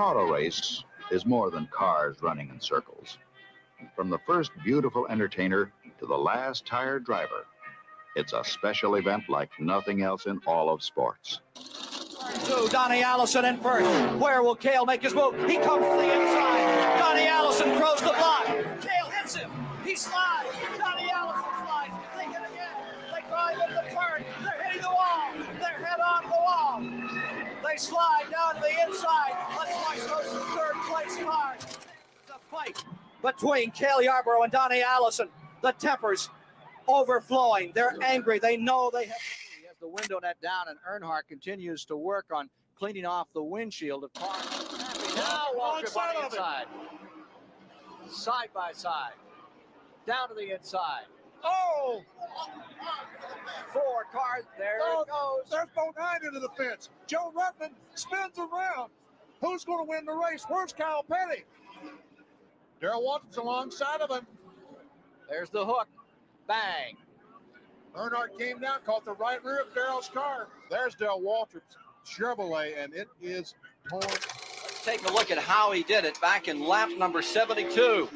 auto race is more than cars running in circles. From the first beautiful entertainer to the last tired driver, it's a special event like nothing else in all of sports. So Donnie Allison in first. Where will Cale make his move? He comes to the inside. Donnie Allison throws the block. Cale hits him. He slides. Donnie Allison slides. They hit again. They drive into the turn. They're hitting the wall. They're head on the wall. They slide down to the inside. Let's watch those third place cars. It's a fight between Cale Yarborough and Donnie Allison. The tempers overflowing. They're angry. They know they have. He has the window net down, and Earnhardt continues to work on cleaning off the windshield of cars. Now Walker on the inside. Side by side. Down to the inside. Oh! 4 cars. There it goes. There's Bodine into the fence. Joe Ruttman spins around. Who's going to win the race? Where's Kyle Petty? Darrell Waltrip's alongside of him. There's the hook. Bang. Earnhardt came down, caught the right rear of Darrell's car. There's Darrell Waltrip's Chevrolet, and it is torn. Let's take a look at how he did it back in lap number 72.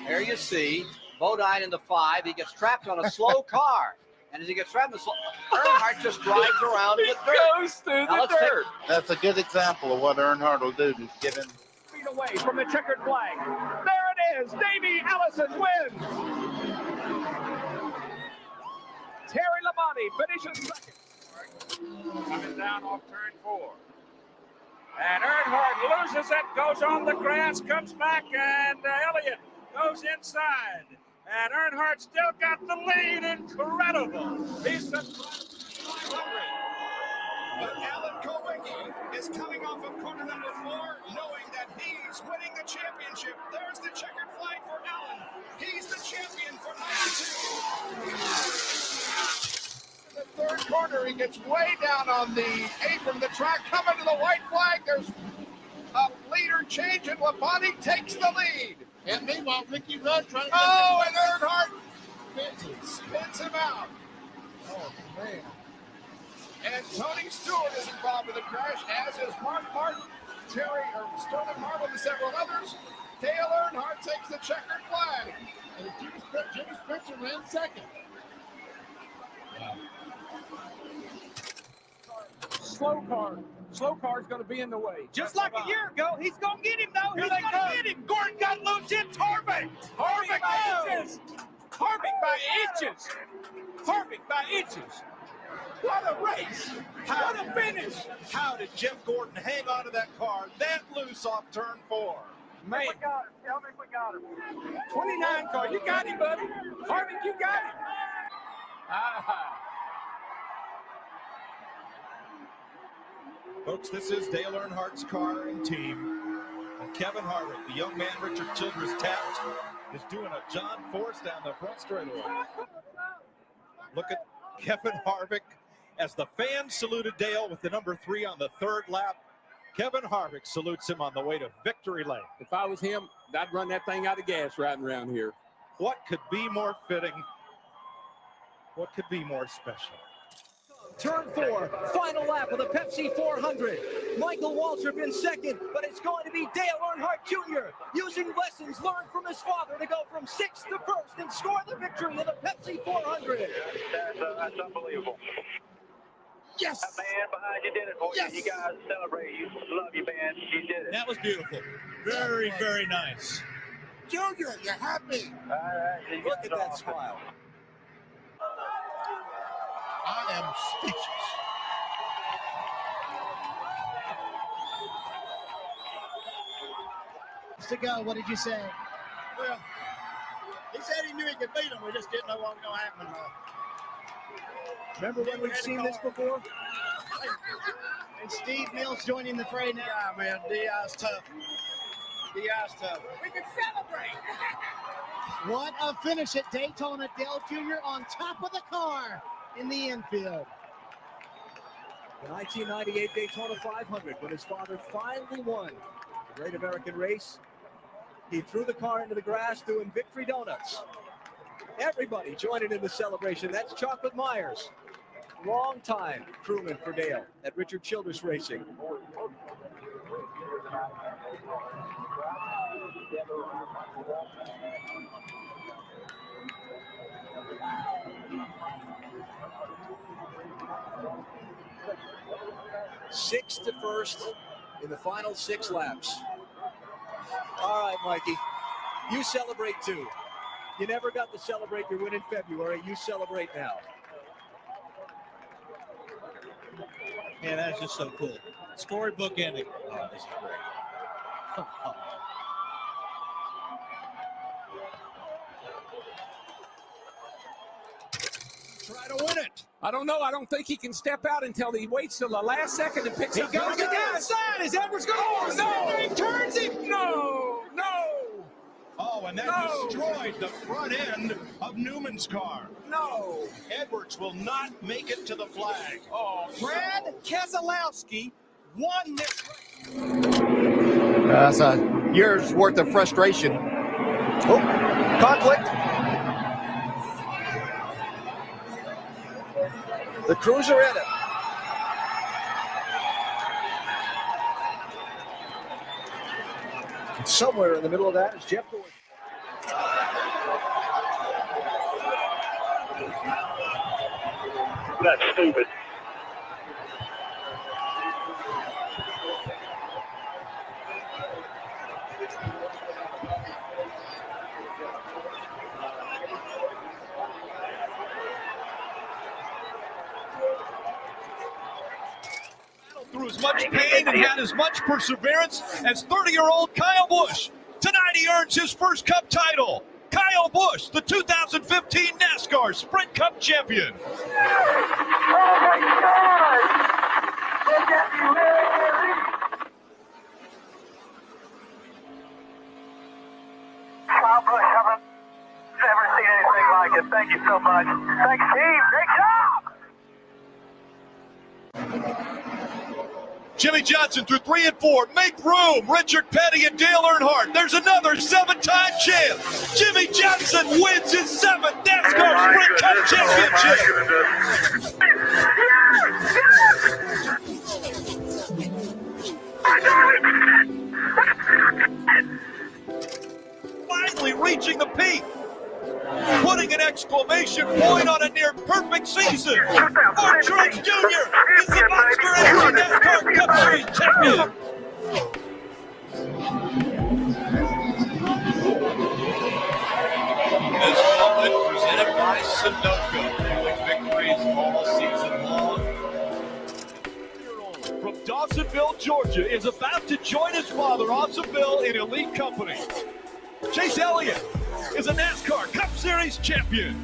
There you see Bodine in the 5. He gets trapped on a slow car. And as he gets trapped in the slow, Earnhardt just drives around in the dirt. Goes through the dirt. That's a good example of what Earnhardt will do to get in. Feet away from the checkered flag. There it is. Davey Allison wins. Terry Labonte finishes second. Coming down off turn 4. And Earnhardt loses it, goes on the grass, comes back, and Elliott goes inside. And Earnhardt still got the lead. Incredible. He's the 500. But Alan Kowicki is coming off of corner number 4, knowing that he's winning the championship. There's the checkered flag for Alan. He's the champion for 92. The third corner, he gets way down on the apron of the track, coming to the white flag. There's a leader change, and Labonte takes the lead. And meanwhile, Ricky Rudd trying to and Earnhardt spins him out. Oh, man. And Tony Stewart is involved in the crash, as is Mark Martin, Sterling Marlin, and several others. Dale Earnhardt takes the checkered flag. And Jimmy Spencer ran second. Slow car's going to be in the way. Just like a year ago, he's going to get him, though. Here He's they going to come. get him. Gordon got loose. It's Harvick. Harvick by inches. Harvick by inches. Harvick by inches. What a race. What a finish. How did Jeff Gordon hang on to that car that loose off turn 4? Man. We got him. Tell me we got him. 29 car. You got him, buddy. Harvick, you got him. Folks, this is Dale Earnhardt's car and team. And Kevin Harvick, the young man Richard Childress tapped, is doing a John Force down the front straightaway. Look at Kevin Harvick as the fans saluted Dale with the number 3 on the 3rd lap. Kevin Harvick salutes him on the way to victory lane. If I was him, I'd run that thing out of gas riding around here. What could be more fitting? What could be more special? Turn 4, final lap of the Pepsi 400. Michael Waltrip in second, but it's going to be Dale Earnhardt Jr. using lessons learned from his father to go from 6th to 1st and score the victory in the Pepsi 400. That's unbelievable. Yes! That man behind you did it for you. Yes. You guys celebrate. You love you, man. You did it. That was beautiful. Very, very nice. Junior, you're happy. Look at that smile. I am speechless. To go, what did you say? Well, he said he knew he could beat him. We just didn't know what was going to happen. Remember when we've seen this before? And Steve Mills joining the fray now. Yeah, man, DI's tough. DI's tough. We can celebrate. What a finish at Daytona. Dale Jr. on top of the car in the infield. The 1998 Daytona 500, when his father finally won the Great American Race, he threw the car into the grass doing victory donuts. Everybody joining in the celebration. That's Chocolate Myers, long time crewman for Dale at Richard Childress Racing. Six to first in the final 6 laps. All right, Mikey, you celebrate too. You never got to celebrate your win in February. You celebrate now. Man, that's just so cool. Storybook ending. Oh, this is great. Try to win it. I don't know. I don't think he can step out until he waits till the last second and picks He up. goes to the outside. Is Edwards going? Oh, no! He turns him. No. Oh, and that destroyed the front end of Newman's car. No. Edwards will not make it to the flag. Oh, Brad Keselowski won this race. That's a year's worth of frustration. Oh, conflict. The crews are in it. Somewhere in the middle of that is Jeff Gordon. That's stupid. Through as much pain and had as much perseverance as 30-year-old Kyle Busch. Tonight he earns his first Cup title. Kyle Busch, the 2015 NASCAR Sprint Cup champion. Oh my God! Look at me, man. Kyle Busch, I've never seen anything like it. Thank you so much. Thanks, team. Great job! Jimmy Johnson through 3 and 4. Make room. Richard Petty and Dale Earnhardt. There's another 7-time champ. Jimmy Johnson wins his 7th NASCAR Sprint Cup championship. Finally reaching the peak. Putting an exclamation point on a near-perfect season. Mark Truex Jr. is the Monster Energy NASCAR Cup Series champion. This moment presented by Sunoco, fueling victories all season long. From Dawsonville, Georgia, is about to join his father, Dawsonville, in elite company. Chase Elliott is a NASCAR Cup Series champion.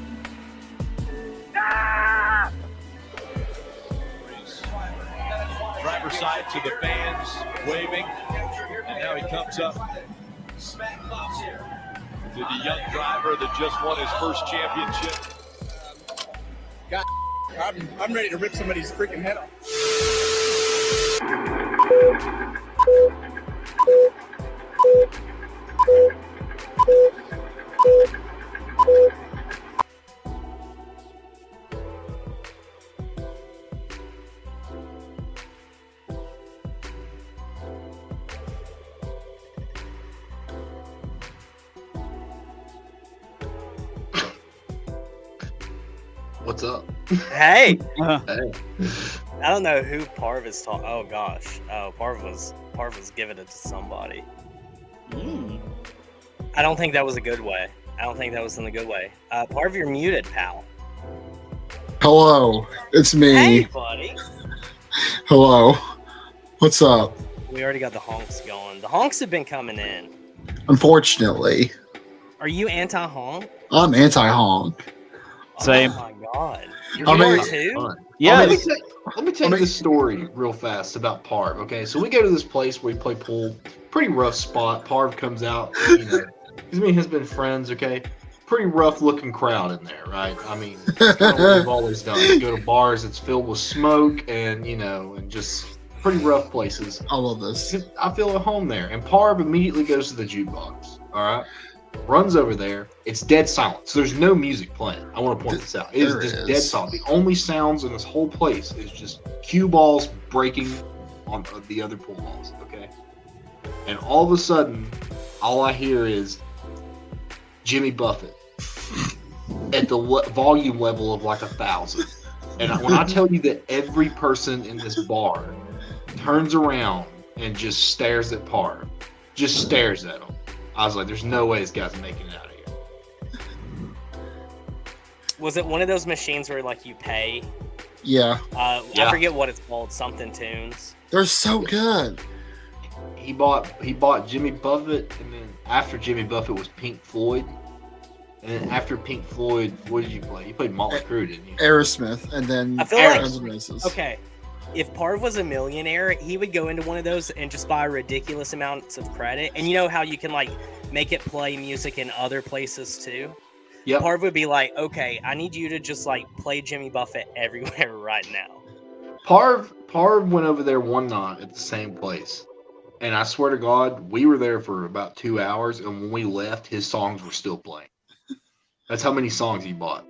Driver's side to the fans, waving, and now he comes up to the young driver that just won his first championship. God, I'm ready to rip somebody's freaking head off. What's up? Hey. Hey. I don't know who Parv is talking. Oh gosh. Oh, Parv was giving it to somebody. I don't think that was a good way. I don't think that was in a good way. Parv, you're muted, pal. Hello, it's me. Hey, buddy. Hello. What's up? We already got the honks going. The honks have been coming in. Unfortunately. Are you anti-honk? I'm anti-honk. Same. Oh my god. You I mean, are too? Yeah. Let me tell you this story real fast about Parv. Okay, so we go to this place where we play pool. Pretty rough spot. Parv comes out. You know, me and his been friends. Okay, pretty rough looking crowd in there, right? I mean, kind of what we've always done. We go to bars that's filled with smoke and and just pretty rough places. I love this. I feel at home there. And Parv immediately goes to the jukebox. All right. Runs over there. It's dead silent. So there's no music playing. I want to point this out. It is just dead silent. The only sounds in this whole place is just cue balls breaking on the other pool balls. Okay. and all of a sudden, all I hear is Jimmy Buffett at the volume level of like 1,000. And when I tell you that every person in this bar turns around and just stares at Parv, just stares at him, I was like, there's no way this guy's making it out of here. Was it one of those machines where like you pay? Yeah. I forget what it's called. Something tunes. They're so good. He bought Jimmy Buffett, and then after Jimmy Buffett was Pink Floyd. And then after Pink Floyd, what did you play? You played Motley Crue, didn't you? Aerosmith, and then I feel like, okay, if Parv was a millionaire, he would go into one of those and just buy ridiculous amounts of credit. And you know how you can like make it play music in other places too? Yep. Parv would be like, okay, I need you to just like play Jimmy Buffett everywhere right now. Parv went over there one night at the same place. And I swear to God, we were there for about 2 hours, and when we left, his songs were still playing. That's how many songs he bought.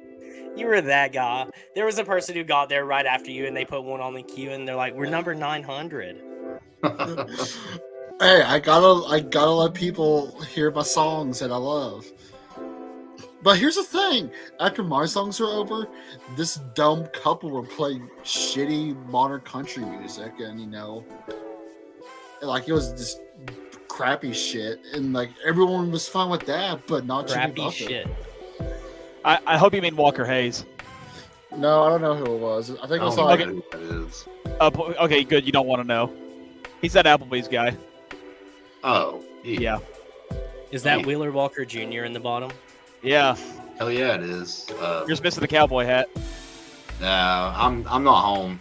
You were that guy. There was a person who got there right after you, and they put one on the queue, and they're like, "We're number 900." Hey, I gotta let people hear my songs that I love. But here's the thing: after my songs were over, this dumb couple were playing shitty modern country music, and like it was just crappy shit, and like everyone was fine with that, but not Jimmy Crappy Buffett. shit. I hope you mean Walker Hayes. No, I don't know who it was. I think it was I like. don't know who that is. Okay, good. You don't want to know. He's that Applebee's guy. Oh, Yeah. Is that Wheeler Walker Jr. in the bottom? Yeah. Hell yeah, it is. You're just missing the cowboy hat. Nah, I'm not home,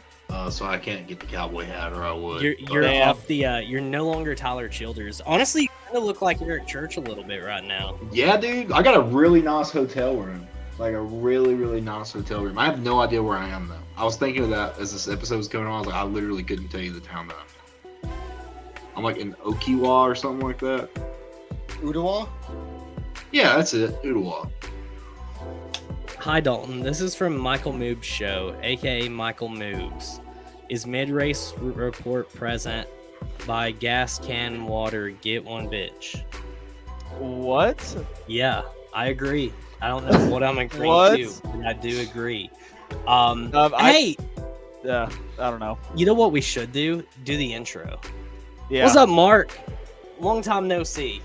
so I can't get the cowboy hat, or I would. You're off the. You're no longer Tyler Childers. Honestly, you kind of look like you're at church a little bit right now. Yeah, dude. I got a really nice hotel room. Like a really, really nice hotel room. I have no idea where I am though. I was thinking of that as this episode was going on. I was like, I literally couldn't tell you the town that I'm in. I'm like in Okiwa or something like that. Udawa? Yeah, that's it. Udawa. Hi Dalton, this is from Michael Moob's show, aka Michael Moobs. Is mid-race report present? Buy gas can water, get one bitch. What? Yeah, I agree. I don't know what I'm agreeing to, but I do agree. Hey, I don't know. You know what we should do? Do the intro. Yeah. What's up, Mark? Long time no see.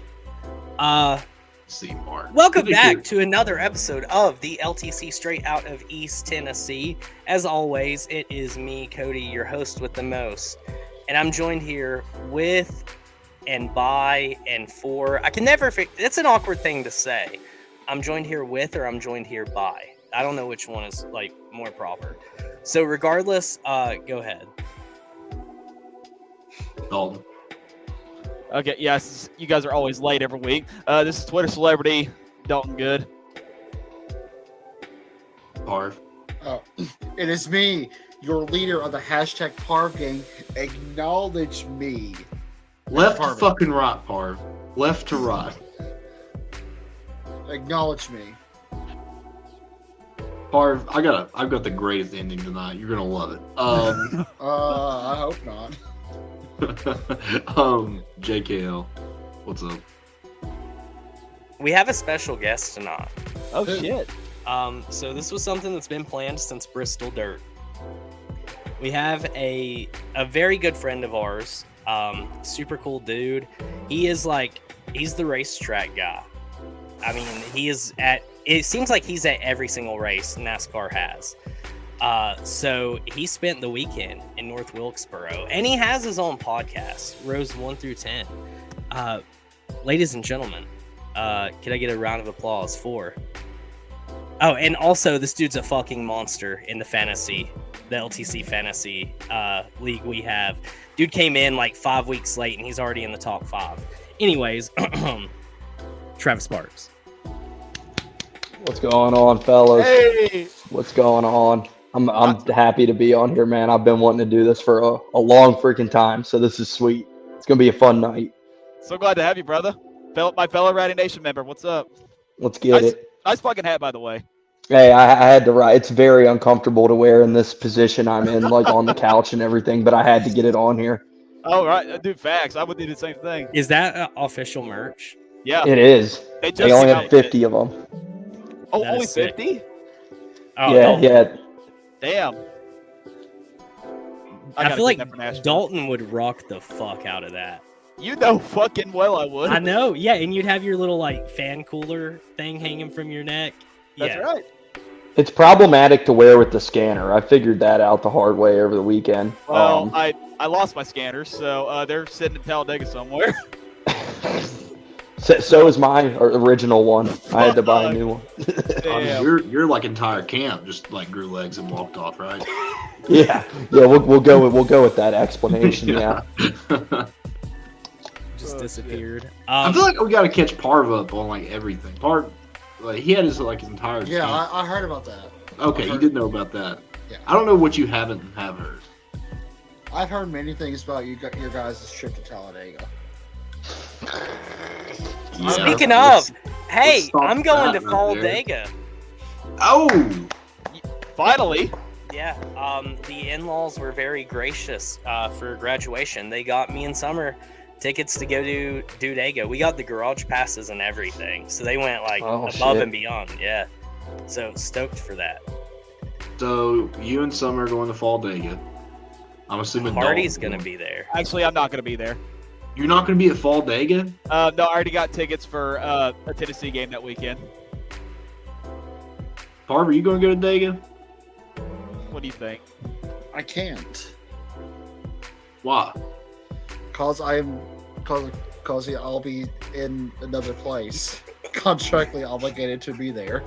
See, Mark. Welcome back to another episode of the LTC straight out of East Tennessee. As always, it is me, Cody, your host with the most. And I'm joined here with and by and for. I can never it's an awkward thing to say. I'm joined here with or I'm joined here by. I don't know which one is like more proper. So regardless, go ahead. Dalton. Okay, yes, you guys are always late every week. This is Twitter celebrity Dalton Good. Parv. It is me, your leader of the hashtag Parv gang. Acknowledge me. Left to fucking right, Parv. Left to right. Acknowledge me. Parv, I've got the greatest ending tonight. You're gonna love it. I hope not. JKL, what's up? We have a special guest tonight. Oh shit. So this was something that's been planned since Bristol Dirt. We have a very good friend of ours, super cool dude. He's the racetrack guy. I mean, it seems like he's at every single race NASCAR has. So he spent the weekend in North Wilkesboro, and he has his own podcast, Rows 1 through 10. Ladies and gentlemen, could I get a round of applause for? Oh, and also this dude's a fucking monster in the LTC fantasy league we have. Dude came in like 5 weeks late, and he's already in the top 5. Anyways, Travis Sparks. What's going on, fellas? Hey! What's going on? I'm happy to be on here, man. I've been wanting to do this for a long freaking time, so this is sweet. It's gonna be a fun night. So glad to have you, brother. My fellow Ratty Nation member. What's up? Let's get it. Nice fucking hat, by the way. Hey, I had to write. It's very uncomfortable to wear in this position I'm in, like on the couch and everything, but I had to get it on here. Oh, right. Dude, facts. I would do the same thing. Is that official merch? Yeah. It is. They They only have 50 of them. Oh, That only is sick. 50? Oh, Yeah, Dalton. yeah. Damn. I gotta feel get that for like Nashville. Dalton would rock the fuck out of that. You know fucking well I would. I know, yeah, and you'd have your little like fan cooler thing hanging from your neck. That's Yeah. right. It's problematic to wear with the scanner. I figured that out the hard way over the weekend. Well, I lost my scanners, so they're sitting in Talladega somewhere. So is my original one. I had to buy a new one. Your like entire camp just like grew legs and walked off, right? Yeah, we'll go with that explanation. Yeah. Just disappeared. I feel like we got to catch Parv up on like everything. Parv, like he had his entire. Yeah, camp. I heard about that. Okay, you did know about that. Yeah. I don't know what you have heard. I've heard many things about your guys' trip to Talladega. Speaking of, hey, stop I'm going that to right Talladega. Oh, finally. Yeah, the in-laws were very gracious for graduation. They got me and Summer tickets to go to Dudega. We got the garage passes and everything, so they went like above and beyond. Yeah, so stoked for that. So you and Summer are going to Talladega. I'm assuming Hardy's Dalton's gonna be there. Actually, I'm not going to be there. You're not going to be at Talladega? No, I already got tickets for a Tennessee game that weekend. Parv, are you going to go to Dega? What do you think? I can't. Why? Cause I'll be in another place, contractually obligated to be there.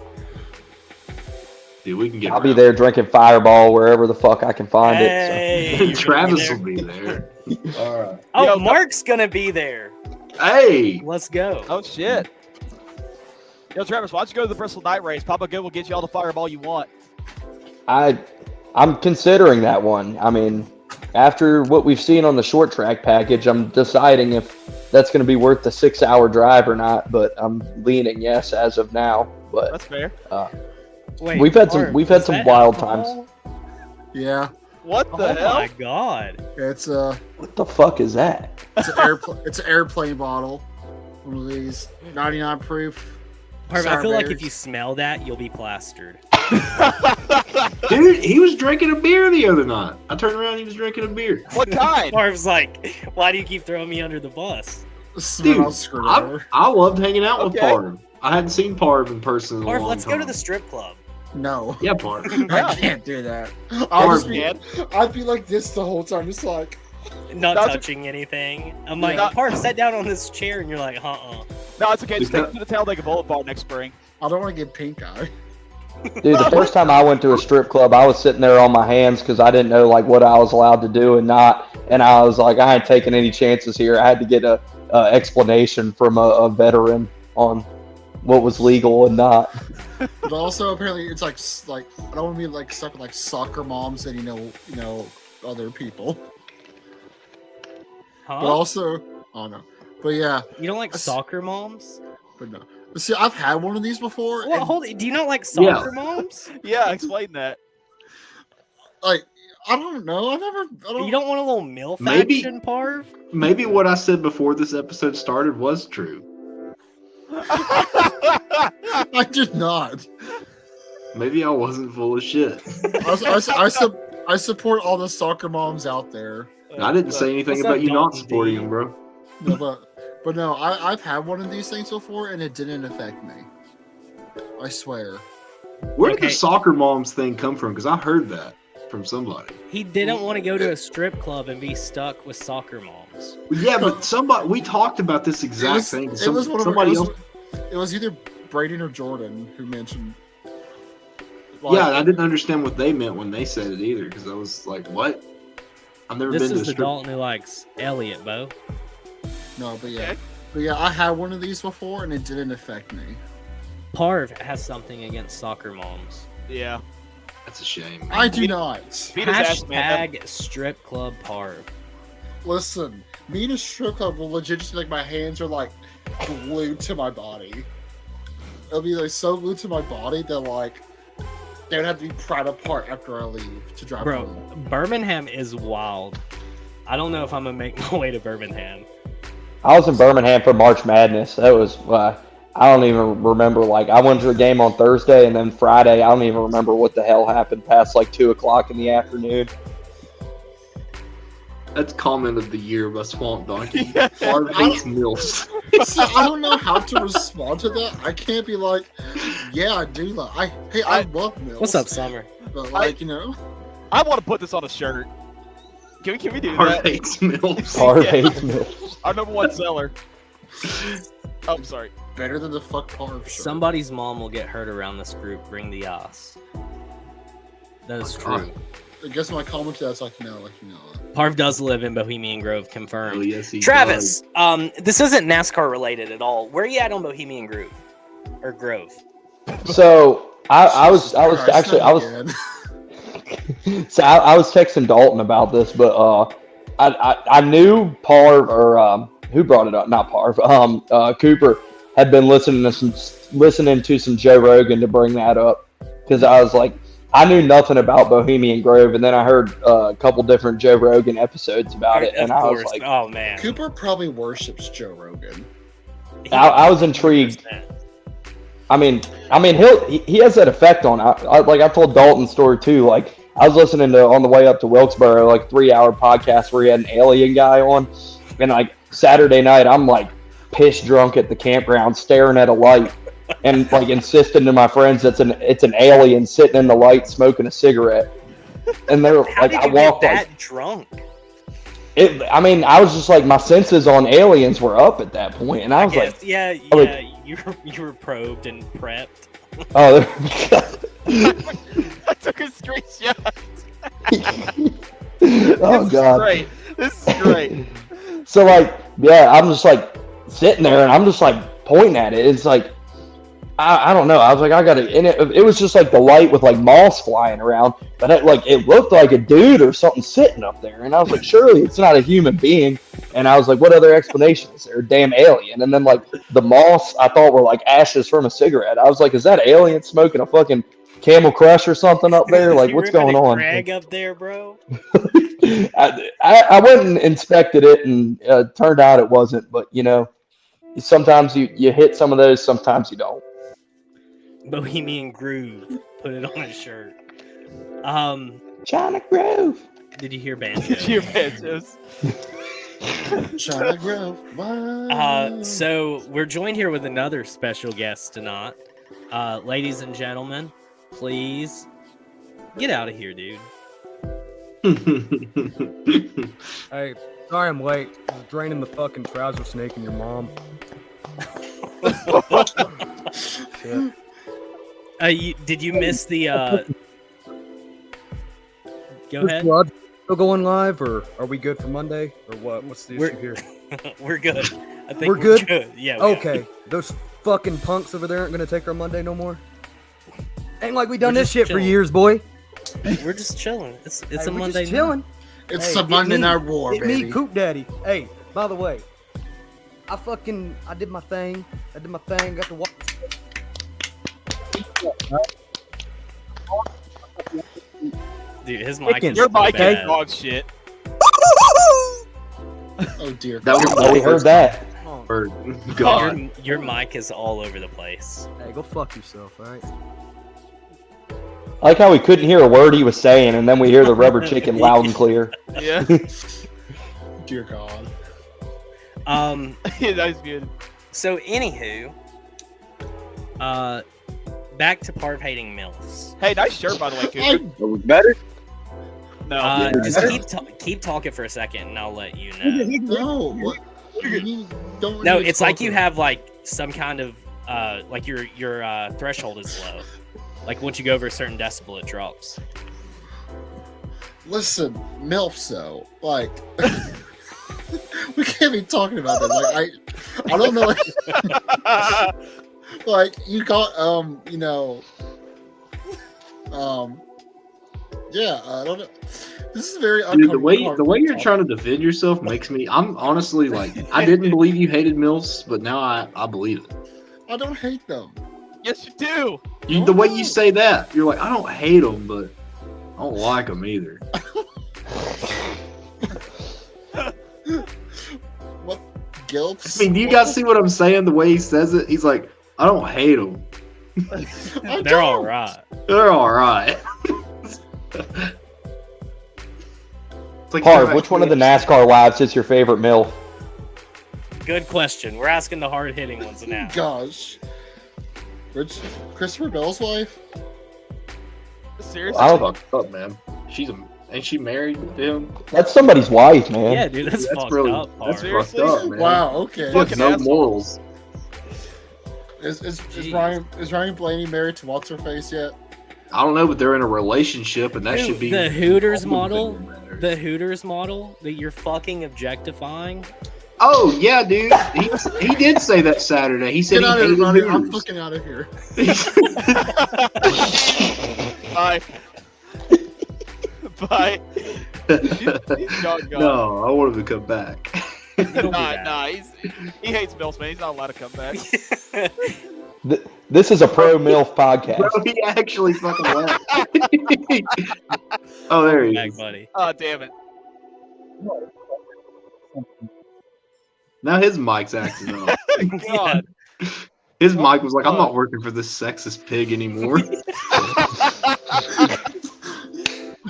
Dude, we can get. I'll be there drinking Fireball wherever the fuck I can find Hey, it. you're Travis gonna will be there. All right. Oh, Yo, Mark's gonna be there. Hey. Let's go. Oh, shit. Yo, Travis, why don't you go to the Bristol Night Race? Papa Good will get you all the Fireball you want. I'm considering that one. I mean, after what we've seen on the short track package, I'm deciding if that's going to be worth the 6-hour drive or not. But I'm leaning yes as of now. But that's fair. Wait, we've had some wild times. Yeah. What the hell? Oh my god! It's What the fuck is that? It's an airplane bottle. One of these 99 proof. Harvey, I feel like if Bears. you smell that, you'll be plastered. Dude, he was drinking a beer the other night. I turned around, he was drinking a beer. What kind? Harv's like, why do you keep throwing me under the bus? Dude, over. I loved hanging out with Okay. Parv. I hadn't seen Parv in person in a Harv, long let's time. go to the strip club. No. Yeah, Parv. I can't do that. Parv, I'd be like this the whole time, just like Not That's touching anything. I'm like, Yeah. Harv, sit down on this chair, and you're like, No, it's okay. Just take me to the Talladega Boulevard next spring. I don't want to get pink eye. Dude, the first time I went to a strip club, I was sitting there on my hands because I didn't know like what I was allowed to do and not. And I was like, I ain't taking any chances here. I had to get a explanation from a veteran on what was legal and not. But also apparently it's like I don't want to be like stuck with like soccer moms and you know other people. huh? But also, oh no. But yeah, You don't like soccer moms? but no. But see, I've had one of these before. Well, and, hold it. Do you not like soccer moms? Yeah, explain that. like I don't know. I don't. You don't want a little MILF Maybe- action, Parv? Maybe what I said before this episode started was true. I did not. Maybe I wasn't full of shit. I support all the soccer moms out there. I didn't say anything What's about up, you not Dalton supporting D? him, bro. No, but no, I've had one of these things before and it didn't affect me. I swear. Where did Okay. the soccer moms thing come from? Because I heard that from somebody. He didn't want to go to a strip club and be stuck with soccer moms. Yeah, but somebody we talked about this exact thing. It was one of somebody else. It was either Braden or Jordan who mentioned. Yeah, I didn't understand what they meant when they said it either. Because I was like, "What? I've never This been to is a the strip." Dalton who likes Elliot, Bo. No, but yeah, I had one of these before and it didn't affect me. Parv has something against soccer moms. Yeah. That's a shame. I do not. Beat his ass, man. Hashtag strip club Parv. Listen, me in a strip club will legit just like my hands are like glued to my body. It'll be like so glued to my body that like they would have to be pried apart after I leave to drive Bro, home. Birmingham is wild. I don't know if I'm gonna make my way to Birmingham. I was in Birmingham for March Madness. That was I don't even remember. Like, I went to a game on Thursday, and then Friday, I don't even remember what the hell happened past like 2:00 in the afternoon. That's comment of the year by Swamp Donkey. Favre hates MILFs. See, I don't know how to respond to that. I can't be like, yeah, I do. I love MILFs. What's up, Summer? But I want to put this on a shirt. Can we do Favre that? hates MILFs. Favre hates MILFs. Our number one seller. Oh, I'm sorry. Better than the fuck Favre shirt. Somebody's mom will get hurt around this group. Bring the ass. That is true. I guess my comment to that's like, no. Parv does live in Bohemian Grove, confirmed. Oh, yes, he Travis, this isn't NASCAR related at all. Where are you at on Bohemian Grove? Or Grove? So I was texting Dalton about this, but I knew Parv or who brought it up? Not Parv. Cooper had been listening to some Joe Rogan to bring that up because I was like, I knew nothing about Bohemian Grove, and then I heard a couple different Joe Rogan episodes about it, and I was like, "Oh man!" Cooper probably worships Joe Rogan. I was intrigued. I mean, he has that effect on. I told Dalton's story too. Like, I was listening to on the way up to Wilkesboro, like 3-hour podcast where he had an alien guy on, and like Saturday night, I'm like piss drunk at the campground, staring at a light. And like insisting to my friends it's an alien sitting in the light smoking a cigarette, and they're like, I walked that drunk. I was just like, my senses on aliens were up at that point, and I was like, yeah, you were probed and prepped. Oh, I took a straight shot. Oh god, This is great. So like, yeah, I'm just like sitting there, and I'm just like pointing at it. It's like, I don't know. I was like, I gotta, and it was just like the light with like moss flying around, but it looked like a dude or something sitting up there, and I was like, surely it's not a human being. And I was like, what other explanation is there? Damn alien. And then like the moss, I thought were like ashes from a cigarette. I was like, is that alien smoking a fucking Camel Crush or something up there? Like, what's going on? Crag up there, bro. I went and inspected it, and turned out it wasn't. But sometimes you hit some of those, sometimes you don't. Bohemian Groove. Put it on a shirt. China Grove. Did you hear banjos? China Grove. Wow. So we're joined here with another special guest tonight. Ladies and gentlemen, please get out of here, dude. Hey, sorry I'm late. I was draining the fucking trouser snake in your mom. Shit. Did you miss the? Go ahead. Still going live, or are we good for Monday, or what? What's the issue here? We're good. I think we're good. Yeah. Okay. Those fucking punks over there aren't gonna take our Monday no more. Ain't like we done this shit for years, boy. We're just chilling. It's a we're Monday. Just chilling. It's a Monday Night War, baby. Me, Coop Daddy. Hey, by the way, I did my thing. Got to walk. Dude, his mic is your mic bad. is dog shit. Oh dear. We heard that. Or God. Your mic is all over the place. Hey, go fuck yourself, all right? I like how we couldn't hear a word he was saying, and then we hear the rubber chicken loud and clear. Yeah. Dear God. Yeah, that was good. So anywho, back to Parv hating MILFs. Hey, nice shirt by the way, Cooper. Are we better? No. Just keep talking for a second, and I'll let you know. No, what? No, it's like you have like some kind of like your threshold is low. Like once you go over a certain decibel, it drops. Listen, MILFs though, like we can't be talking about that. Like I don't know. Like you got yeah, I don't know. This is very uncomfortable. Dude, the way you're trying to defend yourself makes me. I'm honestly like, I didn't believe you hated MILFs, but now I believe it. I don't hate them. Yes, you do. The way you say that, you're like, I don't hate them, but I don't like them either. Gilps. I mean, do you guys see what I'm saying? The way he says it, he's like, I don't hate them. They're all right. They're all right. Like Harv, which one of the NASCAR wives is your favorite MILF? Good question. We're asking the hard-hitting ones now. Gosh. Christopher Bell's wife? Seriously? That's fucked up, man. Ain't she married to him? That's somebody's wife, man. Yeah, dude, that's fucked really, up. That's Harv. fucked up, man. Wow, okay. Fucking no morals. Is Ryan Blaney married to what's her face yet? I don't know, but they're in a relationship, and that should be the Hooters model. The Hooters model that you're fucking objectifying. Oh yeah, dude. He did say that Saturday. He said Get out he of hated here, Ronnie. Hooters. I'm fucking out of here. Bye. Bye. He's gone. No, I want him to come back. Nah, he hates Mills, man. He's not allowed to come back. This is a pro MILF podcast. Bro, he actually fucking left. Oh, there he is. Buddy. Oh, damn it. Now his mic's acting up. God. His mic was like, I'm not working for this sexist pig anymore.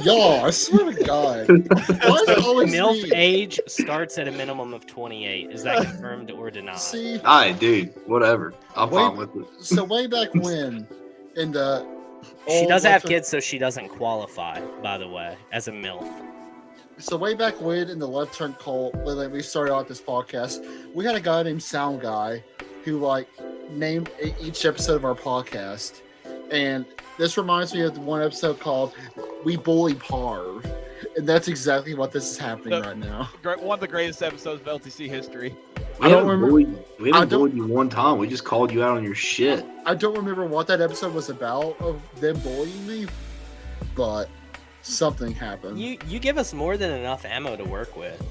Yo, I swear to God. Why is it always MILF me? age starts at a minimum of 28. Is that confirmed or denied? See, Alright, dude. Whatever. I'm fine with it. so way back when, in the She old does have Left- kids, so she doesn't qualify, by the way, as a MILF. So way back when in the Left Turn Cult, when we started out this podcast, we had a guy named Sound Guy who like named each episode of our podcast, and this reminds me of the one episode called "We Bully Parv," and that's exactly what this is happening right now. One of the greatest episodes of LTC history. We haven't bullied you one time. We just called you out on your shit. I don't remember what that episode was about of them bullying me, but something happened. You give us more than enough ammo to work with.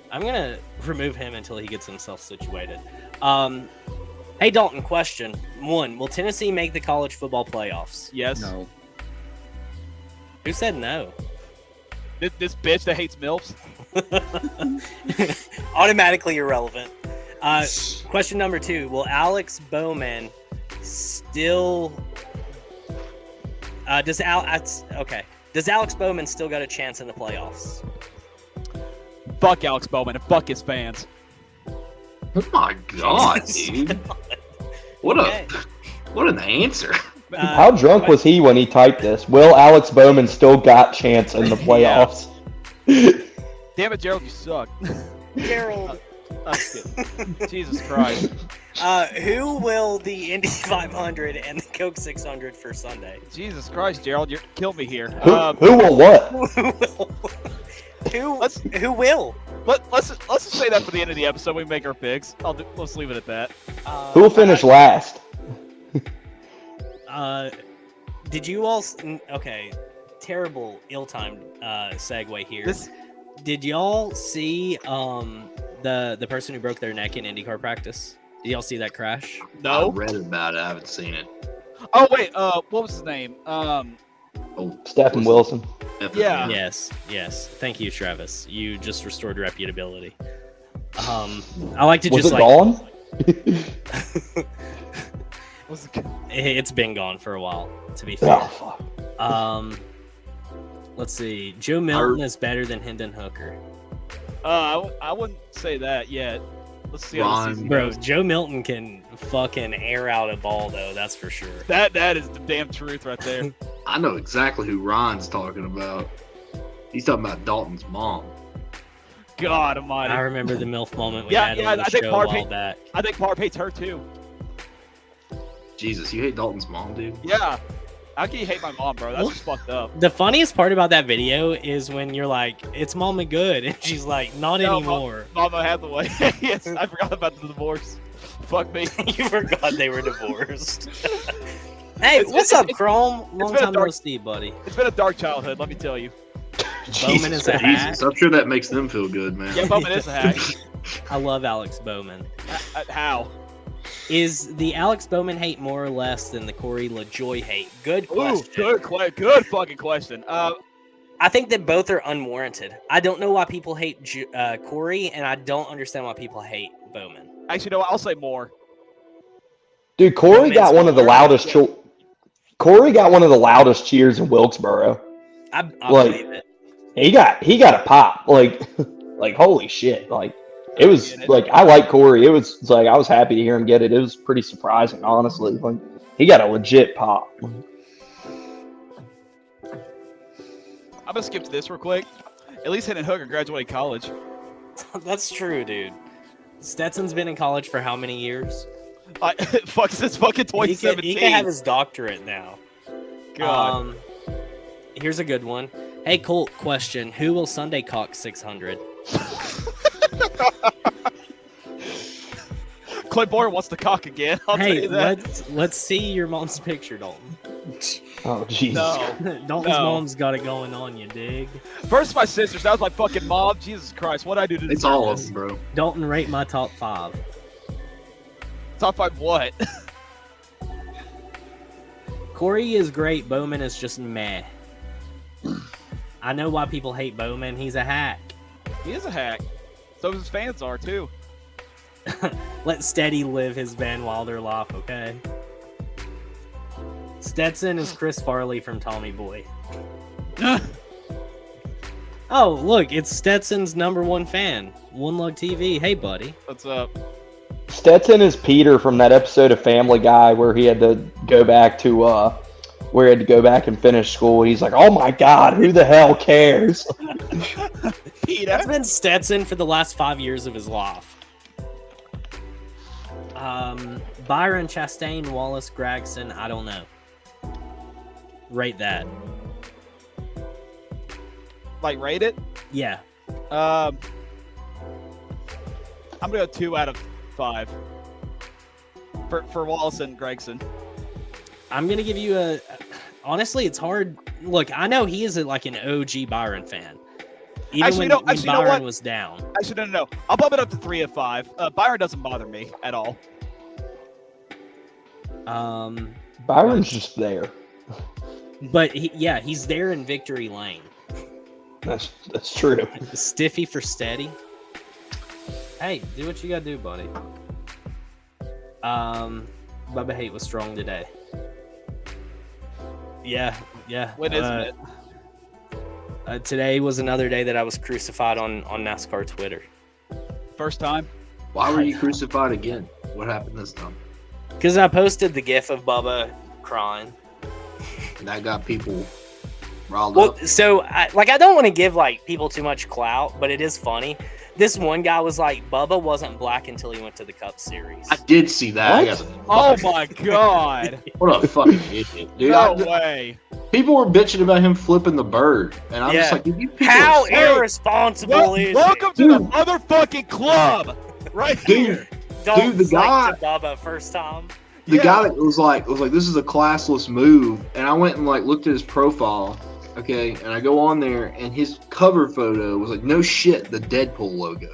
I'm gonna remove him until he gets himself situated. Hey Dalton, question 1: will Tennessee make the college football playoffs? Yes. No. Who said no? This bitch that hates MILFs. Automatically irrelevant. Question number 2: will Alex Bowman still? Does Alex Bowman still got a chance in the playoffs? Fuck Alex Bowman and fuck his fans. Oh my god, dude. What an answer. How drunk was he when he typed this? Will Alex Bowman still got chance in the playoffs? Damn it, Gerald, you suck. Gerald. Jesus Christ. Who will the Indy 500 and the Coke 600 for Sunday? Jesus Christ, Gerald, you killed me here. Who will what? Who will? Let's just say that for the end of the episode. We make our picks. Let's leave it at that. Who will finish last? Did you all? Okay, terrible, ill-timed segue here. Did y'all see the person who broke their neck in IndyCar practice? Did y'all see that crash? No. I read about it. I haven't seen it. Oh wait, what was his name? Stephen Wilson. Yeah. Yes. Thank you, Travis. You just restored reputability. I like to Was just it like. gone? It's been gone for a while, to be fair. Oh, fuck. Let's see. Joe Milton is better than Hendon Hooker. I wouldn't say that yet. Let's see how the season Bro, goes. Joe Milton can fucking air out a ball, though. That's for sure. That is the damn truth right there. I know exactly who Ryan's talking about. He's talking about Dalton's mom. God almighty. I remember the MILF moment we had on the show a while back. I think Parv hates her too. Jesus, you hate Dalton's mom, dude? Yeah. How can you hate my mom, bro? That's just fucked up. The funniest part about that video is when you're like, it's Mama Good, and she's like, not anymore. Mama Hathaway. Yes, I forgot about the divorce. Fuck me. You forgot they were divorced. Hey, what's up, Chrome? Long time no see, buddy. It's been a dark childhood, let me tell you. Bowman is a hack. Jesus, I'm sure that makes them feel good, man. Yeah, Bowman is a hack. I love Alex Bowman. How? Is the Alex Bowman hate more or less than the Corey LaJoy hate? Good question. Ooh, good fucking question. I think that both are unwarranted. I don't know why people hate Corey, and I don't understand why people hate Bowman. Actually, no, I'll say more. Dude, Corey got one of the loudest. Corey got one of the loudest cheers in Wilkesboro. I believe it. He got a pop. Like holy shit. Like it was like I like Corey. It's like I was happy to hear him get it. It was pretty surprising, honestly. Like he got a legit pop. I'm gonna skip to this real quick. At least Hendon Hooker graduated college. That's true, dude. Stetson's been in college for how many years? Since fucking 2017. He can have his doctorate now. God. Here's a good one. Hey, Colt, question. Who will Sunday cock 600? Clay Boyer wants to cock again. I'll tell you that. Let's see your mom's picture, Dalton. Oh, jeez. No. Dalton's mom's got it going on, you dig? First my sisters, that was my fucking mom. Jesus Christ, what'd I do to It's all of them, bro. Dalton, rate my top 5. Top 5 what? Corey is great. Bowman is just meh. I know why people hate Bowman. He's a hack. He is a hack. So his fans are, too. Let Steady live his Van Wilder life, okay? Stetson is Chris Farley from Tommy Boy. Oh, look, it's Stetson's #1 fan. One Lug TV. Hey, buddy. What's up? Stetson is Peter from that episode of Family Guy where he had to go back and finish school. He's like, "Oh my God, who the hell cares?" That's been Stetson for the last 5 years of his life. Byron, Chastain, Wallace, Gregson, I don't know. Rate that. Like, rate it? Yeah. I'm gonna go 2 out of 5 for Wallace and Gregson. I'm gonna give you a. Honestly, it's hard. Look, I know he is like an OG Byron fan. Even when Byron was down. Actually, no. I'll bump it up to 3 of 5. Byron doesn't bother me at all. Byron's just there. But he's there in victory lane. That's true. Stiffy for steady. Hey, do what you gotta do, buddy. Bubba Hate was strong today. Yeah. When isn't it? Today was another day that I was crucified on NASCAR Twitter. First time? Why were you crucified again? What happened this time? Because I posted the gif of Bubba crying. And that got people riled up. So, I don't want to give, people too much clout, but it is funny. This one guy was like, Bubba wasn't black until he went to the Cup Series. I did see that. Oh, my God. What a fucking idiot, dude. No way. People were bitching about him flipping the bird. And I'm just like, you people how are irresponsible is Welcome to the motherfucking club. Right here. Don't the guy to Bubba first time. The guy that was like, this is a classless move. And I went and looked at his profile. Okay, and I go on there, and his cover photo was like, no shit, the Deadpool logo.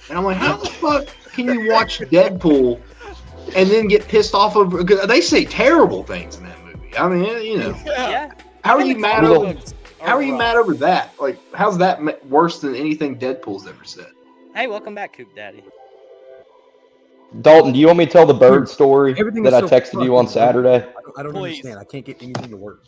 And I'm like, how the fuck can you watch Deadpool and then get pissed off over? Because they say terrible things in that movie. I mean, Yeah. How are you mad over? How are you mad over that? Like, how's that worse than anything Deadpool's ever said? Hey, welcome back, Coop Daddy. Dalton, do you want me to tell the bird story Everything that I is so texted you on fucking Saturday? I don't understand. I can't get anything to work.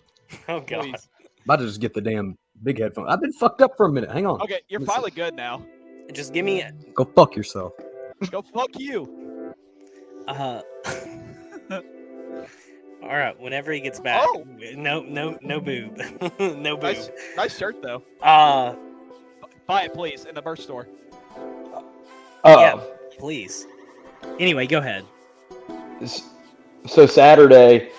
Oh, God. Please. About to just get the damn big headphone. I've been fucked up for a minute. Hang on. Okay, you're Listen. finally good now. Just give me Go fuck yourself. Go fuck you. All right, whenever he gets back. Oh. No boob. No boob. Nice shirt, though. Buy it, please, in the merch store. Yeah, please. Anyway, go ahead. So Saturday,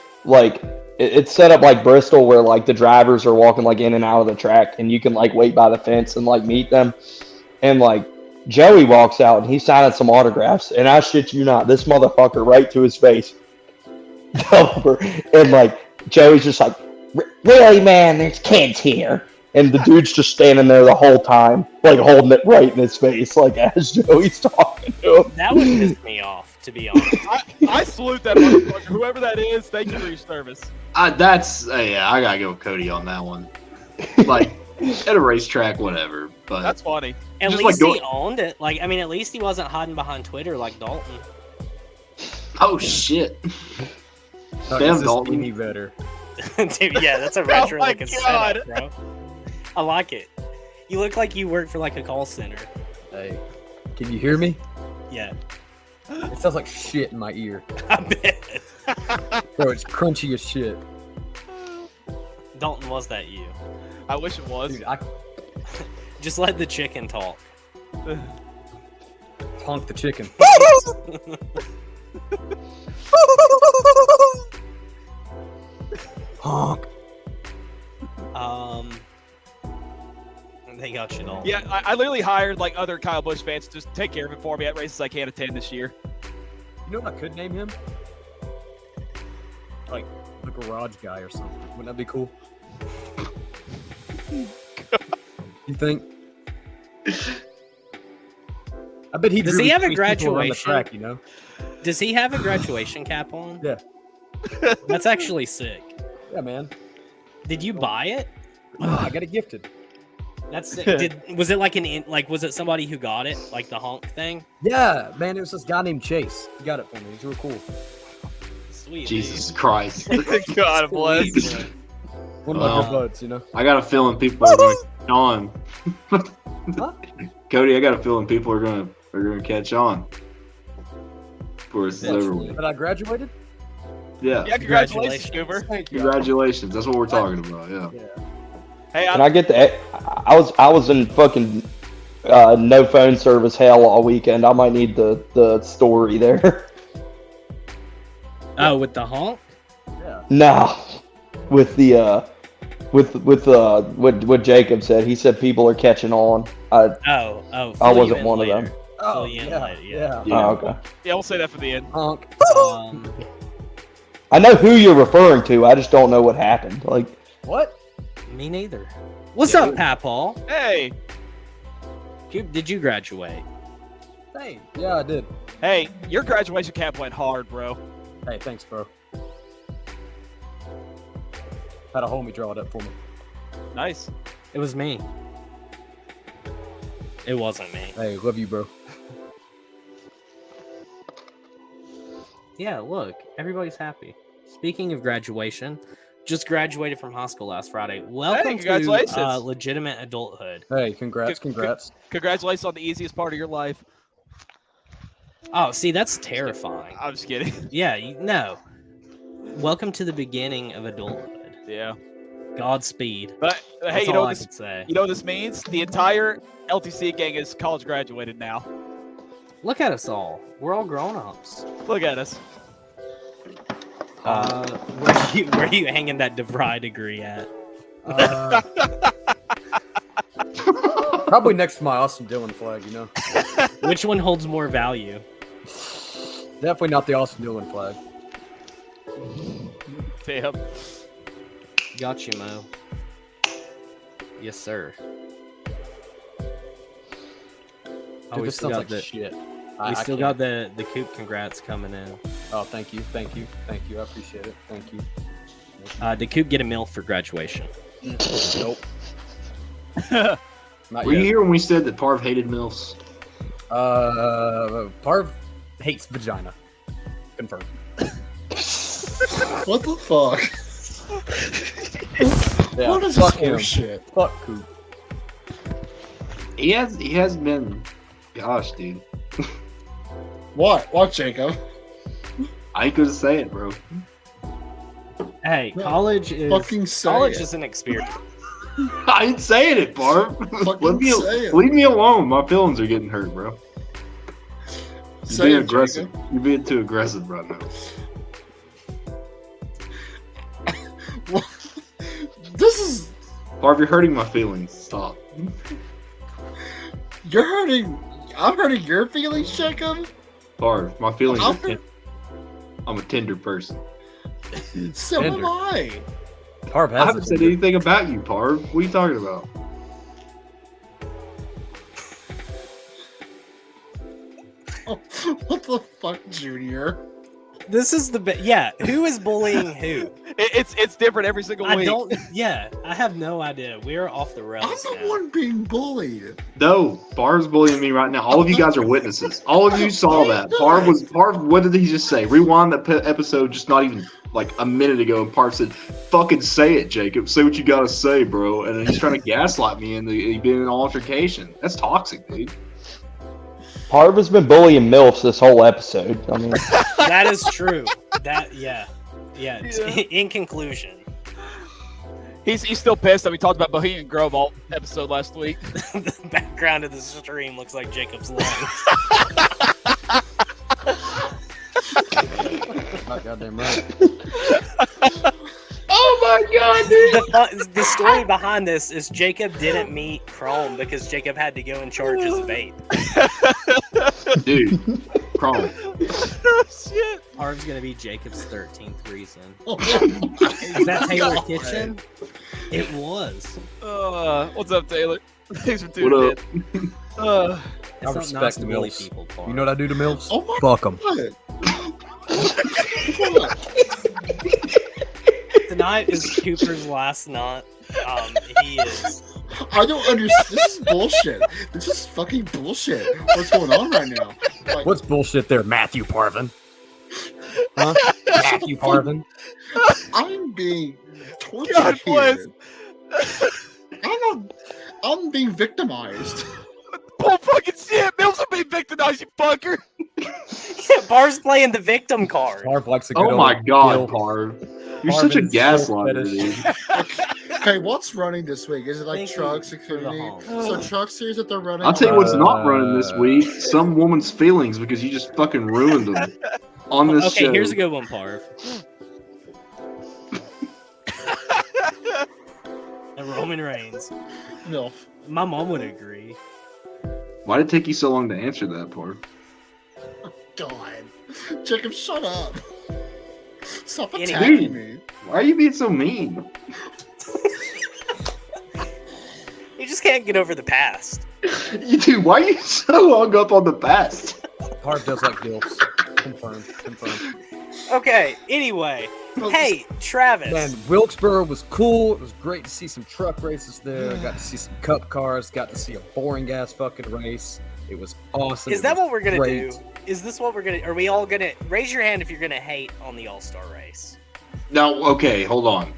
it's set up like Bristol where the drivers are walking in and out of the track and you can wait by the fence and meet them. And Joey walks out and he's signing some autographs and I shit you not, this motherfucker right to his face. Over. And Joey's just like, really man, there's kids here. And the dude's just standing there the whole time, holding it right in his face, as Joey's talking to him. That would piss me off, to be honest. I salute that motherfucker. Whoever that is, thank you for your service. I gotta go with Cody on that one. At a racetrack, whatever. But That's funny. At just least like he owned it. Like, I mean, at least he wasn't hiding behind Twitter like Dalton. Oh shit! Damn, Dalton. Any better? Dude, yeah, that's a retro my looking God. setup, bro. I like it. You look like you work for like a call center. Hey, can you hear me? Yeah. It sounds like shit in my ear. I bet. Bro, it's crunchy as shit. Dalton, was that you? I wish it was. Dude, Just let the chicken talk. honk the chicken. Honk. They got shit all. Yeah, I literally hired like other Kyle Busch fans to just take care of it for me at races I can't attend this year. You know what I could name him? Like the garage guy or something. Wouldn't that be cool? You think? I bet he Does he have a graduation? On the track, you know? Does he have a graduation cap on? Yeah. That's actually sick. Yeah, man. Did you buy it? Oh, I got it gifted. That's sick. Was it like was it somebody who got it, like the honk thing? Yeah, man. It was this guy named Chase. He got it for me. He's real cool. Sweet. Jesus Christ! God bless. One of my good buds, you know. I got a feeling people are going to catch on. Cody, I got a feeling people are going to catch on. For us over with. But I graduated. Yeah. Yeah, congratulations, Cooper. Thank you. Congratulations. That's what we're talking about. Yeah. Hey, Can I get the? I was in fucking no phone service hell all weekend. I might need the story there. Oh, with the honk? Yeah. No, with the what Jacob said. He said people are catching on. I wasn't one of them. Oh, yeah. Oh, okay. Yeah, we'll say that for the end. Honk. I know who you're referring to. I just don't know what happened. Like what? Me neither. What's up, Papaw? Hey. Did you graduate? Hey. Yeah, I did. Hey, your graduation cap went hard, bro. Hey, thanks, bro. Had a homie draw it up for me. Nice. It was me. It wasn't me. Hey, love you, bro. Yeah, look, everybody's happy. Speaking of graduation, just graduated from high school last Friday. Welcome congratulations. to legitimate adulthood. Hey, congrats. Congratulations on the easiest part of your life. Oh, see, that's terrifying. I'm just kidding. Yeah, no. Welcome to the beginning of adulthood. Yeah. Godspeed. But hey, That's you know all what I this could say. You know what this means? The entire LTC gang is college graduated now. Look at us all. We're all grown-ups. Look at us. Where are you hanging that DeVry degree at? Probably next to my Austin Dillon flag, you know. Which one holds more value? Definitely not the Austin Dillon flag. Damn. Got you, Mo. Yes, sir. Dude, we this still sounds got like shit. We still got the Coop congrats coming in. Oh, thank you. I appreciate it. Thank you. Did Coop get a MILF for graduation? Nope. Were you here when we said that Parv hated MILFs? Parv hates vagina. Confirmed. What the fuck? Yeah, What is fuck this him. bullshit? Fuck Coop. He has been. Gosh, dude. What? What, Jacob? I ain't gonna say it, bro. Hey, No, college is fucking say college it. is an experience. I ain't saying it, Parv. Leave me alone. My feelings are getting hurt, bro. You're Say being it, aggressive. Jacob. You're being too aggressive right now. This is. Parv, you're hurting my feelings. Stop. You're hurting. I'm hurting your feelings, Jacob. Parv, my feelings are I'm tender. I'm a tender person. So am I. Parv I haven't said anything about you, Parv. What are you talking about? Oh, what the fuck, Junior? This is the yeah. Who is bullying who? It's different every single week. I have no idea. We're off the rails. I'm the one being bullied. No, Barb's bullying me right now. All of you guys are witnesses. All of you saw that. Barb, what did he just say? Rewind that episode just not even like a minute ago, and Barb said, fucking say it, Jacob. Say what you gotta say, bro. And then he's trying to gaslight me into being an altercation. That's toxic, dude. Parv has been bullying MILFs this whole episode. I mean, That is true. Yeah. In conclusion, He's still pissed that we talked about Bohemian Grove all episode last week. the background of the stream looks like Jacob's lungs. Not goddamn right. Oh my god, dude! The story behind this is Jacob didn't meet Chrome because Jacob had to go and charge his vape. Dude, Chrome. Oh, shit. Harv's gonna be Jacob's 13th reason. Is that Taylor Kitchen? It was. What's up, Taylor? Thanks for tuning in. I It's respect not nice the to bully MILFs. people, Paul. You know what I do to MILFs? Oh my Fuck them. Tonight is Cooper's last night. He is. I don't understand. This is bullshit. This is fucking bullshit. What's going on right now? Like, What's bullshit there, Matthew Parvin? Huh? Matthew Parvin? I'm being tortured God here. I'm being victimized. Bull fucking shit. Mills will be victimized, you fucker. Bar's playing the victim card. Parv likes a good Oh my old god, Gil. Parv. You're such a Parvin's gaslighter, fetish. dude. Hey, what's running this week? Is it like Thank truck you security? for the So truck series that they're running. I'll tell you what's not running this week. Some woman's feelings because you just fucking ruined them on this Okay, show. here's a good one, Parv. And Roman Reigns. No. My mom would agree. Why did it take you so long to answer that, Parv? God, Jacob, shut up. Stop Anyway. attacking me. Why are you being so mean? You just can't get over the past. Dude, why are you so hung up on the past? Parv does like Gilfs. Confirmed. Okay, anyway. Hey, Travis. Man, Wilkesboro was cool. It was great to see some truck races there. Got to see some cup cars. Got to see a boring ass fucking race. It was awesome. Is It that was what we're gonna great. do? Is this what we're gonna? Are we all gonna raise your hand if you're gonna hate on the All Star race? No, okay, hold on.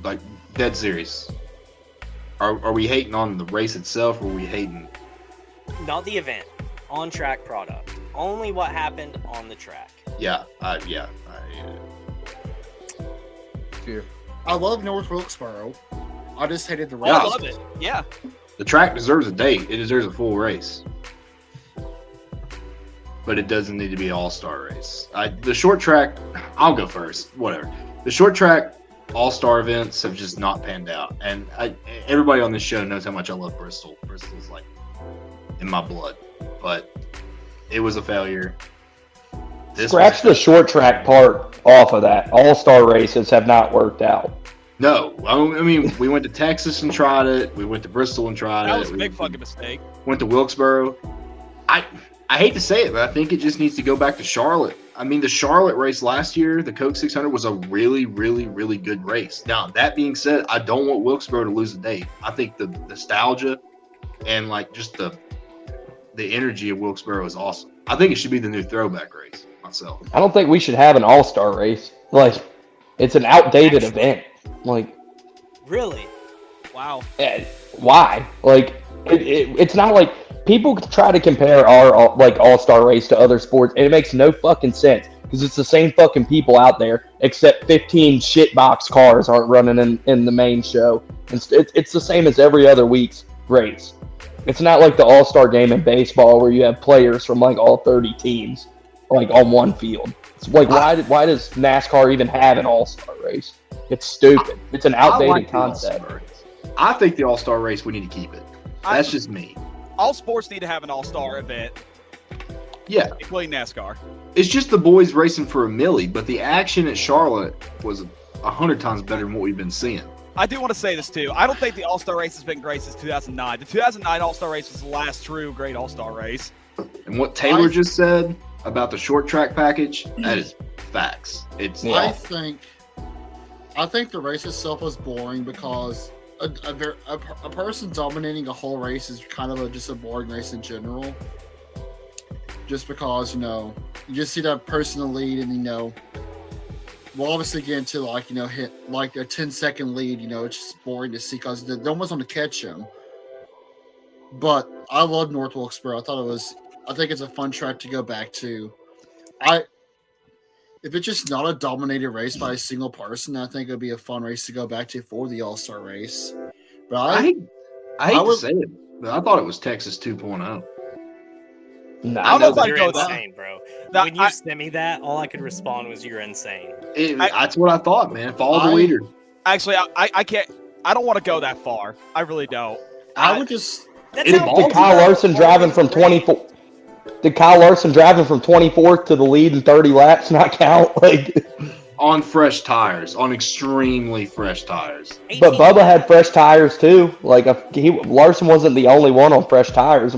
Like, dead serious. Are we hating on the race itself, or are we hating? Not the event, on track product. Only what happened on the track. Yeah. I love North Wilkesboro. I just hated the race. Yeah. I love it. Yeah. The track deserves a date. It deserves a full race. But it doesn't need to be an all-star race. The short track, I'll go first. Whatever. The short track all-star events have just not panned out. And everybody on this show knows how much I love Bristol. Bristol's like in my blood. But it was a failure. scratch the short track part off of that. All-star races have not worked out. No, I mean, we went to Texas and tried it. We went to Bristol and tried That it. was a We big fucking mistake. went to Wilkesboro. I hate to say it, but I think it just needs to go back to Charlotte. I mean, the Charlotte race last year, the Coke 600, was a really, really, really good race. Now, that being said, I don't want Wilkesboro to lose a date. I think the nostalgia and like just the energy of Wilkesboro is awesome. I think it should be the new throwback race myself. I don't think we should have an all-star race. Like, it's an outdated event. Like, Really? Wow. why? Like, it's not like people try to compare our like all-star race to other sports, and it makes no fucking sense because it's the same fucking people out there, except 15 shitbox cars aren't running in the main show. It's the same as every other week's race. It's not like the all-star game in baseball where you have players from like all 30 teams like on one field. It's like why does NASCAR even have an all-star race? It's stupid. It's an outdated concept. I think the All-Star race, we need to keep it. That's just me. All sports need to have an all-star event, Yeah. including NASCAR. It's just the boys racing for a millie, but the action at Charlotte was 100 times better than what we've been seeing. I do want to say this too. I don't think the All-Star race has been great since 2009. The 2009 All-Star race was the last true great All-Star race. And what Taylor just said about the short track package, that is facts. It's I think I think the race itself was boring because a person dominating a whole race is kind of just a boring race in general. Just because, you just see that person in the lead and, we'll obviously get into hit like a 10-second lead, it's just boring to see because no one's going to catch him. But I love North Wilkesboro. I think it's a fun track to go back to. If it's just not a dominated race by a single person, I think it'd be a fun race to go back to for the All Star race. But I hate to say it, but I thought it was Texas 2.0. No, I don't know if I'd you're go insane, bro. No, When you sent me that, all I could respond was "You're insane." That's what I thought, man. Follow the leader. Actually, I can't. I don't want to go that far. I really don't. I would just. Did Kyle Larson driving from 24? Did Kyle Larson driving from 24th to the lead in 30 laps not count? On fresh tires, on extremely fresh tires. But Bubba had fresh tires too. Larson wasn't the only one on fresh tires.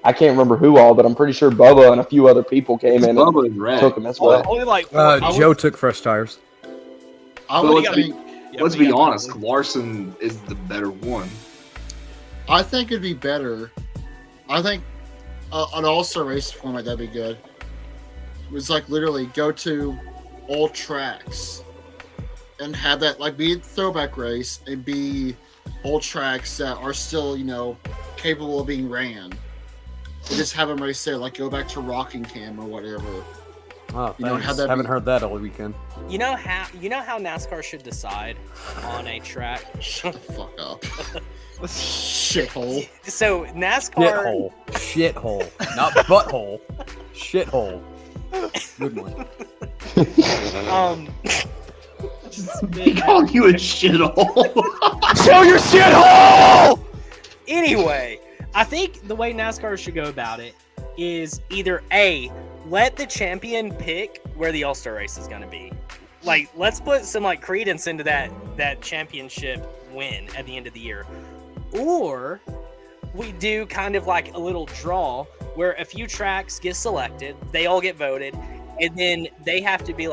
I can't remember who all, but I'm pretty sure Bubba and a few other people came in and took him as well. Joe took fresh tires. Let's be honest, Larson is the better one. I think it'd be better. I think an all-star race format, that'd be good. It's literally go to old tracks and have that be a throwback race and be old tracks that are still, capable of being ran. And just have them race there, go back to Rockingham or whatever. Oh, haven't heard that all weekend. You know how NASCAR should decide on a track? Shut the fuck up. Shithole. So NASCAR Shithole. Not butthole. Shithole. Good one. He called you a shithole. Show your shithole! Anyway, I think the way NASCAR should go about it is either A, let the champion pick where the All-Star race is going to be. Let's put some credence into that championship win at the end of the year. Or we do kind of a little draw where a few tracks get selected, they all get voted, and then they have to be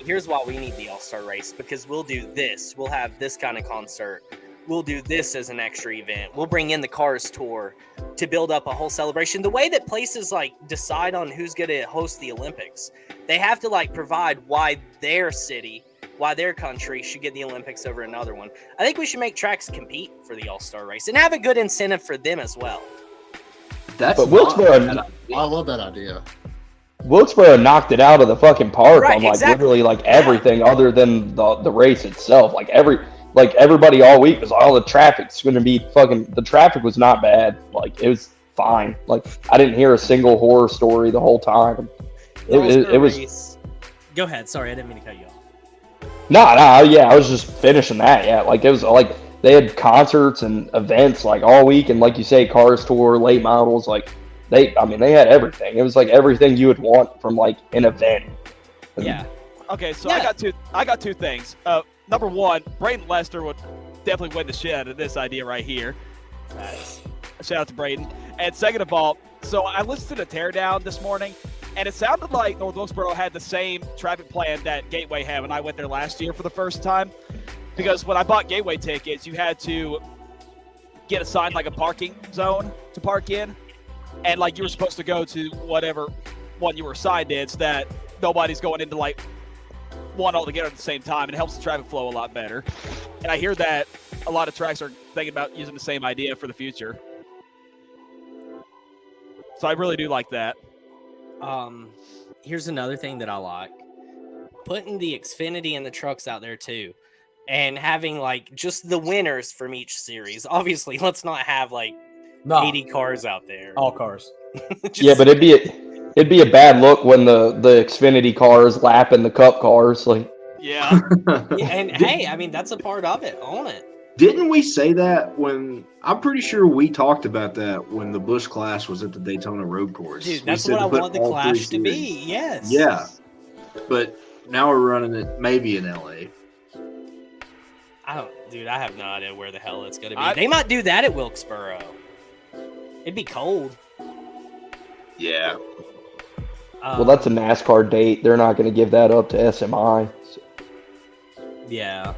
here's why we need the All-Star race, because we'll do this. We'll have this kind of concert. We'll do this as an extra event. We'll bring in the Cars Tour to build up a whole celebration. The way that places decide on who's going to host the Olympics, they have to provide why their city, why their country should get the Olympics over another one. I think we should make tracks compete for the All-Star race and have a good incentive for them as well. I love that idea. Wilkesboro knocked it out of the fucking park Right, on exactly. literally everything other than the race itself. Everybody all week was the traffic's going to be the traffic was not bad. It was fine. I didn't hear a single horror story the whole time. It was. Go ahead. Sorry, I didn't mean to cut you off. Yeah, I was just finishing that. Yeah, it was they had concerts and events all week, and like you say, Cars Tour, late models. They had everything. It was everything you would want from an event. Yeah. Okay, so I got two things. Number one, Braden Lester would definitely win the shit out of this idea right here. Shout out to Braden. And second of all, so I listened to the teardown this morning, and it sounded like North Wilkesboro had the same traffic plan that Gateway had when I went there last year for the first time. Because when I bought Gateway tickets, you had to get assigned a parking zone to park in. And you were supposed to go to whatever one you were assigned in so that nobody's going into one altogether at the same time. It helps the traffic flow a lot better. And I hear that a lot of tracks are thinking about using the same idea for the future. So I really do like that. Here's another thing that I like. Putting the Xfinity and the trucks out there too. And having just the winners from each series. Obviously, let's not have 80 cars out there. All cars. Yeah, but it'd be a bad look when the Xfinity cars lapping the Cup cars. Yeah. And hey, that's a part of it. Own it. Didn't we say that when I'm pretty sure we talked about that when the Busch Clash was at the Daytona Road Course? Dude, that's what I want the Clash to be. Yes. Yeah. But now we're running it maybe in LA. I have no idea where the hell it's going to be. They might do that at Wilkesboro. It'd be cold. Yeah. Well, that's a NASCAR date. They're not going to give that up to SMI. Yeah.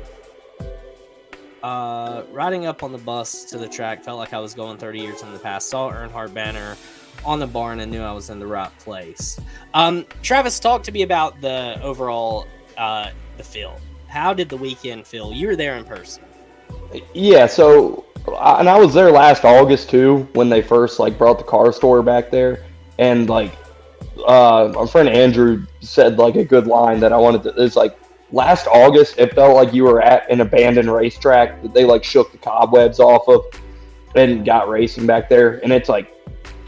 Riding up on the bus to the track felt like I was going 30 years in the past. Saw Earnhardt banner on the barn and knew I was in the right place. Travis, talk to me about the overall the field. How did the weekend feel? You were there in person. Yeah, so and I was there last August too when they first like brought the car store back there, and like our friend Andrew said like a good line that I wanted to. It's like last August, it felt like you were at an abandoned racetrack that they like shook the cobwebs off of and got racing back there, and it's like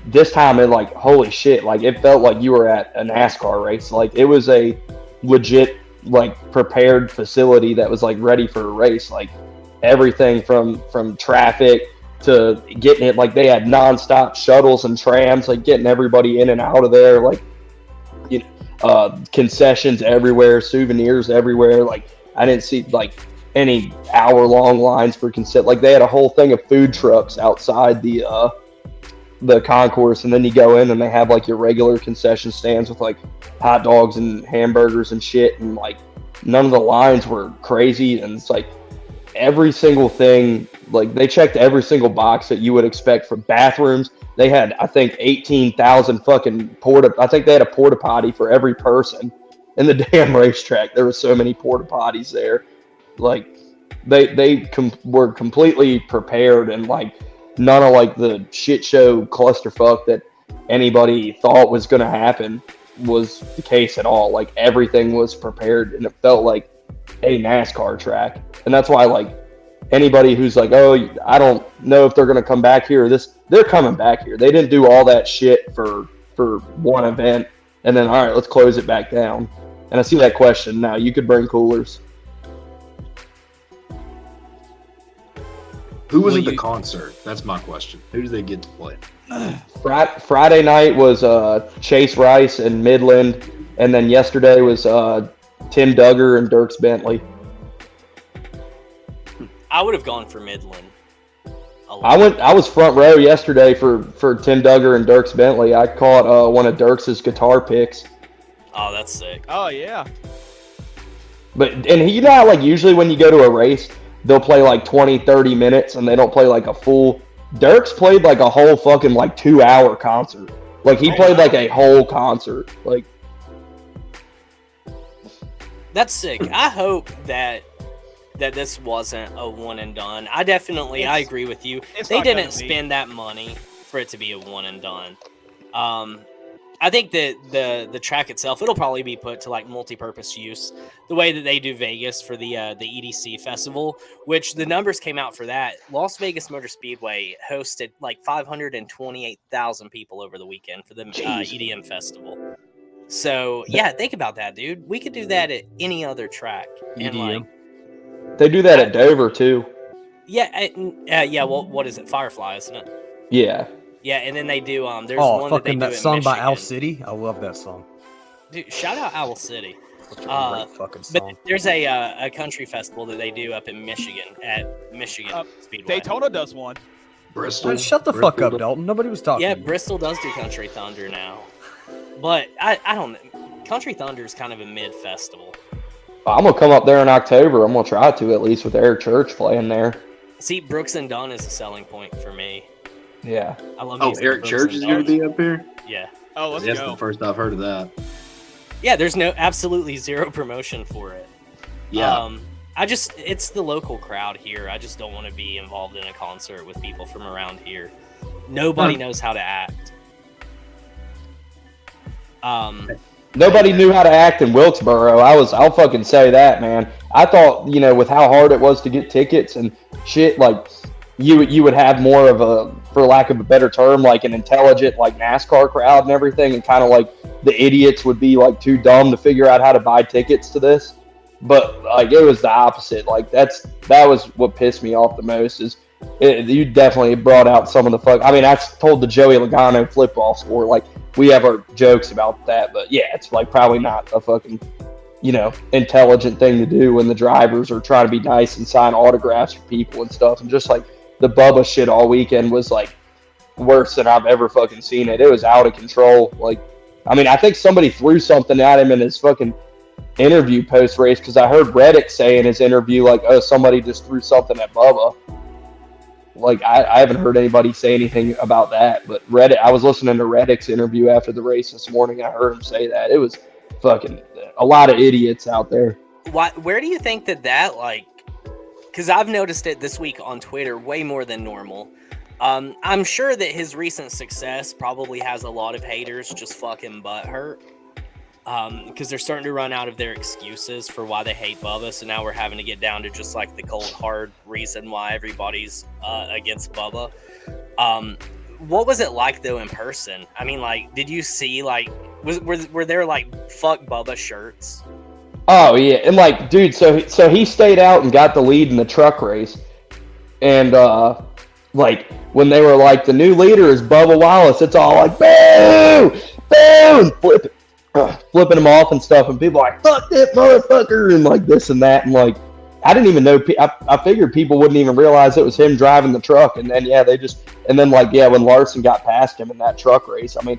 this time it like holy shit, like it felt like you were at a NASCAR race. Like it was a legit like prepared facility that was like ready for a race. Like everything from traffic to getting it, like they had nonstop shuttles and trams, like getting everybody in and out of there, like you know, concessions everywhere, souvenirs everywhere. Like I didn't see like any hour-long lines for like they had a whole thing of food trucks outside the concourse, and then you go in and they have like your regular concession stands with like hot dogs and hamburgers and shit, and like none of the lines were crazy, and it's like every single thing, like they checked every single box that you would expect for bathrooms. They had, I think, 18,000 fucking I think they had a porta potty for every person in the damn racetrack. There were so many porta potties there. Like they were completely prepared, and like none of like the shit show clusterfuck that anybody thought was going to happen was the case at all. Like everything was prepared, and it felt like a NASCAR track. And that's why like anybody who's like, oh, I don't know if they're going to come back here, they're coming back here. They didn't do all that shit for one event and then all right, let's close it back down. And I see that question now. You could bring coolers. Who was at the concert? That's my question. Who do they get to play? Friday night was Chase Rice and Midland, and then yesterday was Tim Duggar and Dierks Bentley. I would have gone for Midland. I was front row yesterday for Tim Duggar and Dierks Bentley. I caught one of Dirks' guitar picks. Oh, that's sick. Oh yeah. But and you know how like usually when you go to a race, they'll play like 20-30 minutes and they don't play like a full. Dirks played like a whole fucking like 2-hour concert. Like he played like a whole concert. Like that's sick. I hope that this wasn't a one and done. I agree with you. They didn't spend that money for it to be a one and done. I think that the track itself, it'll probably be put to like multi-purpose use, the way that they do Vegas for the EDC festival, which the numbers came out for that. Las Vegas Motor Speedway hosted like 528,000 people over the weekend for the EDM festival. So yeah, think about that, dude. We could do that at any other track. EDM. And like, they do that at Dover too. yeah, yeah. Well, what is it? Firefly, isn't it? Yeah. Yeah, and then they do. There's one that they do that in song by Michigan. Owl City. I love that song. Dude, shout out Owl City. Such a great fucking But song. there's a country festival that they do up in Michigan at Michigan Speedway. Daytona does one. Bristol. Shut the fuck up, Dalton. Nobody was talking. Yeah, Bristol does do Country Thunder now, but I don't. Country Thunder is kind of a mid festival. I'm gonna come up there in October. I'm gonna try to at least with Eric Church playing there. See, Brooks and Dunn is a selling point for me. Yeah. I love. Oh, using Eric Brooks Church and is going to Dunn. be up here? Yeah. Oh, let's That's go. the first I've heard of that. Yeah, there's absolutely zero promotion for it. Yeah. It's the local crowd here. I just don't want to be involved in a concert with people from around here. Nobody knows how to act. Nobody knew how to act in Wilkesboro. I'll fucking say that, man. I thought, with how hard it was to get tickets and shit, like you would have more of a, for lack of a better term, like an intelligent like NASCAR crowd and everything, and kind of like the idiots would be like too dumb to figure out how to buy tickets to this. But like it was the opposite. Like that was what pissed me off the most is you definitely brought out some of the fuck. I mean, I told the Joey Logano football score. Like we have our jokes about that, but yeah, it's like probably not a fucking intelligent thing to do when the drivers are trying to be nice and sign autographs for people and stuff. And just like the Bubba shit all weekend was like worse than I've ever fucking seen it. It was out of control. Like, I mean, I think somebody threw something at him and his fucking interview post race because I heard Reddick say in his interview like, "Oh, somebody just threw something at Bubba." Like I haven't heard anybody say anything about that, but Reddick. I was listening to Reddick's interview after the race this morning, and I heard him say that. It was fucking a lot of idiots out there. Where do you think that like? Because I've noticed it this week on Twitter way more than normal. I'm sure that his recent success probably has a lot of haters just fucking butthurt. Because they're starting to run out of their excuses for why they hate Bubba. So now we're having to get down to just like the cold, hard reason why everybody's against Bubba. What was it like though in person? I mean, like, did you see like, were there like fuck Bubba shirts? Oh yeah, and like, dude, so he stayed out and got the lead in the truck race, and like when they were like the new leader is Bubba Wallace, it's all like boo, boo, and flipping him off and stuff, and people are like fuck that motherfucker and like this and that, and like I didn't even know. I figured people wouldn't even realize it was him driving the truck, and then when Larson got past him in that truck race, I mean,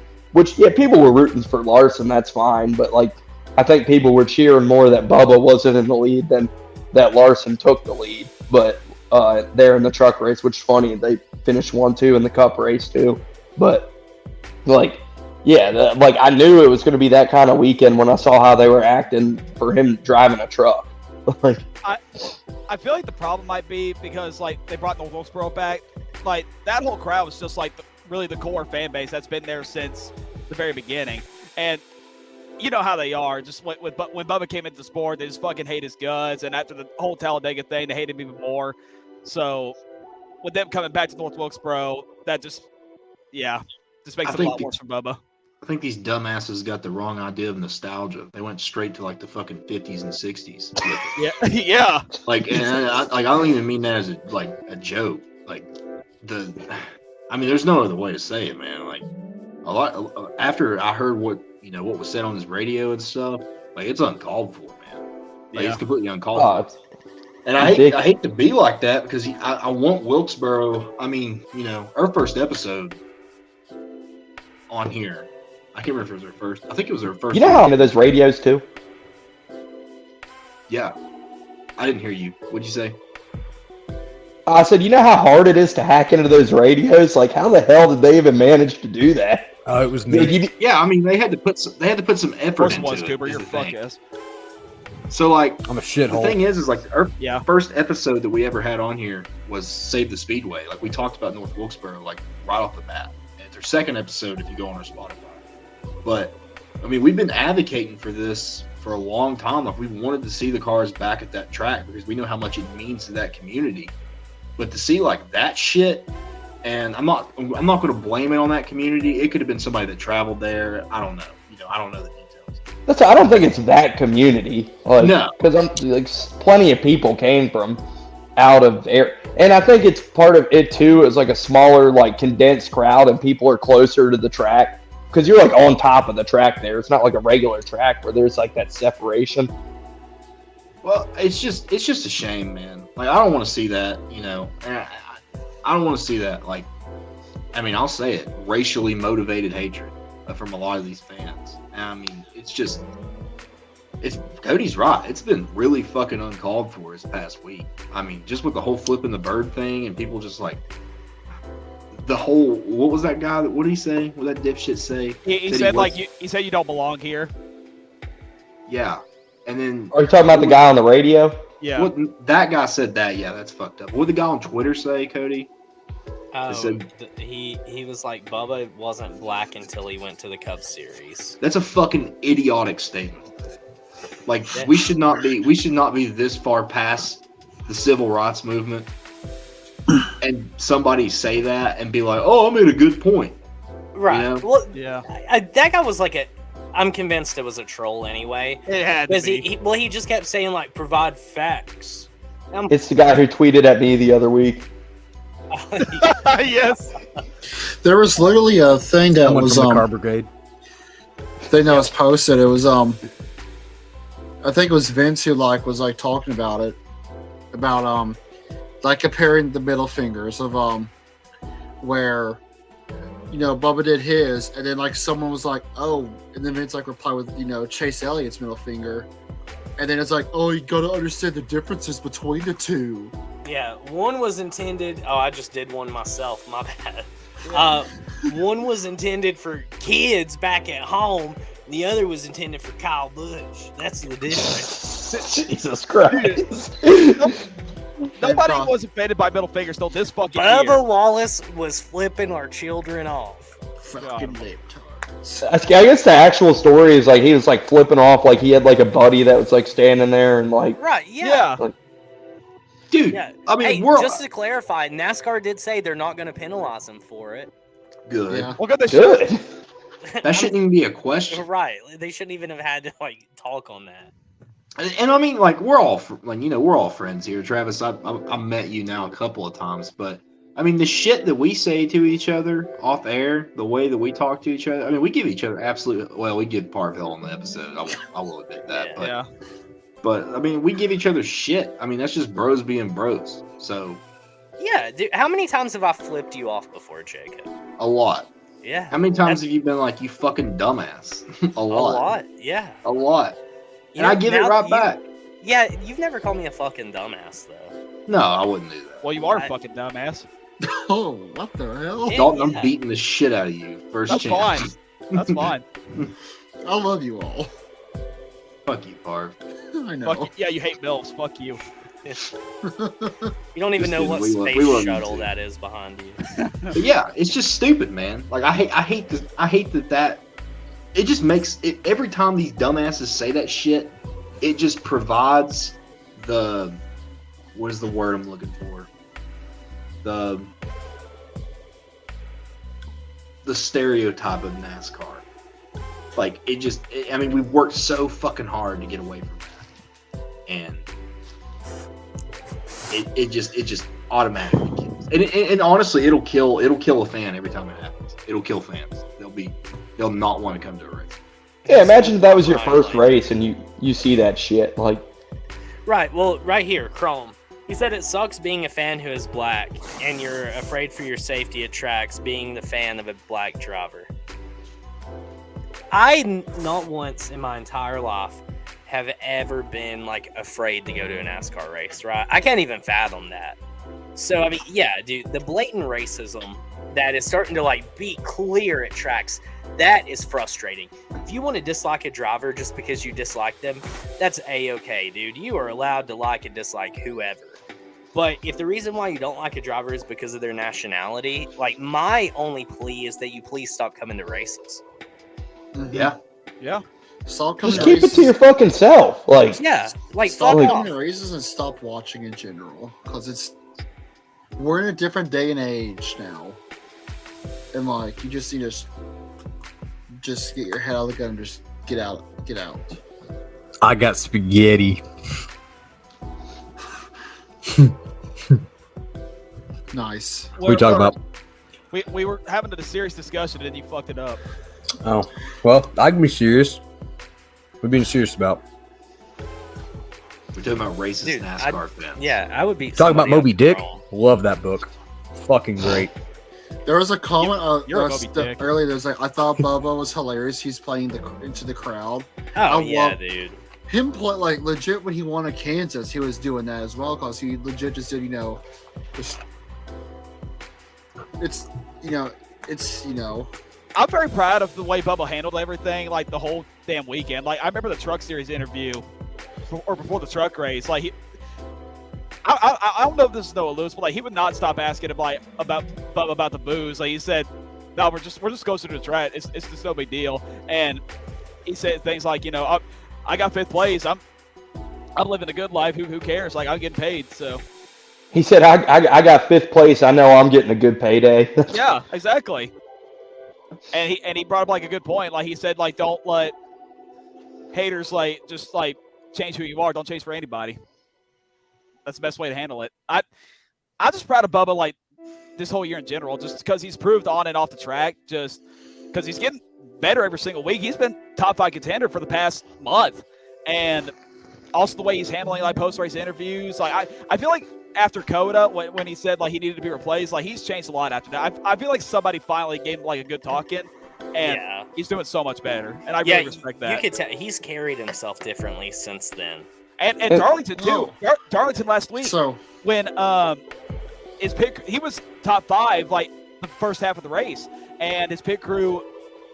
people were rooting for Larson, that's fine, but like I think people were cheering more that Bubba wasn't in the lead than that Larson took the lead. But there in the truck race, which is funny, they finished 1-2 in the Cup race too. But like. Yeah, like I knew it was going to be that kind of weekend when I saw how they were acting for him driving a truck. Like, I feel like the problem might be because like they brought North Wilkesboro back. Like that whole crowd was just like really the core fan base that's been there since the very beginning. And you know how they are. Just when Bubba came into the sport, they just fucking hate his guts. And after the whole Talladega thing, they hate him even more. So with them coming back to North Wilkesboro, that just makes it a lot worse for Bubba. I think these dumbasses got the wrong idea of nostalgia. They went straight to like the fucking 50s and 60s. Yeah. Like, and I don't even mean that as a joke. Like there's no other way to say it, man. Like a lot after I heard what was said on this radio and stuff. Like it's uncalled for, man. Like it's completely uncalled for. And I hate to be like that because I want Wilkesboro. I mean, our first episode on here. I can't remember if it was our first. I think it was our first. You know how into those radios too? Yeah. I didn't hear you. What'd you say? I said, you know how hard it is to hack into those radios? Like, how the hell did they even manage to do that? Oh, it was me. Yeah, I mean, they had to put some effort into it. Cooper, you're fuck ass. So, like, I'm a shithole. The thing is like our first episode that we ever had on here was Save the Speedway. Like, we talked about North Wilkesboro, like, right off the bat. And it's our second episode if you go on our Spotify. But, I mean, we've been advocating for this for a long time. Like, we wanted to see the cars back at that track because we know how much it means to that community. But to see, like, that shit, and I'm not going to blame it on that community. It could have been somebody that traveled there. I don't know. I don't know the details. I don't think it's that community. Like, no. Because plenty of people came from out of there. And I think it's part of it, too, is like a smaller, like, condensed crowd, and people are closer to the track. Because you're like on top of the track there. It's not like a regular track where there's like that separation. Well, it's just a shame, man. Like, I don't want to see that, I don't want to see that. Like, I mean, I'll say it, racially motivated hatred from a lot of these fans. And I mean, Cody's right. It's been really fucking uncalled for this past week. I mean, just with the whole flipping the bird thing and people just like, what was that guy? What did he say? What did that dipshit say? He said he said you don't belong here. Yeah, and then. Are you talking about the guy on the radio? Yeah. That guy said that. Yeah, that's fucked up. What did the guy on Twitter say, Cody? He was like Bubba wasn't black until he went to the Cup Series. That's a fucking idiotic statement. Like we should not be this far past the civil rights movement. And somebody say that and be like, "Oh, I made a good point." Right. Well, yeah. That guy was like I'm convinced it was a troll anyway. It had to be. He just kept saying like, "Provide facts." It's the guy who tweeted at me the other week. Yes. There was literally a thing that was from the car brigade. Thing that was posted. It was I think it was Vince who was talking about it, about like comparing the middle fingers of where Bubba did his, and then like someone was like, oh, and then Vince replied with Chase Elliott's middle finger, And then it's like, oh, you gotta understand the differences between the two. Yeah, one was intended. Oh, I just did one myself. My bad. One was intended for kids back at home. The other was intended for Kyle Busch. That's the difference. Jesus Christ. Nobody was offended by middle fingers till this fucking Bubba year. Wallace was flipping our children off. Fucking I guess the actual story is like he was like flipping off, like he had like a buddy that was like standing there and like. Right, yeah. Like, dude, Yeah. I mean, hey, we're just to clarify, NASCAR did say they're not going to penalize him for it. good. Yeah. Well, good. They good. should. That shouldn't even be a question. Right. They shouldn't even have had to like talk on that. And I mean, like, we're all like, you know, we're all friends here, Travis. I've met you now a couple of times, but I mean, the shit that we say to each other off air, the way that we talk to each other. I mean, we give each other absolute. Well, we give Parv hell on the episode. I will admit that. But, Yeah. But I mean, we give each other shit. I mean, that's just bros being bros. So Yeah, dude, how many times have I flipped you off before, Jacob? a lot. Yeah. How many times have you been like, you fucking dumbass? A lot. A lot, yeah. A lot. You And know, I give it now right back. Yeah, you've never called me a fucking dumbass, though. No, I wouldn't do that. Well, you are a fucking dumbass. Oh, what the hell? Dalton, I'm beating the shit out of you. First That's chance. fine. That's fine. I love you all. Fuck you, Parv. I know. Fuck you. Yeah, you hate MILFs. Fuck you. You don't even know what we love space you shuttle too. that is behind you. But yeah, it's just stupid, man. Like I hate that it just makes it every time these dumbasses say that shit, it just provides the what is the word I'm looking for? The stereotype of NASCAR. Like I mean, we've worked so fucking hard to get away from that. And it just automatically kills. And honestly, it'll kill a fan every time it happens. It'll kill fans. They'll not want to come to a race. Yeah, imagine if that was your first race and you see that shit. Like, Right, well, right here, Chrome. He said it sucks being a fan who is black, and you're afraid for your safety at tracks being the fan of a black driver. I not once in my entire life have ever been like afraid to go to a NASCAR race, right? I can't even fathom that. So I mean, yeah, dude, the blatant racism that is starting to like be clear at tracks, that is frustrating. If you want to dislike a driver just because you dislike them, that's a-okay, dude. You are allowed to like and dislike whoever. But if the reason why you don't like a driver is because of their nationality, like my only plea is that you please stop coming to races. Yeah. Yeah. Stop coming just to keep it races. to your fucking self. Like, Yeah, like Stop fuck coming off. to races and stop watching in general, because we're in a different day and age now, and like you just need to just get your head out of the gun and just get out. I got spaghetti. Nice. We talking about? We were having a serious discussion and you fucked it up. Oh, well, I can be serious. We're being serious about. We're talking about racist Dude, NASCAR fans. Yeah, I would be Talking about somebody Moby else Dick. wrong. Love that book. Fucking great. There was a comment You're a Moby Dick. earlier. There's like, I thought Bubba was hilarious. He's playing into the crowd. Oh I yeah, love dude. him play like legit when he won at Kansas. He was doing that as well because he legit just did it's I'm very proud of the way Bubba handled everything, like the whole damn weekend. Like I remember the Truck Series interview, or before the truck race. Like I don't know if this is Noah Lewis, but like he would not stop asking him like about the booze. Like he said, "No, we're just going to the track. It's just no big deal." And he said things like, I got 5th place. I'm living a good life. Who cares? Like I'm getting paid. So he said, I got 5th place. I know I'm getting a good payday. yeah, exactly. And he brought up like a good point. Like he said, like don't let haters just change who you are. Don't change for anybody. That's the best way to handle it. I'm just proud of Bubba like this whole year in general, just because he's proved on and off the track, just because he's getting better every single week. He's been top 5 contender for the past month, and also the way he's handling like post-race interviews. Like I feel like after Coda, when he said like he needed to be replaced, like he's changed a lot after that. I feel like somebody finally gave him like a good talking, and He's doing so much better, and I really respect that. You could tell he's carried himself differently since then. And Darlington too. Darlington last week. So when his pit, he was top 5 like the first half of the race, and his pit crew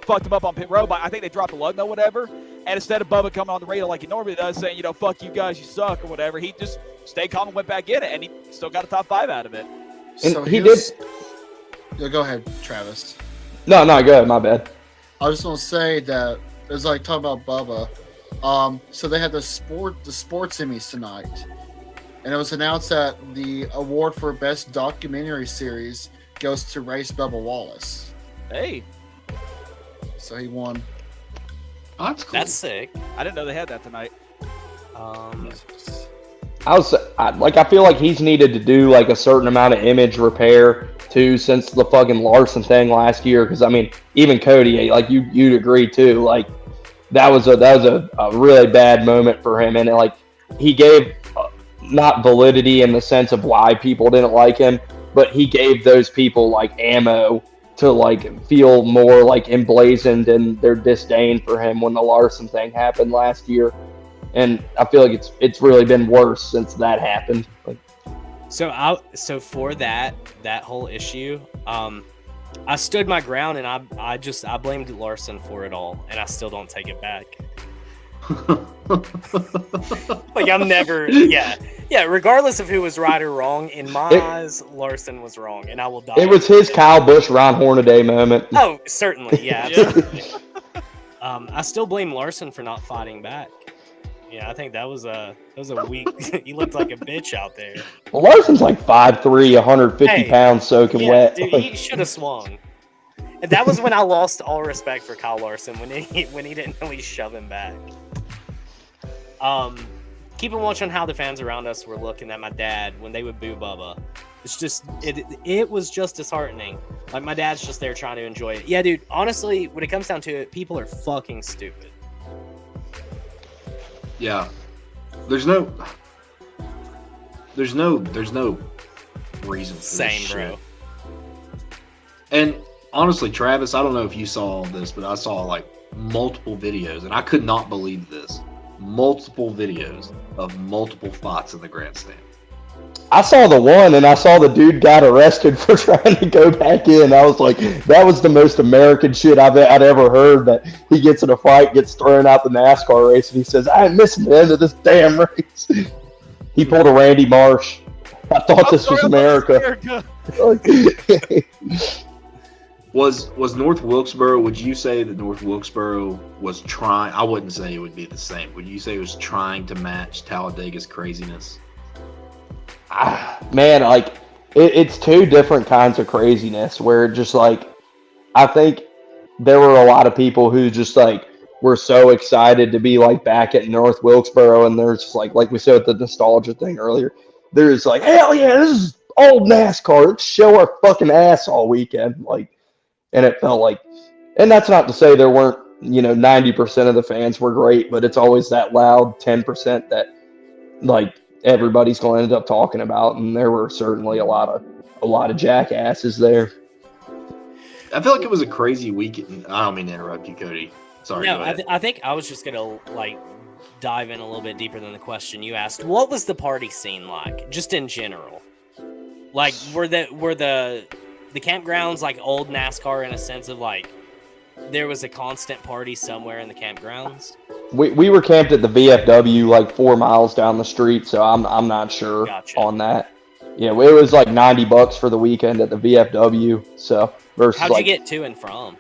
fucked him up on pit road. But I think they dropped the lug nut, whatever. And instead of Bubba coming on the radio like he normally does, saying, you know, fuck you guys, you suck or whatever, he just stayed calm and went back in it, and he still got a top 5 out of it. So he did. Yeah, go ahead, Travis. No, go ahead. My bad. I was just gonna say that it was like talking about Bubba. So they had the sports Emmys tonight, and it was announced that the award for best documentary series goes to Race Bubba Wallace. Hey. So he won. Oh, that's cool. That's sick. I didn't know they had that tonight. I feel like he's needed to do like a certain amount of image repair too since the fucking Larson thing last year. Because I mean, even Cody, like you'd agree too. Like that was a really bad moment for him, and like he gave not validity in the sense of why people didn't like him, but he gave those people like ammo to like feel more like emblazoned in their disdain for him when the Larson thing happened last year. And I feel like it's really been worse since that happened. Like, so for that whole issue, I stood my ground and I blamed Larson for it all, and I still don't take it back. Like I'm never, regardless of who was right or wrong, in my eyes, Larson was wrong, and I will die. It was his Kyle Busch, Ron Hornaday moment. Oh, certainly, yeah. Absolutely. I still blame Larson for not fighting back. Yeah, I think that was a weak. He looked like a bitch out there. Well, Larson's like 5'3", 150 pounds, soaking wet. Dude, he should have swung. And that was when I lost all respect for Kyle Larson when he didn't really shove him back. Keep a watch on how the fans around us were looking at my dad when they would boo Bubba. It's just it was just disheartening. Like my dad's just there trying to enjoy it. Yeah, dude. Honestly, when it comes down to it, people are fucking stupid. Yeah, there's no reason for Same, this bro. shit. And honestly, Travis, I don't know if you saw all this, but I saw like multiple videos, and I could not believe this. Multiple videos of multiple fights in the grandstand. I saw the one, and I saw the dude got arrested for trying to go back in. I was like, that was the most American shit I'd ever heard, that he gets in a fight, gets thrown out the NASCAR race, and he says, I ain't missing the end of this damn race. He pulled a Randy Marsh. I thought this was America. Was North Wilkesboro, would you say that North Wilkesboro was trying, I wouldn't say it would be the same, would you say it was trying to match Talladega's craziness? Man, like it's two different kinds of craziness where just like I think there were a lot of people who just like were so excited to be like back at North Wilkesboro, and there's just like we said with the nostalgia thing earlier, there's like, hell yeah, this is old NASCAR, let's show our fucking ass all weekend, like, and it felt like, and that's not to say there weren't, 90% of the fans were great, but it's always that loud 10% that like everybody's going to end up talking about, and there were certainly a lot of jackasses there. I feel like it was a crazy weekend. I don't mean to interrupt you, Cody. Sorry. No, I think I was just gonna like dive in a little bit deeper than the question you asked. What was the party scene like, just in general? Like, were the campgrounds like old NASCAR in a sense of like there was a constant party somewhere in the campgrounds? We were camped at the VFW like 4 miles down the street, so I'm not sure on that. Yeah, it was like $90 for the weekend at the VFW. So versus how'd you get to and from?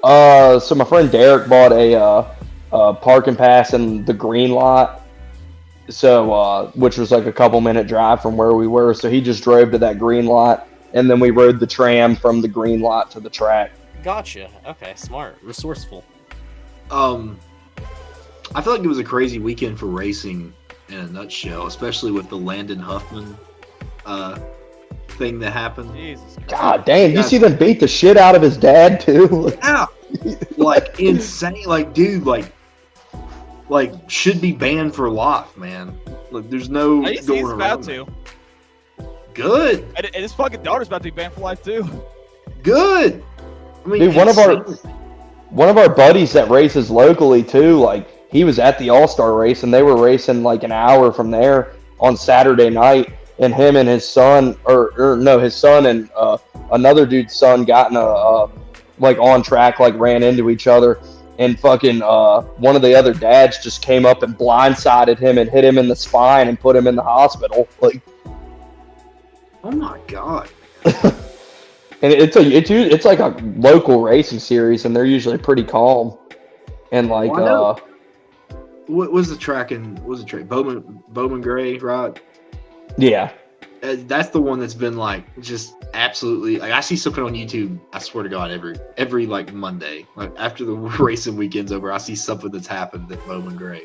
So my friend Derek bought a parking pass in the green lot, so which was like a couple minute drive from where we were. So he just drove to that green lot, and then we rode the tram from the green lot to the track. Gotcha. Okay, smart, resourceful. I feel like it was a crazy weekend for racing in a nutshell, especially with the Landon Huffman thing that happened. Jesus God damn, you see them beat the shit out of his dad too? Yeah. Like insane, like dude, like should be banned for life, man. Like there's no he's going about around. to. Good. And his fucking daughter's about to be banned for life too. Good. I mean, dude, one of our buddies that races locally too, like he was at the All Star race, and they were racing like an hour from there on Saturday night, and him and his son, or no, his son and another dude's son got in a like on track, like ran into each other, and fucking one of the other dads just came up and blindsided him and hit him in the spine and put him in the hospital. Like, oh my god. And it's like a local racing series, and they're usually pretty calm. And like, what was the track in? What was the track? Bowman Gray, right? Yeah. That's the one that's been like just absolutely like I see something on YouTube. I swear to God, every like Monday, like after the racing weekend's over, I see something that's happened at Bowman Gray.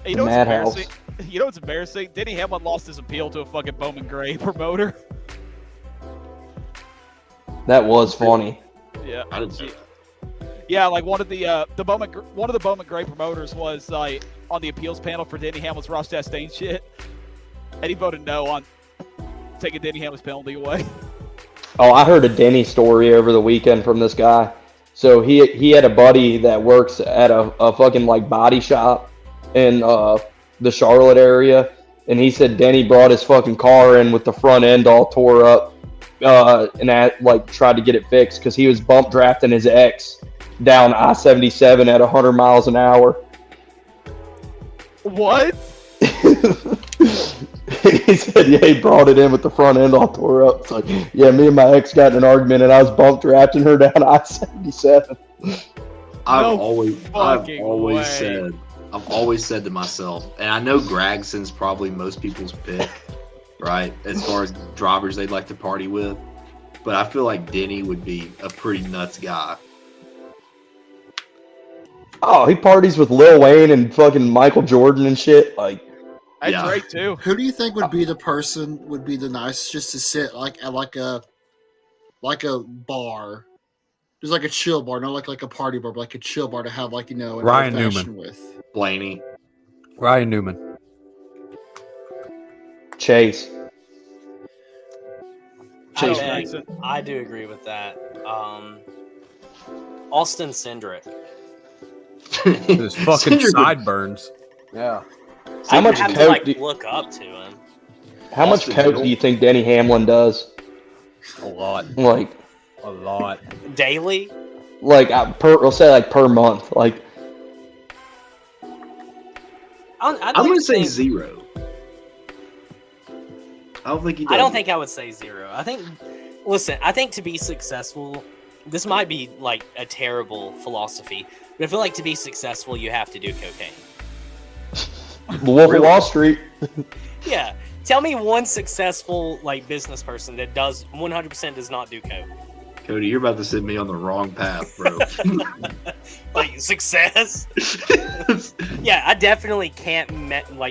You know what's embarrassing? You know what's embarrassing? Denny Hamlin lost his appeal to a fucking Bowman Gray promoter. That was funny. Yeah. Yeah, like one of the Bowman Gray promoters was like on the appeals panel for Denny Hamlin's Ross Chastain shit, and he voted no on taking Denny Hamlin's penalty away. Oh, I heard a Denny story over the weekend from this guy. So he had a buddy that works at a fucking like body shop in the Charlotte area, and he said Denny brought his fucking car in with the front end all tore up. And tried to get it fixed because he was bump drafting his ex down I-77 at 100 miles an hour. What? He said, yeah, he brought it in with the front end all tore up. It's like, yeah, me and my ex got in an argument, and I was bump drafting her down I-77. I've always said to myself, and I know Gregson's probably most people's pick, right, as far as drivers they'd like to party with, but I feel like Denny would be a pretty nuts guy. Oh, he parties with Lil Wayne and fucking Michael Jordan and shit. Like, that's great too. Who do you think would be the nicest just to sit like at like a bar, just like a chill bar, not like a party bar, but like a chill bar to have like an Ryan Newman with Blaney, Ryan Newman, Chase. I do agree with that. Austin Cindric. His fucking sideburns. Yeah. How much coke look up to him? How much coke do you think Denny Hamlin does? A lot. Like a lot. Daily? Like we'll say like per month. Like I'm gonna say 0. I don't think he does. I don't think I would say 0. I think to be successful, this might be like a terrible philosophy, but I feel like to be successful, you have to do cocaine. The Wolf of Wall Street. Yeah. Tell me one successful like business person that 100% does not do coke. Cody, you're about to send me on the wrong path, bro. Like success? Yeah, I definitely can't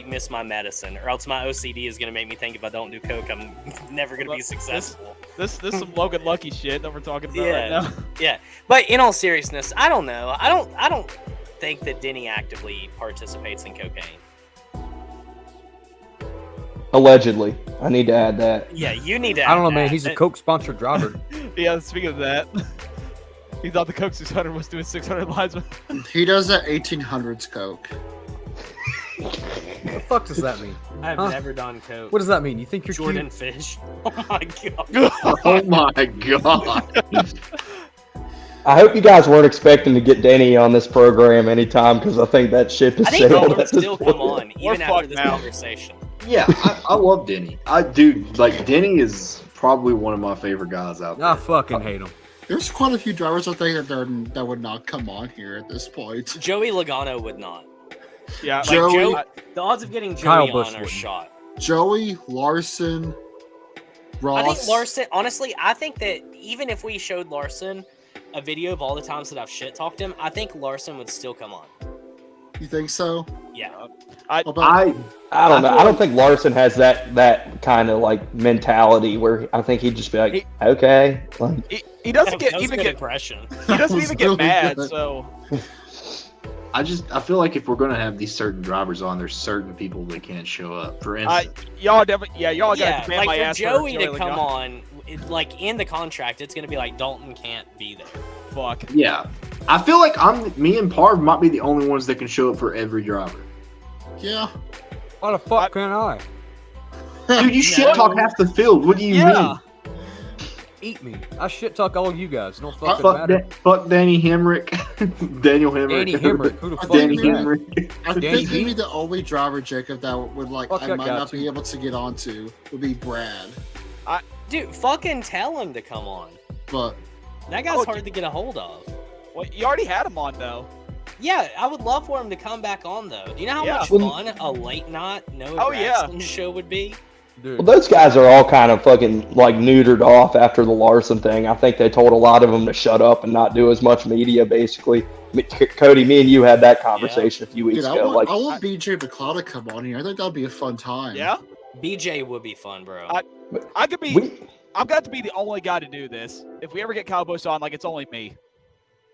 miss my medicine, or else my OCD is gonna make me think if I don't do coke, I'm never gonna be successful. This some Logan Lucky shit that we're talking about right now. Yeah, but in all seriousness, I don't know. I don't think that Denny actively participates in cocaine. Allegedly, I need to add that. Yeah, you need to. I don't know, man. He's a Coke sponsored driver. Yeah, speaking of that, he thought the Coke 600 was doing 600 lines. He does that 1800s Coke. What the fuck does that mean? I've never done coke. What does that mean? You think you're Jordan cute? Fish? Oh my god! Oh my god! I hope you guys weren't expecting to get Denny on this program anytime, because I think that ship is sailed. I think he'll still come on even after this conversation. Yeah, I love Denny. I do. Like, Denny is probably one of my favorite guys out there. I fucking hate him. There's quite a few drivers I think that would not come on here at this point. Joey Logano would not. Yeah, Joey, the odds of getting Kyle Joey Busch on are wouldn't. shot. Joey, Larson, Ross. I think Larson, honestly, I think that even if we showed Larson a video of all the times that I've shit talked him, I think Larson would still come on. You think so? Yeah. I don't know. I don't think Larson has that kind of like mentality where I think he'd just be like, okay. Like, he doesn't get That was a even good get impression. He doesn't even get really mad. good. So I feel like if we're gonna have these certain drivers on, there's certain people that can't show up. For instance, y'all definitely, y'all gotta demand like my for ass. Joey to Joey come Logano. on, like in the contract, it's gonna be like Dalton can't be there. Fuck. Yeah. I feel like me and Parv might be the only ones that can show up for every driver. Yeah. Why the fuck can't I? Dude, you shit talk half the field. What do you mean? Eat me. I shit talk all you guys. No fucking matter. Fuck Danny Hemrick. Daniel Hemrick. Danny Hemrick. Who the fuck Danny is that? Hemrick. I Danny think maybe the only driver, Jacob, that would Fuck, I I might got not be able to get onto would be Brad. Dude, fucking tell him to come on. But That guy's hard to get a hold of. Well, you already had him on though. Yeah, I would love for him to come back on though. Do you know how Yeah. much fun a late night Jackson show would be? Well, those guys are all kind of fucking like neutered off after the Larson thing. I think they told a lot of them to shut up and not do as much media. Basically, Cody, me and you had that conversation a few weeks dude, ago. I want BJ McLeod to come on here. I think that'd be a fun time. Yeah. BJ would be fun, bro. I could be. I've got to be the only guy to do this. If we ever get Kyle Busch on, like it's only me.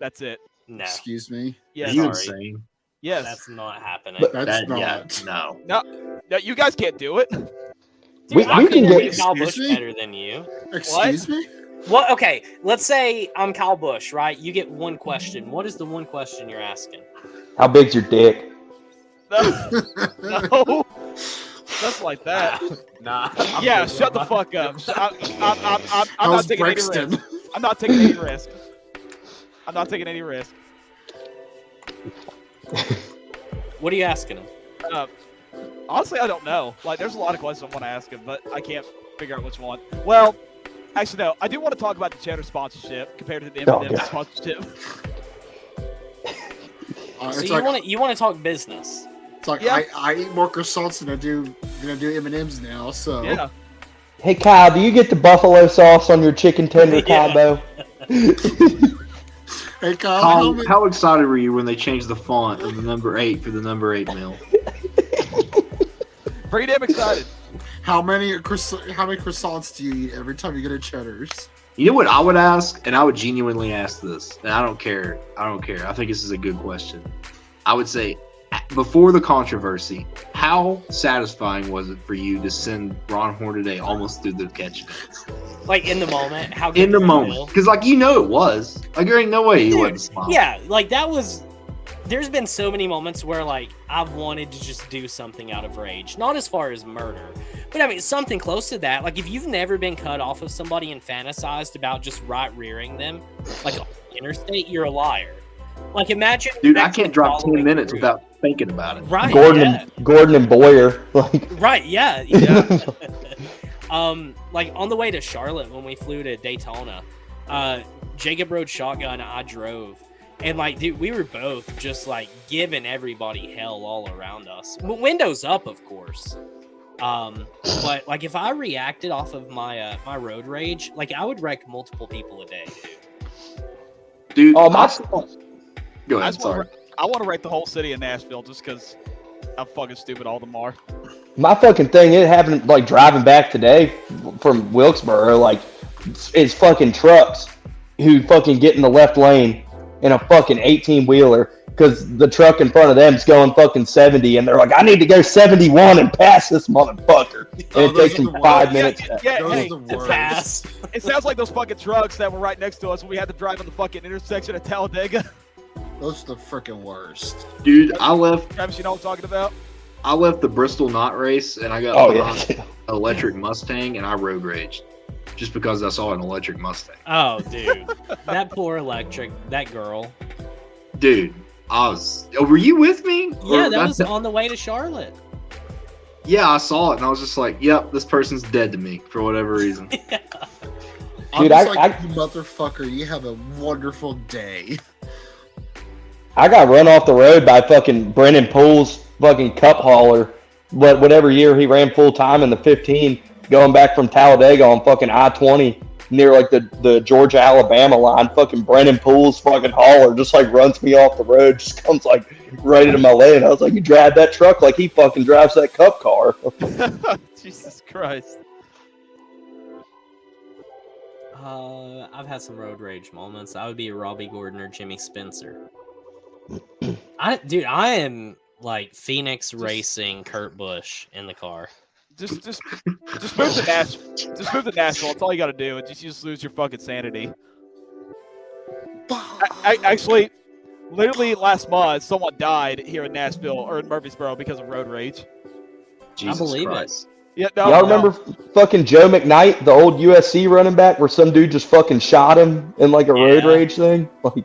That's it. No. Excuse me. Yes. Are you Sorry. insane? Yes. That's not happening. That's not. Yeah, no. No, you guys can't do it. Dude, We I can can get- Kyle Busch Excuse me? better than you. Excuse me. What? Okay, let's say I'm Kyle Busch, right? You get one question. What is the one question you're asking? How big's your dick? No. Nothing like that. Nah. Yeah, shut the fuck up. I'm not How's taking any Brixton? risk. I'm not taking any risk. I'm not taking any risk. What are you asking him? Honestly, I don't know. Like, there's a lot of questions I want to ask him, but I can't figure out which one. Well, actually, no. I do want to talk about the Cheddar sponsorship compared to the M&M God. sponsorship. So It's you like, want to talk business? it's like Yeah. I eat more croissants than I do M&Ms now. So Yeah. Hey Kyle, do you get the buffalo sauce on your chicken tender combo? Hey Kyle, How excited were you when they changed the font of the number 8 for the number 8 meal? Pretty damn excited. how many croissants do you eat every time you go to Cheddar's? You know what I would ask, and I would genuinely ask this, and I don't care. I think this is a good question. I would say, before the controversy, how satisfying was it for you to send Ron Hornaday almost through the catch fence? Like in the moment? How good In the did you moment. feel? Because, like, it was. Like, there ain't no way he wasn't smiling. Yeah, like that was. There's been so many moments where like I've wanted to just do something out of rage, not as far as murder, but I mean something close to that. Like if you've never been cut off of somebody and fantasized about just right rearing them, like on the interstate, you're a liar. Like imagine, Dude, I actually can't drive 10 following minutes through. without thinking about it. Right, Gordon and Boyer, like Right, yeah. Like on the way to Charlotte when we flew to Daytona, Jacob rode shotgun, I drove. And like, dude, we were both just like giving everybody hell all around us. Windows up, of course. But like, if I reacted off of my my road rage, like I would wreck multiple people a day, Dude, oh go I ahead, just sorry. want to rate the whole city of Nashville just because how fucking stupid all of them are. my fucking thing. It happened like driving back today from Wilkesboro. Like it's fucking trucks who fucking get in the left lane in a fucking 18-wheeler because the truck in front of them is going fucking 70, and they're like, I need to go 71 and pass this motherfucker. And it takes them 5 minutes. Yeah, Those hey, are the worst. pass. it sounds like those fucking trucks that were right next to us when we had to drive on the fucking intersection at Talladega. Those are the freaking worst. Dude, I left Travis, you know what I'm talking about? the Bristol Knot race, and I got an electric Mustang, and I road raged. Just because I saw an electric Mustang. Oh, dude, that poor electric, that girl. Dude, were you with me? Yeah, Or that was on the way to Charlotte. Yeah, I saw it, and I was just like, yep, this person's dead to me for whatever reason. I'm Dude, just like, you motherfucker, you have a wonderful day. I got run off the road by fucking Brennan Poole's fucking cup hauler. Whatever year he ran full time in the 15, going back from Talladega on fucking I-20 near like the Georgia Alabama line. Fucking Brennan Poole's fucking hauler just like runs me off the road, just comes like right into my lane. I was like, you drive that truck like he fucking drives that cup car. Jesus Christ. I've had some road rage moments. I would be Robbie Gordon or Jimmy Spencer. I am like Phoenix racing Kurt Busch in the car. Just move to Nashville. Just move to Nashville. That's all you got to do. And you just lose your fucking sanity. Actually, literally last month, someone died here in Nashville or in Murfreesboro because of road rage. I believe it. Yeah, Y'all remember fucking Joe McKnight, the old USC running back, where some dude just fucking shot him in like a road rage thing? Like,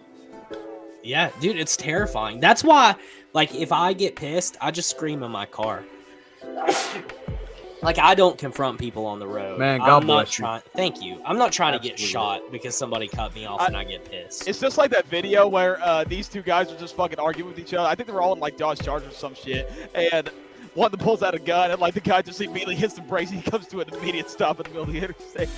Yeah, dude, it's terrifying. That's why, like, if I get pissed, I just scream in my car. Like, I don't confront people on the road. Man, God bless you. Thank you. I'm not trying to get shot because somebody cut me off and I get pissed. It's just like that video where these two guys are just fucking arguing with each other. I think they were all in like Dodge Chargers or some shit. And one of them pulls out a gun and like the guy just immediately hits the brakes and he comes to an immediate stop in the middle of the interstate.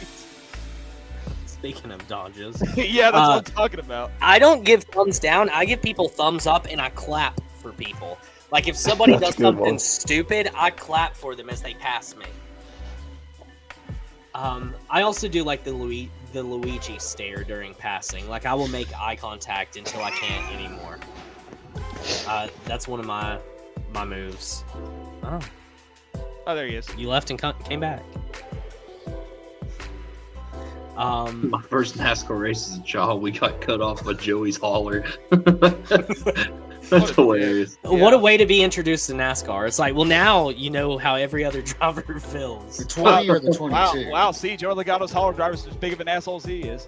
Speaking of Dodges. Yeah, that's what I'm talking about. I don't give thumbs down. I give people thumbs up and I clap for people. Like, if somebody does something stupid, I clap for them as they pass me. I also do like the Luigi stare during passing. Like, I will make eye contact until I can't anymore. That's one of my moves. Oh, there he is. You left and came back. My first NASCAR race as a child, we got cut off by Joey's hauler. That's hilarious. What a way to be introduced to NASCAR. It's like, well, now you know how every other driver feels. The 20 or the 22? Wow, see, Joe Logano's hauler driver's as big of an asshole as he is.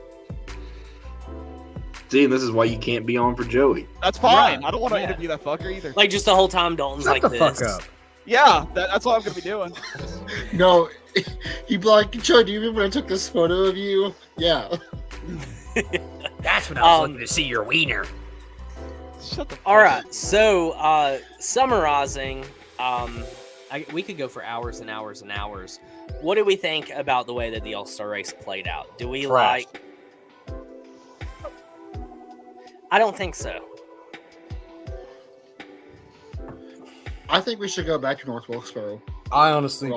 See, and this is why you can't be on for Joey. That's fine. I don't want to interview that fucker either. Like, just the whole time Dalton's Shut like the this. fuck up. Yeah, that's what I'm going to be doing. No, he'd be like, Joe, do you remember when I took this photo of you? Yeah. That's when I was looking to see your wiener. Shut the fuck All right, so summarizing, we could go for hours and hours and hours. What do we think about the way that the All-Star race played out? Do we like... I don't think so. I think we should go back to North Wilkesboro. I honestly,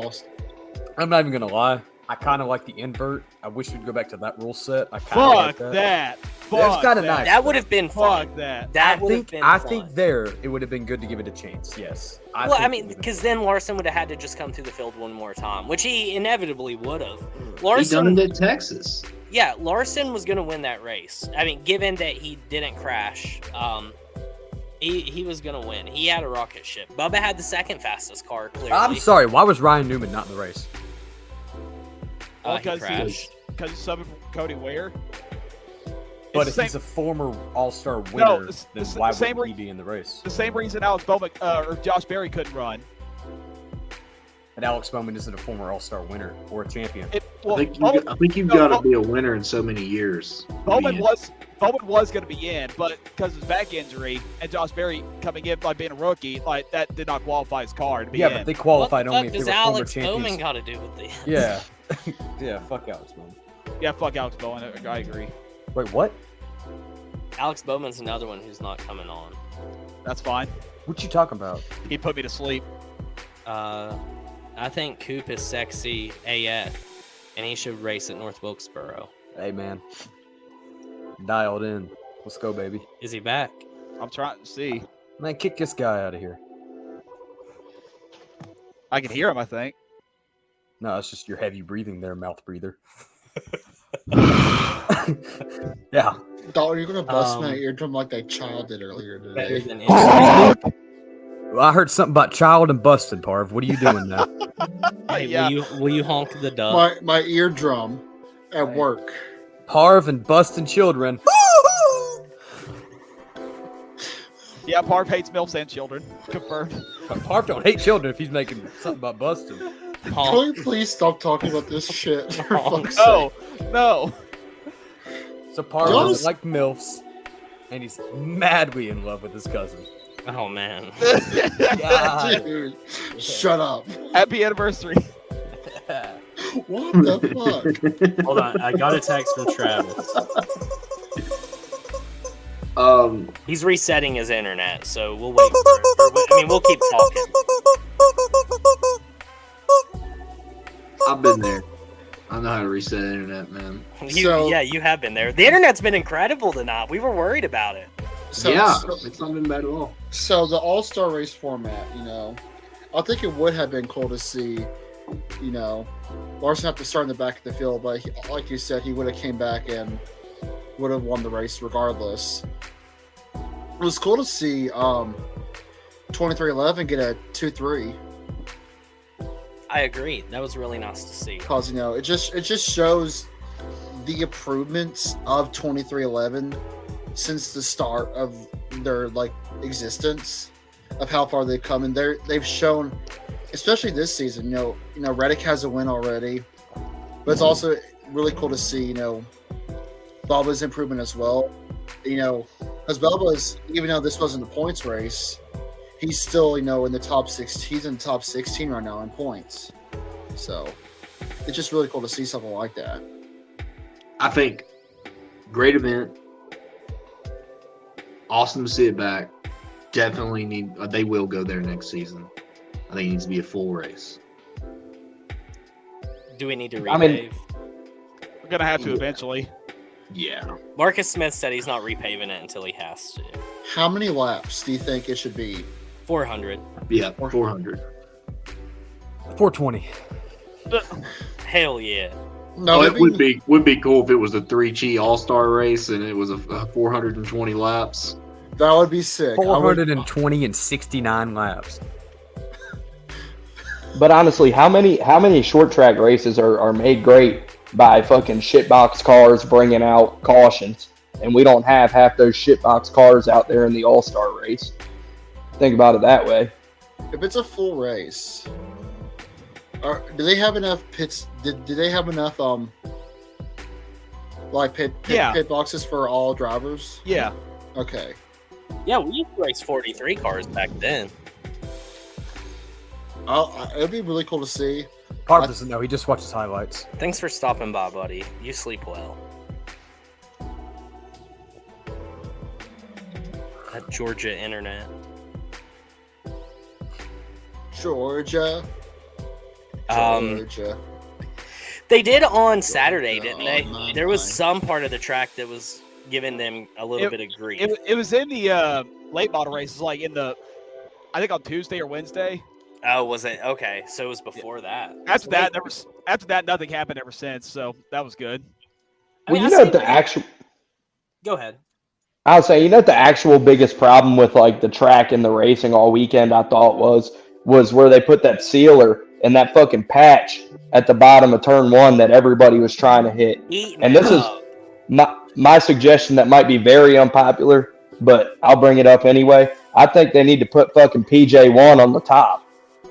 I'm not even gonna lie. I kind of like the invert. I wish we'd go back to that rule set. I kind of like that. Fuck It's kind of nice. That would have been fun. Fuck that. That would have been I fun. think there it would have been good to give it a chance. Yes. I mean, because then Larson would have had to just come through the field one more time, which he inevitably would have. Larson He done it at Texas. Yeah, Larson was going to win that race. I mean, given that he didn't crash, he was going to win. He had a rocket ship. Bubba had the second fastest car, clearly. I'm sorry. Why was Ryan Newman not in the race? Because he's subbing for Cody Ware. But if he's a former All-Star winner, then why would he be in the race? The same reason Alex Bowman or Josh Berry couldn't run. And Alex Bowman isn't a former All-Star winner or a champion. I think you've got to be a winner in so many years. Bowman was going to be in, but because of his back injury and Josh Berry coming in by being a rookie, like that did not qualify his car to be in. Yeah, but they qualified only if they were former Alex champions. Bowman got to do with this? Yeah. Yeah, fuck Alex Bowman. Yeah, fuck Alex Bowman. I agree. Wait, what? Alex Bowman's another one who's not coming on. That's fine. What you talking about? He put me to sleep. I think Coop is sexy AF, and he should race at North Wilkesboro. Hey, man. Dialed in. Let's go, baby. Is he back? I'm trying to see. Man, kick this guy out of here. I can hear him, I think. No, it's just your heavy breathing there, mouth breather. Yeah. Dalton, you're gonna bust my eardrum like that child did earlier today. Well, I heard something about child and busted, Parv. What are you doing now? Hey, will you honk the dub? My eardrum at work. Parv and busting children. Yeah, Parv hates MILFs and children. Confirmed. Parv don't hate children if he's making something about busting. Can we please stop talking about this shit? For fuck's No, sake? no. So Parv doesn't like MILFs, and he's madly in love with his cousin. Oh, man. Dude, shut up. Happy anniversary. What the fuck? Hold on, I got a text from Travis. He's resetting his internet, so we'll wait for we'll keep talking. I've been there. I know how to reset the internet, man. You have been there. The internet's been incredible tonight. We were worried about it. It's not been bad at all. So the All-Star race format, I think it would have been cool to see Larson had to start in the back of the field, but like you said, he would have came back and would have won the race regardless. It was cool to see 2311 get a 2-3. I agree. That was really nice to see. Because it just shows the improvements of 2311 since the start of their existence, of how far they've come, and they've shown, especially this season. Reddick has a win already, but it's also really cool to see Bubba's improvement as well. Because Bubba's, even though this wasn't a points race, he's still in the top 6. He's in the top 16 right now in points. So it's just really cool to see something like that. I think great event. Awesome to see it back. Definitely they will go there next season. I think it needs to be a full race. Do we need to repave? We're going to have to eventually. Yeah. Marcus Smith said he's not repaving it until he has to. How many laps do you think it should be? 400. Yeah, 400. 420. Hell yeah. No, it would be cool if it was a 3G All Star race and it was a 420 laps. That would be sick. 420 and 69 laps. But honestly, how many short track races are made great by fucking shitbox cars bringing out cautions, and we don't have half those shitbox cars out there in the All Star race? Think about it that way. If it's a full race, do they have enough pits? Do they have enough pit boxes for all drivers? Yeah. Okay. Yeah, we used to race 43 cars back then. It'd be really cool to see. Parv doesn't know. He just watches highlights. Thanks for stopping by, buddy. You sleep well. That Georgia internet. Georgia. They did on Saturday, didn't they? There was some part of the track that was giving them a little bit of grief. It was in the late model races, I think on Tuesday or Wednesday. Oh, was it? Okay, so it was before that. After that, nothing happened ever since. So that was good. Well, the actual. Go ahead. I was saying, the actual biggest problem with the track and the racing all weekend, I thought was where they put that sealer and that fucking patch at the bottom of turn 1 that everybody was trying to hit. And this is my suggestion that might be very unpopular, but I'll bring it up anyway. I think they need to put fucking PJ1 on the top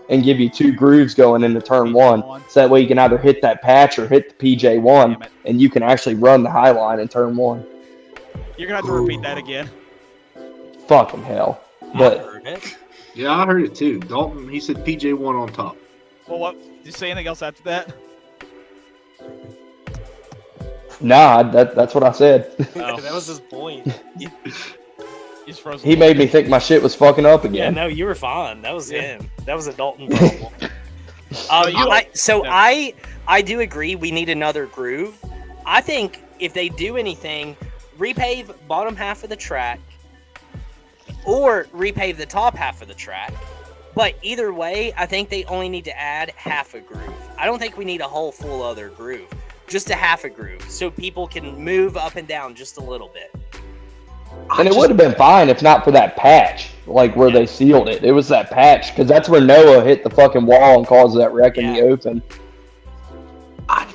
and give you 2 grooves going into turn 1. So that way you can either hit that patch or hit the PJ1, and you can actually run the high line in turn 1. You're going to have to repeat that again. Fucking hell. But I heard it. Yeah, I heard it too. Dalton, he said PJ1 on top. Well, what? Did you say anything else after that? Nah, that's what I said. Oh. That was his point. He made me think my shit was fucking up again. Yeah, no, you were fine. That was him. That was a Dalton problem. I do agree we need another groove. I think if they do anything, repave bottom half of the track or repave the top half of the track. But either way, I think they only need to add half a groove. I don't think we need a whole full other groove. Just a half a groove so people can move up and down just a little bit. And it would have been fine if not for that patch, where they sealed it. It was that patch, because that's where Noah hit the fucking wall and caused that wreck in the open. I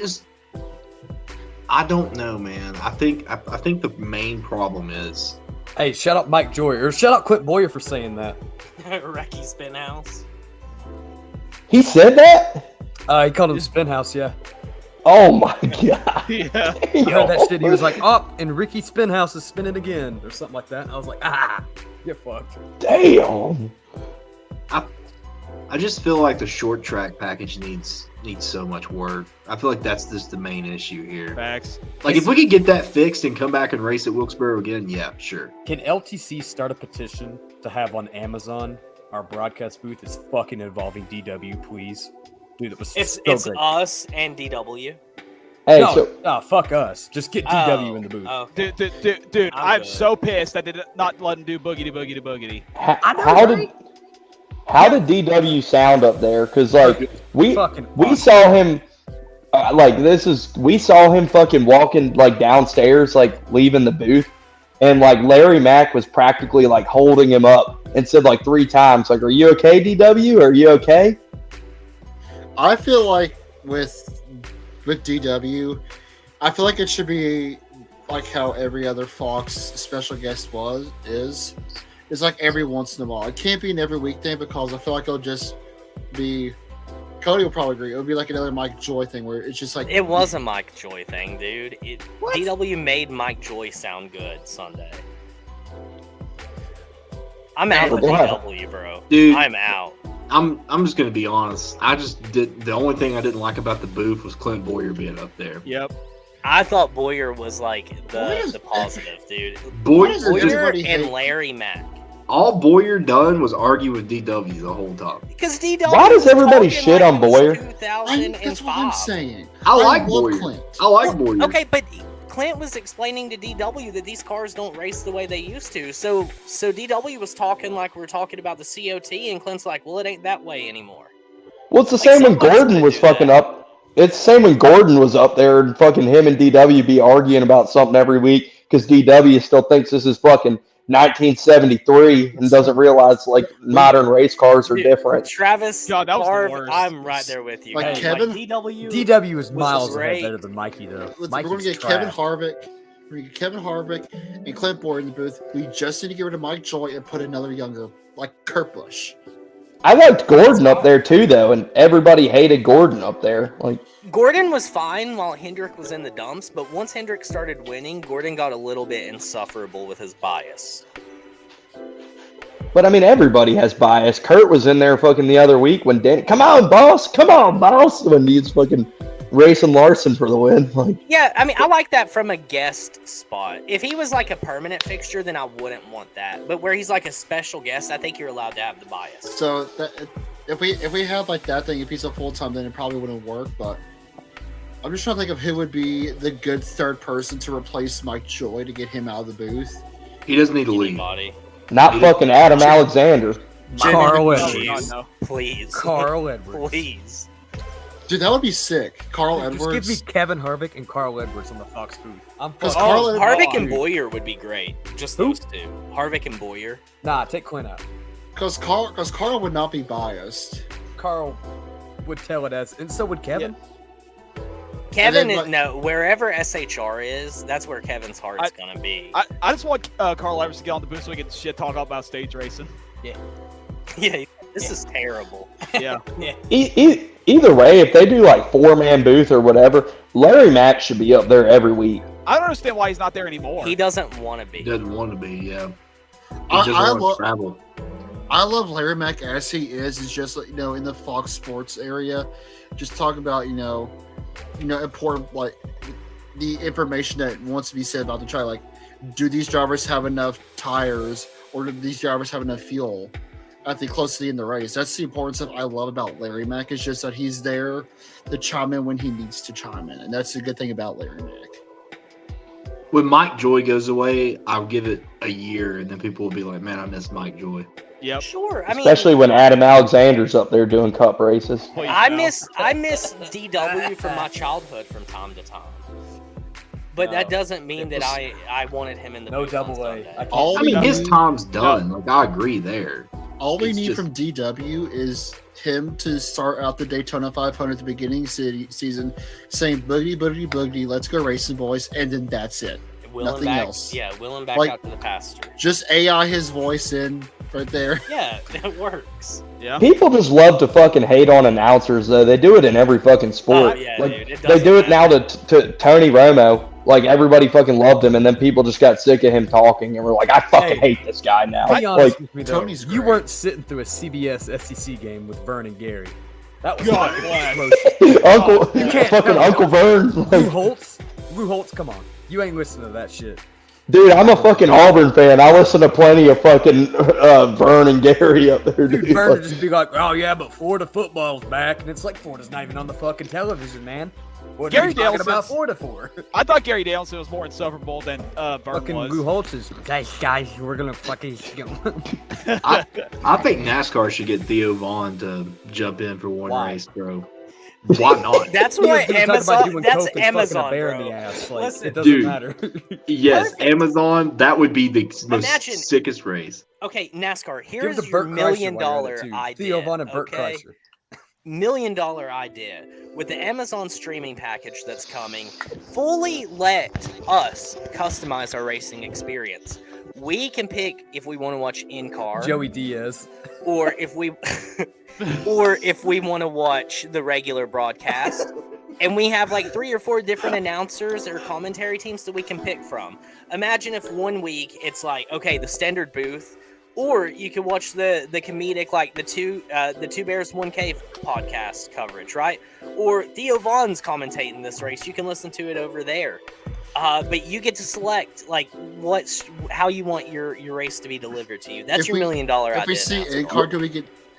don't know, man. I think the main problem is. Hey, shout out Mike Joy, or shout out Quint Boyer for saying that. Wrecky Spinhouse. He said that? He called him Spinhouse, yeah. Oh my god. Yeah. I heard that shit. He was like, and Ricky Spinhouse is spinning again, or something like that. And I was like, get fucked. Damn. I just feel like the short track package needs so much work. I feel like that's just the main issue here. Facts. If we could get that fixed and come back and race at Wilkesboro again, yeah, sure. Can LTC start a petition to have on Amazon our broadcast booth is fucking involving DW, please? Dude, it was It's great. us and DW. Hey, fuck us. Just get DW in the booth. Okay. Dude, I'm so pissed I did not let him do boogity boogity boogity. How did How did DW sound up there? Because like we saw him, we saw him fucking walking like downstairs, like leaving the booth, and like Larry Mack was practically like holding him up and said like 3 times, like, "Are you okay, DW? Are you okay?" I feel like with DW, I feel like it should be like how every other Fox special guest is. It's like every once in a while. It can't be an every week thing because I feel like it'll just be. Cody will probably agree. It would be like another Mike Joy thing where it's just like It was a Mike Joy thing, dude. DW made Mike Joy sound good Sunday. I'm out of DW, bro. Dude, I'm out. I'm just gonna be honest. The only thing I didn't like about the booth was Clint Boyer being up there. Yep. I thought Boyer was like the positive, dude. Boyer and Larry Mack. All Boyer done was argue with DW the whole time. Because DW. Why does everybody shit on Boyer? That's what I'm saying. I like love Boyer. Clint. I like Boyer. Okay, but Clint was explaining to DW that these cars don't race the way they used to. So DW was talking like we're talking about the COT, and Clint's like, well, it ain't that way anymore. Well, it's the same when Gordon was fucking up. It's the same when Gordon was up there and fucking him and DW be arguing about something every week because DW still thinks this is fucking 1973 and doesn't realize like modern race cars are different. Travis, God, that was the Marv, worst. I'm right there with you. Like Hey, Kevin? DW is miles great. better than Mikey though. We're Mikey's going to get trash. Kevin Harvick. We're going to get Kevin Harvick and Clint Boyer in the booth. We just need to get rid of Mike Joy and put another younger, like Kurt Busch. I liked Gordon up there too, though, and everybody hated Gordon up there. Like Gordon was fine while Hendrick was in the dumps, but once Hendrick started winning, Gordon got a little bit insufferable with his bias. But I mean, everybody has bias. Kurt was in there fucking the other week when Danny, come on, boss, when he's fucking racing Larson for the win. Like, Yeah, I mean, I like that from a guest spot. If he was like a permanent fixture, then I wouldn't want that. But where he's like a special guest, I think you're allowed to have the bias. So if we had like that thing, if he's a full time, then it probably wouldn't work. But I'm just trying to think of who would be the good third person to replace Mike Joy to get him out of the booth. He doesn't need to leave. not fucking Adam Alexander. Carl Edwards. Please. Carl Edwards. Please. Dude, that would be sick. Carl Just Edwards. give me Kevin Harvick and Carl Edwards on the Fox booth. Harvick and Boyer would be great. Just those two. Harvick and Boyer. Nah, take Clint out. Because Carl would not be biased. Carl would tell it as, and so would Kevin. Kevin, And then, no, wherever SHR is, that's where Kevin's heart's gonna be. I just want Carl Edwards to get on the booth so we can shit talk about stage racing. Yeah. Yeah, this is terrible. Yeah. Either way, if they do like 4-man booth or whatever, Larry Mack should be up there every week. I don't understand why he's not there anymore. He doesn't want to be. He doesn't want to be, yeah. He I doesn't want to travel. I love Larry Mack as he is. It's just like, in the Fox Sports area, just talking about important like the information that wants to be said about the track. Like, do these drivers have enough tires, or do these drivers have enough fuel at the close to the end of the race? That's the important stuff I love about Larry Mack. It's just that he's there to chime in when he needs to chime in, and that's the good thing about Larry Mack. When Mike Joy goes away, I'll give it a year, and then people will be like, "Man, I miss Mike Joy." Yep. Sure. I mean, Especially when Adam Alexander's up there doing cup races. I miss DW from my childhood from time to time. But that doesn't mean that I wanted him in the booth on Sunday. I mean, his time's done. Like, I agree there. All we need from DW is him to start out the Daytona 500 at the beginning of the season, saying boogity, boogity, boogity, let's go racing, boys, and then that's it. Nothing else. Yeah, will him back Like, out to the pasture. Just AI his voice in right there. Yeah, it works. Yeah. People just love to fucking hate on announcers, though. They do it in every fucking sport. Yeah, like, dude, they do it now to Tony Romo. Like, everybody fucking loved him, and then people just got sick of him talking, and we're like, I fucking hate this guy now. Be honest with me, though. Tony's You great. weren't sitting through a CBS SEC game with Vern and Gary. That was God, fucking Uncle Vern. Lou Holtz, come on. You ain't listening to that shit. Dude, I'm a fucking Auburn fan. I listen to plenty of fucking Vern and Gary up there. Dude, Dude. Vern would just be like, oh yeah, but Florida football's back. And it's like, Florida's not even on the fucking television, man. What Gary are you talking Daleson about Florida for? I thought Gary Daleson was more insufferable than Burt Fucking was. Lou Holtz is, guys, we're gonna fucking. I think NASCAR should get Theo Vaughn to jump in for one race, bro. Why not? That's what Amazon. That's Amazon, bro. Listen, it doesn't Dude, matter. Yes, Perfect. Amazon. That would be the most Imagine- sickest race. Okay, NASCAR. Give Here's the your Burt $1 Kreischer million while you're at it, too. idea. Theo Vaughn and Burt okay? Kreischer. $1 million idea with the Amazon streaming package that's coming. Fully let us customize our racing experience. We can pick if we want to watch in car, Joey Diaz, or if we want to watch the regular broadcast. And we have like 3 or 4 different announcers or commentary teams that we can pick from. Imagine if one week it's like, okay, the standard booth, or you can watch the comedic, like the two Bears 1 Cave podcast coverage, right? Or Theo Vaughn's commentating this race. You can listen to it over there. But you get to select like how you want your race to be delivered to you. That's your $1 million idea. If we see in-car,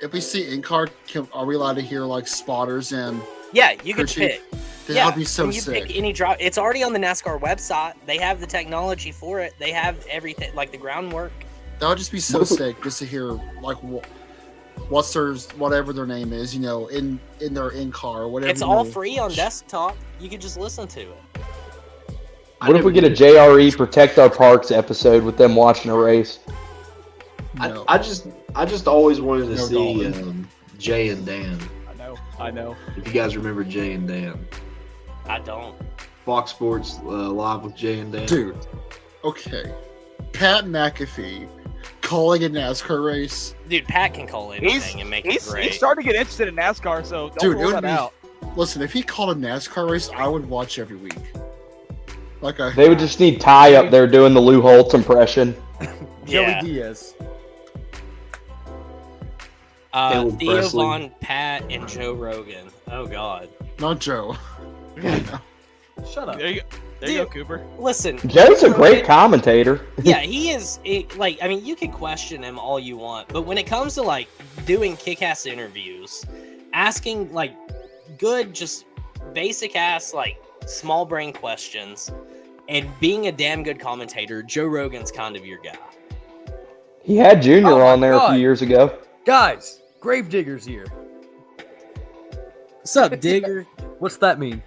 if we see in-car, are we allowed to hear like spotters and? Yeah, you can pick. That would be so and you sick. pick any drive. It's already on the NASCAR website. They have the technology for it. They have everything, like the groundwork. That would just be so sick, just to hear like whatever their name is, in their in-car or whatever. It's all free on desktop. You can just listen to it. What if we get a JRE Protect Our Parks episode with them watching a race? No. I just always wanted to see Jay and Dan. I know. If you guys remember Jay and Dan. I don't. Fox Sports Live with Jay and Dan. Dude, okay. Pat McAfee calling a NASCAR race. Dude, Pat can call anything and make it great. He's starting to get interested in NASCAR, so don't Dude, rule that out. Listen, if he called a NASCAR race, I would watch every week. They would just need Ty up there doing the Lou Holtz impression. Joey Diaz. Theo Vaughn, Pat, and Joe Rogan. Oh, God. Not Joe. Shut up. There you go, Cooper. Listen. Joe's a great commentator. Yeah, he is. You can question him all you want, but when it comes to, like, doing kick-ass interviews, asking, like, good, just basic-ass, like, small brain questions, and being a damn good commentator, Joe Rogan's kind of your guy. He had Junior on there a few years ago. Guys, Gravedigger's here. What's up, Digger? What's that mean?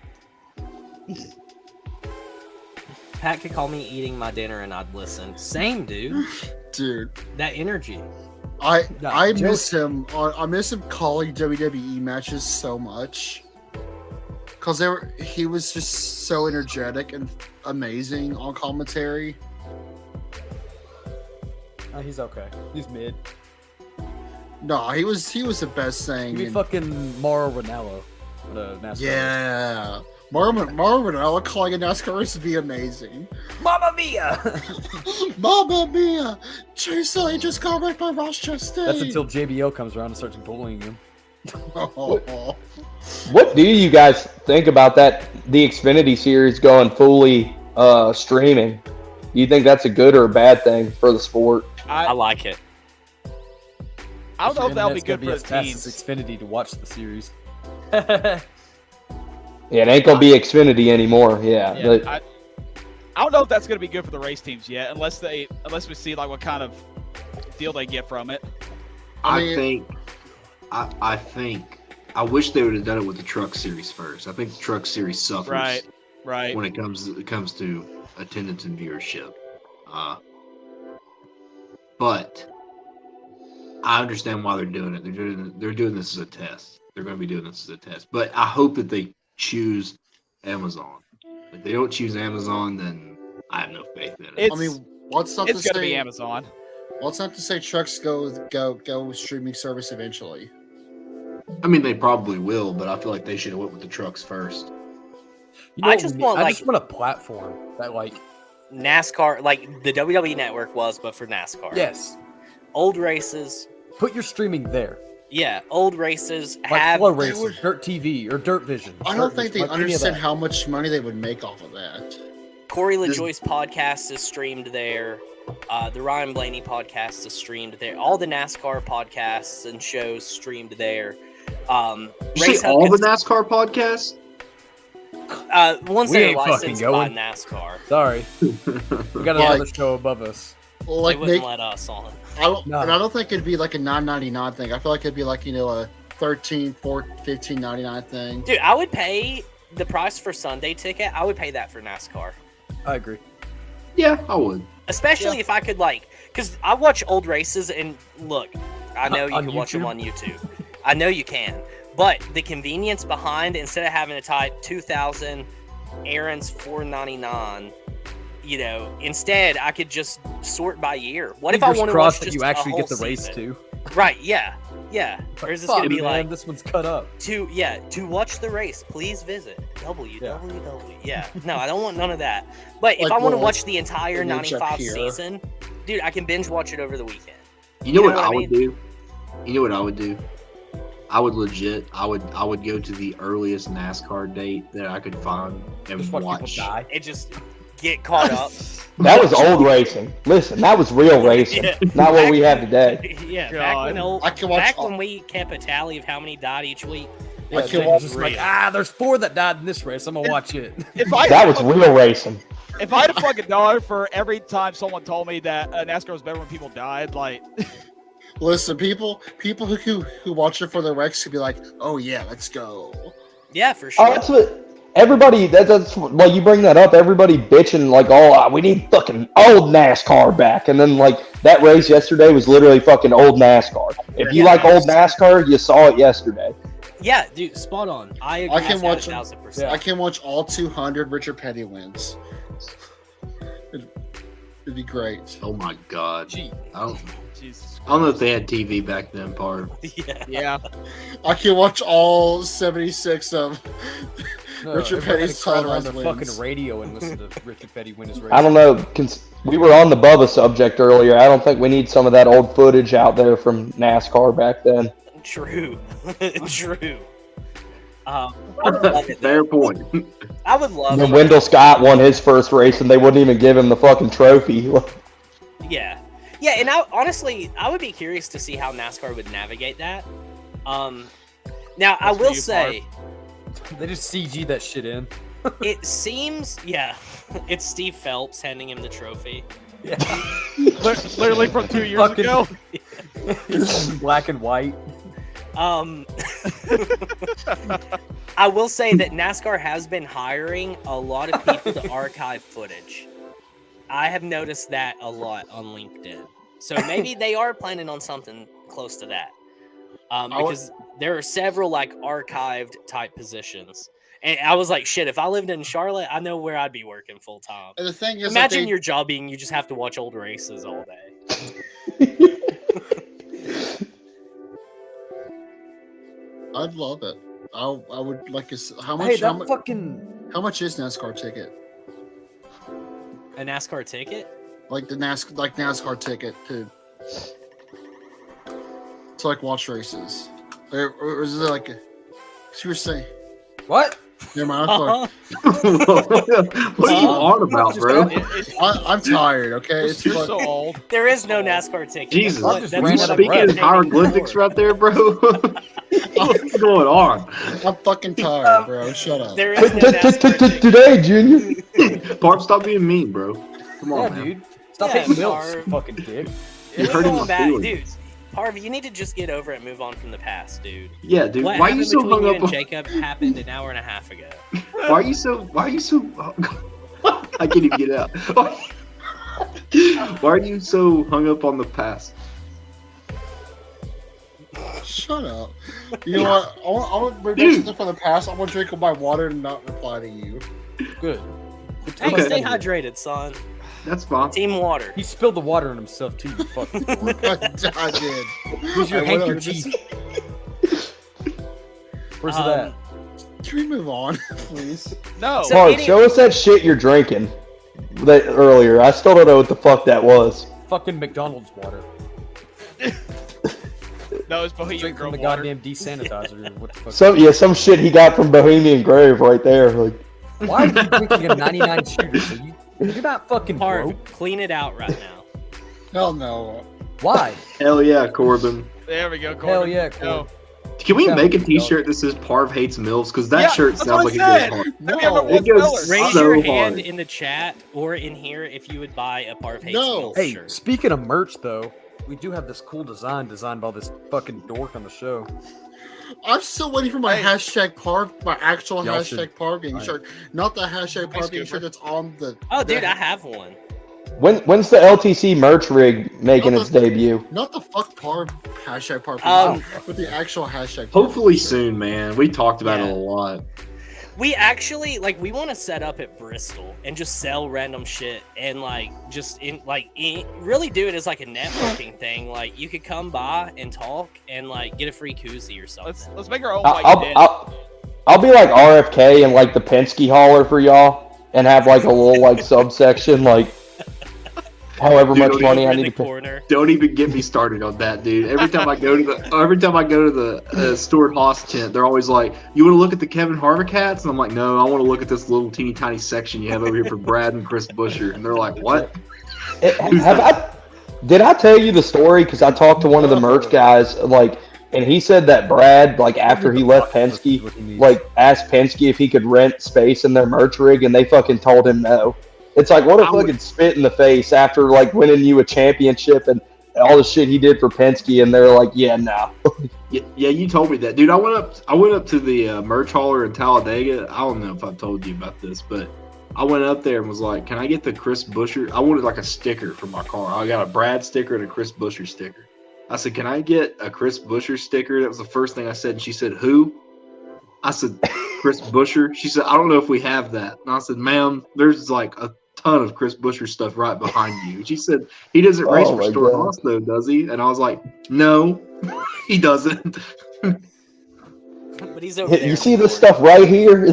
Pat could call me eating my dinner and I'd listen. Same, dude. Dude. That energy. I miss him. I miss him calling WWE matches so much. Because he was just so energetic and amazing on commentary. Oh, he's okay. He's mid. No, he was the best thing. Give me fucking Mauro Ranallo. Yeah. Mauro Ranallo calling a NASCAR race would be amazing. Mamma mia! Mamma mia! Chase Elliott just got wrecked by Ross Chastain. That's until JBL comes around and starts bullying him. What do you guys think about the Xfinity series going fully streaming? Do you think that's a good or a bad thing for the sport? I like it. I don't know if that'll be good for the as fast teams. as Xfinity to watch the series. Yeah, it ain't gonna be Xfinity anymore. Yeah, but I don't know if that's gonna be good for the race teams yet, unless we see like what kind of deal they get from it. I wish they would have done it with the Truck Series first. I think the Truck Series suffers right when it comes to attendance and viewership. But I understand why they're doing it. They're doing this as a test. They're going to be doing this as a test. But I hope that they choose Amazon. If they don't choose Amazon, then I have no faith in it. What's not it's to going to say be Amazon. What's not to say trucks go streaming service eventually? I mean, they probably will, but I feel like they should have went with the trucks first. I just want a platform that NASCAR, like the WWE Network was, but for NASCAR. Yes. Old races. Put your streaming there. Yeah, old races Like have Flow Racing, Dirt TV, or Dirt Vision. I don't think they understand how much money they would make off of that. Corey LaJoy's podcast is streamed there. The Ryan Blaney podcast is streamed there. All the NASCAR podcasts and shows streamed there. You say all the NASCAR podcasts? Once We they're ain't fucking licensed by going. NASCAR, Sorry. We got another show above us. Well, they like wouldn't Nick, let us on. and I don't think it'd be like a $9.99 thing. I feel like it'd be like a $13, $14, $15.99 thing. Dude, I would pay the price for Sunday ticket. I would pay that for NASCAR. I agree. Yeah, I would. Especially if I could because I watch old races and look, I know you On can watch them YouTube? on YouTube. I know you can, but the convenience behind instead of having to type 2,000 Aaron's $4.99. Instead I could just sort by year. What if I want to watch crossed that just you a actually whole get the race season? too? Right? Yeah. Or is this gonna be like this one's cut up? to watch the race? Please visit www. Yeah. No, I don't want none of that. But if Like, I want to well, watch the entire image up 95 here. season, dude, I can binge watch it over the weekend. You know what what I I would do? You know what I would do? I would go to the earliest NASCAR date that I could find and Just watch people watch. die. It just get caught up. That was old racing. Listen, that was real racing, Yeah. not what we have today. Yeah, God. back when we kept a tally of how many died each week. Yeah, can it watch was just like, there's 4 that died in this race. I'm gonna watch it. That was real racing. If I had a fucking dollar for every time someone told me that NASCAR was better when people died, like, Listen, people who watch it for the wrecks could be like, "Oh yeah, let's go." Yeah, for sure. Oh, that's what everybody. That's like you bring that up. Everybody bitching like, "Oh, we need fucking old NASCAR back." And then that race yesterday was literally fucking old NASCAR. If you like old NASCAR, you saw it yesterday. Yeah, dude, spot on. I agree. I can watch 1,000%. I can watch all 200 Richard Petty wins. It'd be great. Oh my god! gee, I Jesus. don't know if they had TV back then, Parv. Yeah. I can watch all 76 of No, Richard everybody had Petty's to crowd around title the wins. fucking radio and listen to Richard Petty win his race. I don't know. We were on the Bubba subject earlier. I don't think we need some of that old footage out there from NASCAR back then. True. True. I would love it, Fair though. point. I would love When it. Wendell Scott won his first race and they wouldn't even give him the fucking trophy. Yeah. Yeah, and honestly, I would be curious to see how NASCAR would navigate that. Now, I will say, They just CG that shit in. it seems, it's Steve Phelps handing him the trophy. Yeah. Literally from 2 years Fucking- ago. It's in black and white. I will say that NASCAR has been hiring a lot of people to archive footage. I have noticed that a lot on LinkedIn. So maybe they are planning on something close to that. Because there are several archived type positions. And I was like, shit, if I lived in Charlotte, I know where I'd be working full time. And the thing is, Imagine your job being you just have to watch old races all day. I'd love it. I would like to. How much? Hey, how, that mu- fucking. how much is NASCAR ticket? A NASCAR ticket? Like the NASCAR ticket to watch races, or is it like? You were saying What? Never mind. I'm sorry. What are you on about, bro? I'm tired. Okay, it's You're fun. so old. There is no NASCAR ticket. Jesus, That's you what I've speaking been in saying hieroglyphics before. right there, bro? What's going on? I'm fucking tired, bro. Shut up. There is no NASCAR ticket. Today, Junior. Parv, stop being mean, bro. Come on, Yeah, man. dude. Stop Yeah, hitting milks, Marv. fucking dick. You're We're hurting going my back, feelings. dude. Harvey, you need to just get over it and move on from the past, dude. Yeah, dude. What Why are you happened so between hung you up and on? Jacob happened an hour and a half ago. Why are you so? I can't even get out. Why are you so hung up on the past? Shut up. You know what? I want to bring something from the past. I want to drink my water and not reply to you. Good. Hey, Okay. stay hydrated, son. That's fine. Team water. He spilled the water on himself too, you fucking dork. I did. Who's your I went over handkerchief? Where's it Um, at? Can we move on, please? No. So Mark, any- show us that shit you're drinking earlier. I still don't know what the fuck that was. Fucking McDonald's water. No, it's Bohemian Straight from Grove the water. goddamn desanitizer. What the fuck? Some shit he got from Bohemian Grove right there. Like, Why are you drinking a 99 shooter? You're not fucking Harv, broke. clean it out right now. Hell no. Why? Hell yeah, Corbin. There we go, Corbin. Hell yeah, Go. Corbin. Can we make a T-shirt that says "Parv hates MILFs"? Because that shirt sounds like it goes hard. It goes Raise so your hand hard. in the chat or in here if you would buy a Parv hates No. MILFs Hey, shirt. speaking of merch, though, we do have this cool design designed by this fucking dork on the show. I'm still waiting for my hashtag Parv, my actual Y'all hashtag should- Parv game shirt, not the hashtag Parv game shirt that's on the. Oh, dude, I have one. When's the LTC merch rig making its debut? Not the fuck Parv hashtag Parv, but the actual hashtag. Hopefully soon, man. We talked about it a lot. We actually we want to set up at Bristol and just sell random shit and really do it as like a networking thing. Like you could come by and talk and get a free koozie or something. Let's make our own. I'll be like RFK and like the Penske hauler for y'all and have like a little subsection however Dude, much money I need to pay. Don't even get me started on that, dude. Every time I go to the Stuart Haas tent, they're always like, "You want to look at the Kevin Harvick hats?" And I'm like, "No, I want to look at this little teeny tiny section you have over here for Brad and Chris Buescher." And they're like, "What?" Did I tell you the story? Because I talked to one of the merch guys, and he said that Brad, after he left Penske, asked Penske if he could rent space in their merch rig, and they fucking told him no. It's like, what a fucking spit in the face after winning you a championship and all the shit he did for Penske, and they're like, yeah, no. Yeah, you told me that, dude. I went up to the merch hauler in Talladega. I don't know if I told you about this, but I went up there and was like, "Can I get the Chris Buescher?" I wanted a sticker for my car. I got a Brad sticker and a Chris Buescher sticker. I said, "Can I get a Chris Buescher sticker?" That was the first thing I said, and she said, "Who?" I said, "Chris Buescher." She said, "I don't know if we have that." And I said, "Ma'am, there's a ton of Chris Buescher stuff right behind you." She said, "He doesn't race for Stuart Haas though, does he?" And I was like, "No, he doesn't." But he's over there. You see this stuff right here?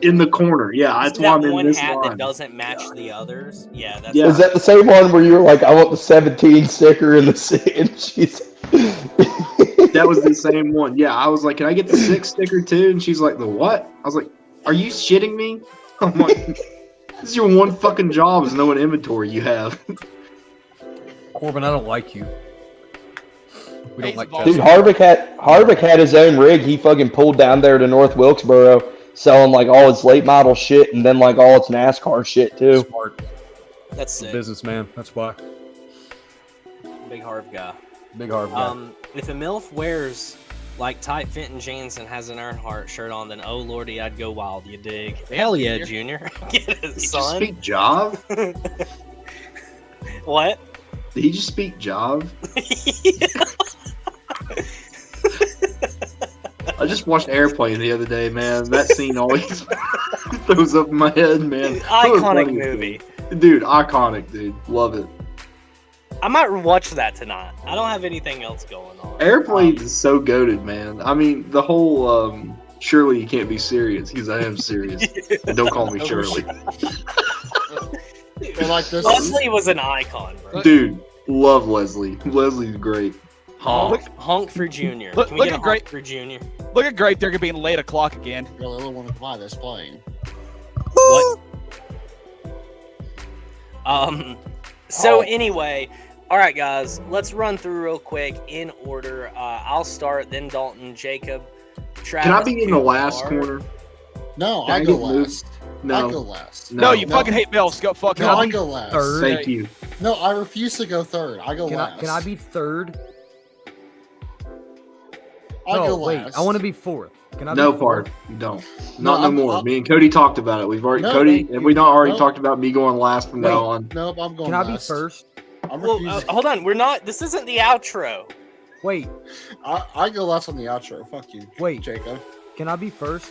In the corner. Yeah, that's why I'm in one this hat line. that doesn't match the others. Yeah, that's Is that the same one where you were like, I want the 17 sticker in the and she's That was the same one. Yeah, I was like, "Can I get the 6 sticker too?" And she's like, "The what?" I was like, "Are you shitting me?" I'm like, "This is your one fucking job is knowing inventory you have." Corbin, I don't like you. We don't like Dude, Harvick had his own rig. He fucking pulled down there to North Wilkesboro, selling all its late model shit and then all its NASCAR shit too. Smart. That's sick. Businessman. That's why. Big Harv guy. Big Harv guy. If a MILF wears tight fitting jeans and has an Earnhardt shirt on, then oh lordy, I'd go wild. You dig? Hell yeah, Junior. Get it, Did he son. just speak Jav? What? Did he just speak Jav? I just watched Airplane the other day, man. That scene always throws up in my head, man. Iconic movie. Dude, iconic, dude. Love it. I might watch that tonight. I don't have anything else going on. Airplane is so goated, man. I mean, the whole Shirley, you can't be serious, because I am serious. And don't call me Shirley. Leslie was an icon, bro. Dude, love Leslie. Leslie's great. Honk for Junior. Look, Can we look get at a great honk for Junior? Look at Great Digger being late o'clock again. Really want to buy this plane. What? So anyway, all right, guys, let's run through real quick in order. I'll start, then Dalton, Jacob, Travis. Can I be in the last corner? No, Can I I go get moved? last. No. I go last. No, you fucking hate MILFs. Go fuck No, off. I go last. Third. Thank you. No, I refuse to go third. I go last. Can I be third? I'll go wait. last. I want to be fourth. Can I No be part. fourth? You don't. No, Not no more. Me and Cody talked about it. We've already and we not already talked about me going last from now on. Nope, I'm going Can I last. be first? I'm Well, refusing. hold on. We're not. This isn't the outro. Wait. I go last on the outro. Fuck you. Wait. Jacob. Can I be first?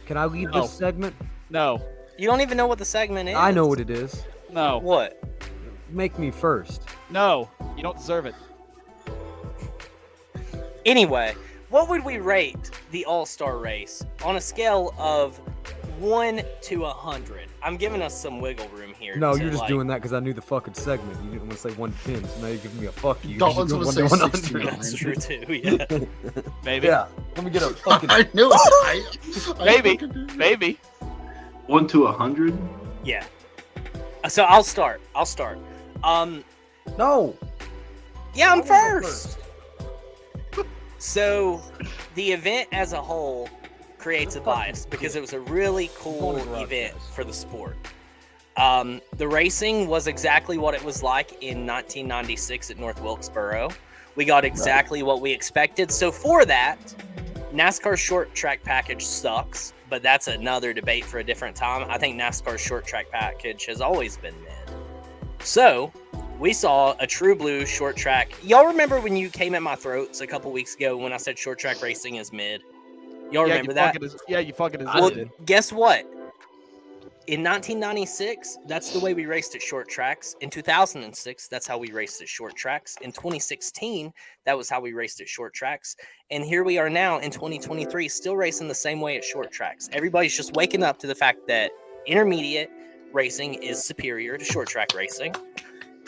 Can I lead No. this segment? No. You don't even know what the segment is. I know what it is. No. What? Make me first. No. You don't deserve it. Anyway, what would we rate the All Star race on a scale of 1 to 100? I'm giving us some wiggle room here. No, to, you're just doing that because I knew the fucking segment. You didn't want to say 1 to 10, so now you're giving me a fuck you. Dalton's You're gonna doing say 1 to 69. 100. That's true too. Yeah. Maybe. Yeah. Let me get a fucking. I knew it. Maybe. fucking knew it. Maybe. 1 to 100. Yeah. So I'll start. No. Yeah, I'm I wanna go first. So, the event as a whole creates a bias because it was a really cool event for the sport. The racing was exactly what it was like in 1996 at North Wilkesboro. We got exactly what we expected. So for that, NASCAR's short track package sucks, but that's another debate for a different time. I think NASCAR's short track package has always been mid. So we saw a true blue short track. Y'all remember when you came at my throats a couple weeks ago when I said short track racing is mid? Y'all remember that? You fucking Well, guess what? In 1996, that's the way we raced at short tracks. In 2006, that's how we raced at short tracks. In 2016, that was how we raced at short tracks. And here we are now in 2023, still racing the same way at short tracks. Everybody's just waking up to the fact that intermediate racing is superior to short track racing.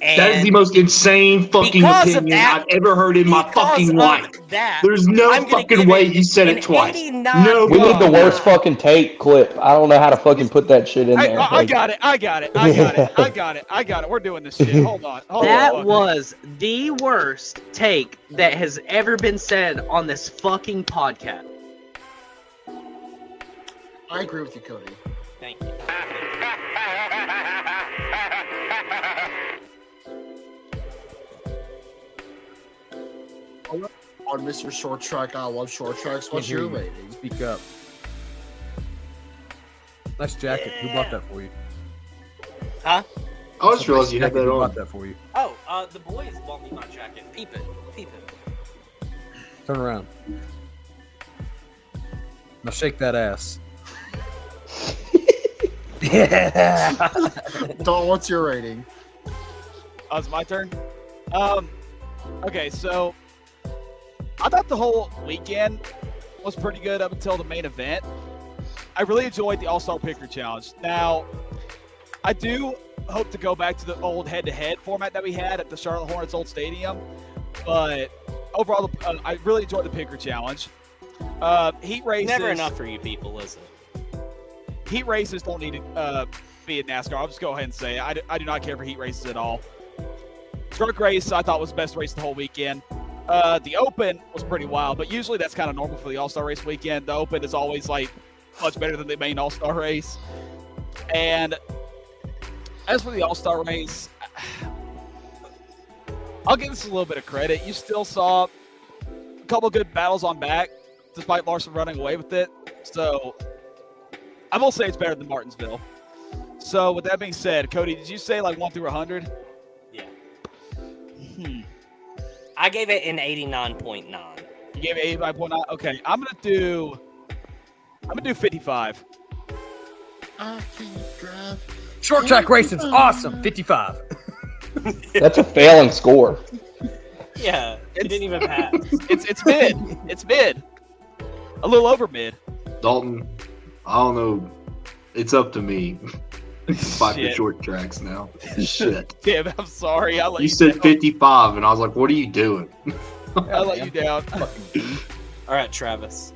And that is the most insane fucking opinion I've ever heard in my fucking life. There's no fucking way you said it twice. No, we need the worst fucking tape clip. I don't know how to fucking put that shit in there. I got it. We're doing this shit. Hold on. That was the worst take that has ever been said on this fucking podcast. I agree with you, Cody. Thank you. On Mr. Short Track, I love short tracks. What's your rating? Speak up. Nice jacket. Who bought that for you? Huh? I just realized you had that Who on. bought that for you? Oh, the boys bought me my jacket. Peep it. Turn around. Now shake that ass. Yeah. Dalton, what's your rating? Oh, it's my turn? Okay, so I thought the whole weekend was pretty good up until the main event. I really enjoyed the All Star Picker Challenge. Now, I do hope to go back to the old head-to-head format that we had at the Charlotte Hornets old stadium, but overall, I really enjoyed the Picker Challenge. Heat races. Never enough for you people, is it? Heat races don't need to be in NASCAR. I'll just go ahead and say it. I do not care for heat races at all. Truck race I thought was the best race the whole weekend. The Open was pretty wild, but usually that's kind of normal for the All-Star race weekend. The Open is always like much better than the main All-Star race. And as for the All-Star race, I'll give this a little bit of credit. You still saw a couple good battles on back, despite Larson running away with it. So I will say it's better than Martinsville. So with that being said, Cody, did you say like 1 through 100? Yeah. I gave it an 89.9. You gave it 85.9? Okay, I'm gonna do 55. Short track racing's awesome. 55. That's a failing score. Yeah, it didn't even pass. It's mid. It's mid. A little over mid. Dalton, I don't know. It's up to me. Fight the short tracks now. Shit. Damn, I'm sorry. You said 55, and I was like, what are you doing? I'll let you down. All right, Travis.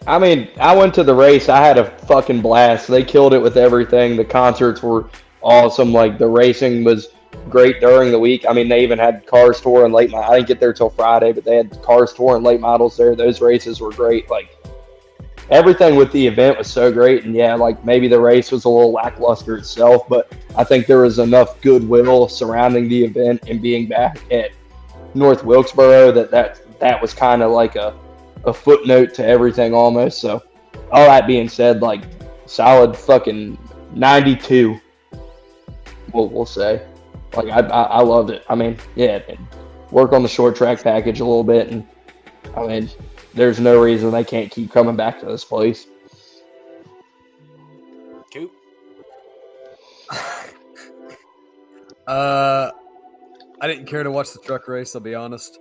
I mean, I went to the race. I had a fucking blast. They killed it with everything. The concerts were awesome. Like, the racing was great during the week. I mean, they even had Cars Tour and late models. I didn't get there till Friday, but they had Cars Tour and late models there. Those races were great. Like, everything with the event was so great. And yeah, like, maybe the race was a little lackluster itself, but I think there was enough goodwill surrounding the event and being back at North Wilkesboro that was kind of like a footnote to everything almost. So all that being said, like, solid fucking 92, we'll say. Like, I loved it. I mean, yeah, work on the short track package a little bit, and I mean, there's no reason they can't keep coming back to this place. Coop. I didn't care to watch the truck race, I'll be honest.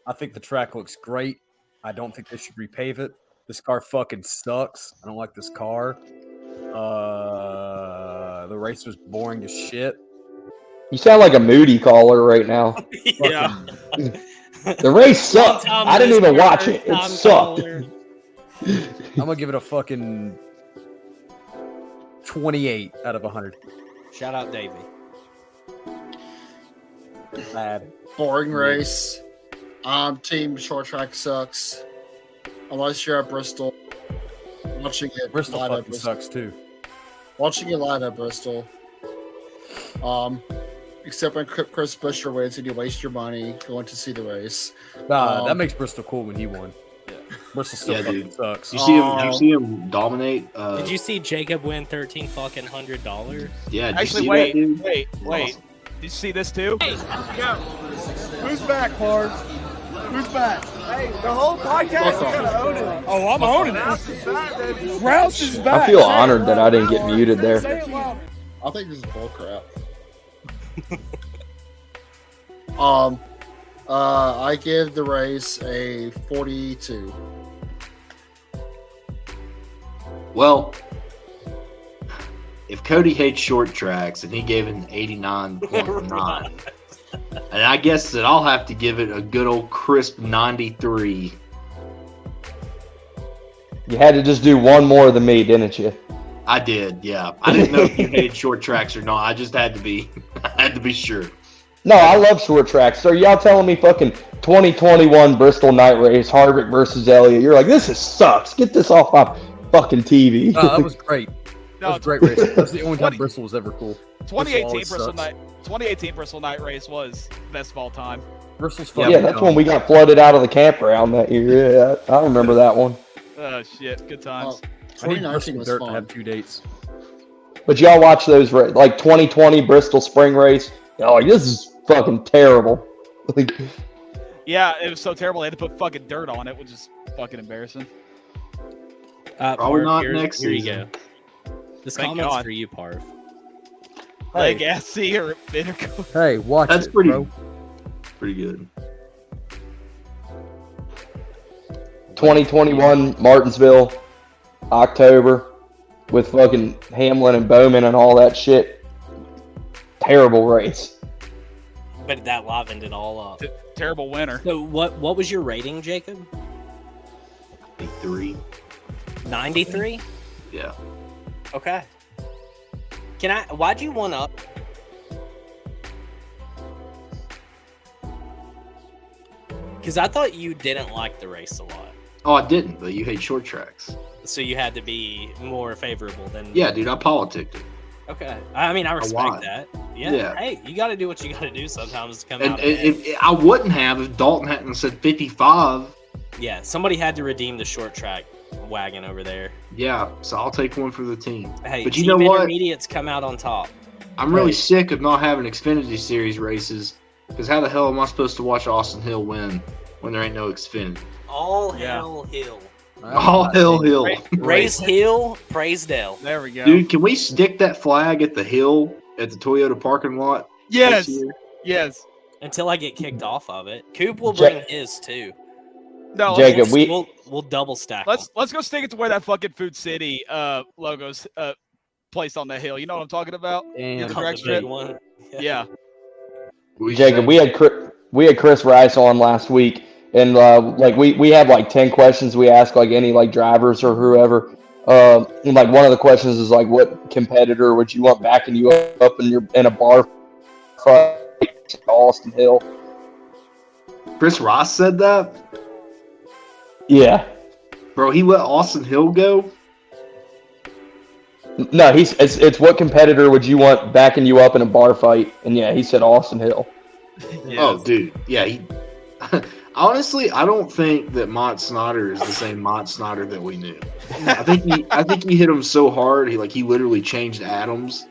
I think the track looks great. I don't think they should repave it. This car fucking sucks. I don't like this car. The race was boring as shit. You sound like a Moody caller right now. Yeah. The race sucked. I didn't even watch it. It sucked. I'm gonna give it a fucking 28 out of 100. Shout out Davey. Bad. Boring race. Team short track sucks. Unless you're at Bristol. Watching it Bristol live at fucking Bristol. sucks too. Watching it live at Bristol. Except when Chris Buescher wins and you waste your money going to see the race. Nah, that makes Bristol cool when he won. Yeah. Bristol still Yeah, fucking dude. sucks. You see him dominate? Did you see Jacob win $1,300? Yeah. Did Actually, you see wait, that, dude? wait. Awesome. Did you see this too? Hey, go. Who's back, Parv? Who's back? Hey, the whole podcast is gonna own it. Oh, I'm owning it. Rouse is back. I feel honored that I didn't get muted there. I think this is bullcrap. I give the race a 42. Well, if Cody hates short tracks and he gave it an 89.9, and I guess that I'll have to give it a good old crisp 93. You had to just do one more than me, didn't you? I did, yeah. I didn't know if you hated short tracks or not. I just had to be, I had to be sure. No, I love short tracks. So y'all telling me fucking 2021 Bristol night race, Harvick versus Elliott. You're like, this sucks. Get this off my fucking TV. No, that was great. That was a great race. That's the only time Bristol was ever cool. 2018 Bristol night race was best of all time. Bristol's fun. Yeah, that's when we got flooded out of the campground that year. Yeah, I remember that one. Oh shit, good times. 2019 was dirt fun. to have 2 dates. But y'all watch those like 2020 Bristol spring race. Y'all like, this is fucking terrible. Yeah, it was so terrible. They had to put fucking dirt on it, which is fucking embarrassing. Probably Parv, not here, next here you season. go. This Thank comment's God. for you, Parv. Like SC or Vinegar. Hey, watch That's it, pretty, bro. pretty good. 2021 Martinsville, October, with fucking Hamlin and Bowman and all that shit. Terrible race. But that livened it all up. Terrible winner. So what was your rating, Jacob? 93. 93? Yeah. Okay. Why'd you one up? Because I thought you didn't like the race a lot. Oh, I didn't, but you hate short tracks. So you had to be more favorable than... Yeah, dude, I politicked it. Okay. I mean, I respect lied. that. Yeah. Yeah. Hey, you got to do what you got to do sometimes to come And out ahead. I wouldn't have if Dalton hadn't said 55. Yeah, somebody had to redeem the short track wagon over there. Yeah, so I'll take one for the team. Hey, but you team know what? intermediates come out on top. I'm really sick of not having Xfinity Series races because how the hell am I supposed to watch Austin Hill win when there ain't no Xfinity? All hell Hill. All hell Hill. Raise Hill, praise Dell. There we go. Dude, can we stick that flag at the hill at the Toyota parking lot? Yes. this year? Yes. Until I get kicked off of it. Coop will bring his too. No, Jacob, we'll double stack. let's go stick it to where that fucking Food City logo's placed on the hill. You know what I'm talking about? Damn. The Oh, direct the strip. big one. Yeah. Jacob, we had Chris Rice on last week, and like we have like 10 questions we ask like any like drivers or whoever. And like one of the questions is like, what competitor would you want backing you up in a bar fight? Austin Hill. Chris Ross said that? Yeah. Bro, he let Austin Hill go? No, it's what competitor would you want backing you up in a bar fight? And yeah, he said Austin Hill. Oh, dude. Yeah, he... Honestly, I don't think that Mott Snyder is the same Mott Snyder that we knew. I think he hit him so hard, he literally changed atoms,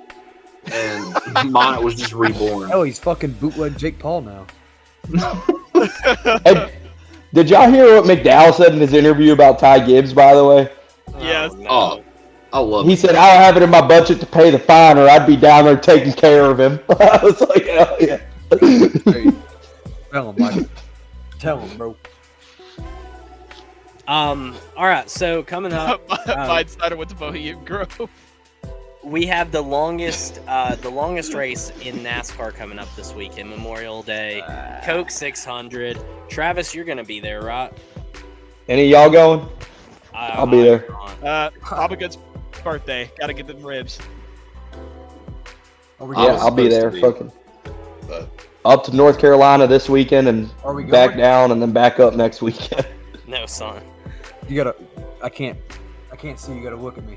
and Mott was just reborn. Oh, he's fucking bootleg Jake Paul now. Hey, did y'all hear what McDowell said in his interview about Ty Gibbs, by the way? Yes. Oh, I love He it. said, I'll have it in my budget to pay the fine or I'd be down there taking care of him. I was like, hell yeah. Hey, tell him, Mike. Tell him, bro. All right, so coming up, Mine Snyder went to Bohemian Grove. we have the longest race in NASCAR coming up this weekend, Memorial Day, Coke 600. Travis, you're gonna be there, right? Any of y'all going? I'll be there. Papa Good's birthday. Gotta get them ribs. Yeah, I'll be there. Fucking. up to North Carolina this weekend and Are we back going? down and then back up next weekend. No, son. You gotta. I can't see. You gotta look at me.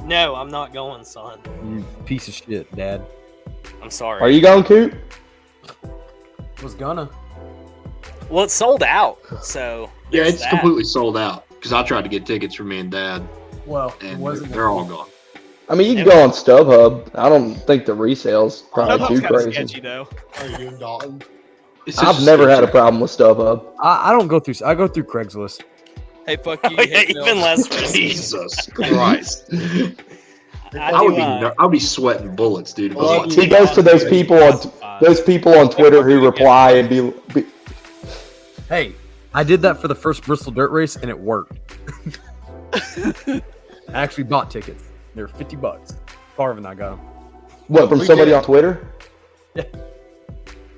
No, I'm not going, son. You piece of shit, Dad. I'm sorry. Are you going, Coop? Was gonna. Well, it's sold out, so Yeah, there's it's that. completely sold out because I tried to get tickets for me and Dad, Well, it and wasn't. they're all gone. I mean, you can go on StubHub. I don't think the resale's probably StubHub's too kinda crazy. sketchy, though. Are you Dalton? I've never had a problem with StubHub. I don't go through. I go through Craigslist. Hey, fuck you. Yeah, hate even Bill. less risky. Jesus Christ! I would do, be. I'd be sweating bullets, dude. if I Well, was He watching goes to those people on Twitter who reply and be Hey, I did that for the first Bristol Dirt Race, and it worked. I actually bought tickets. They were $50. Parv and I got them. what from We somebody did. on Twitter.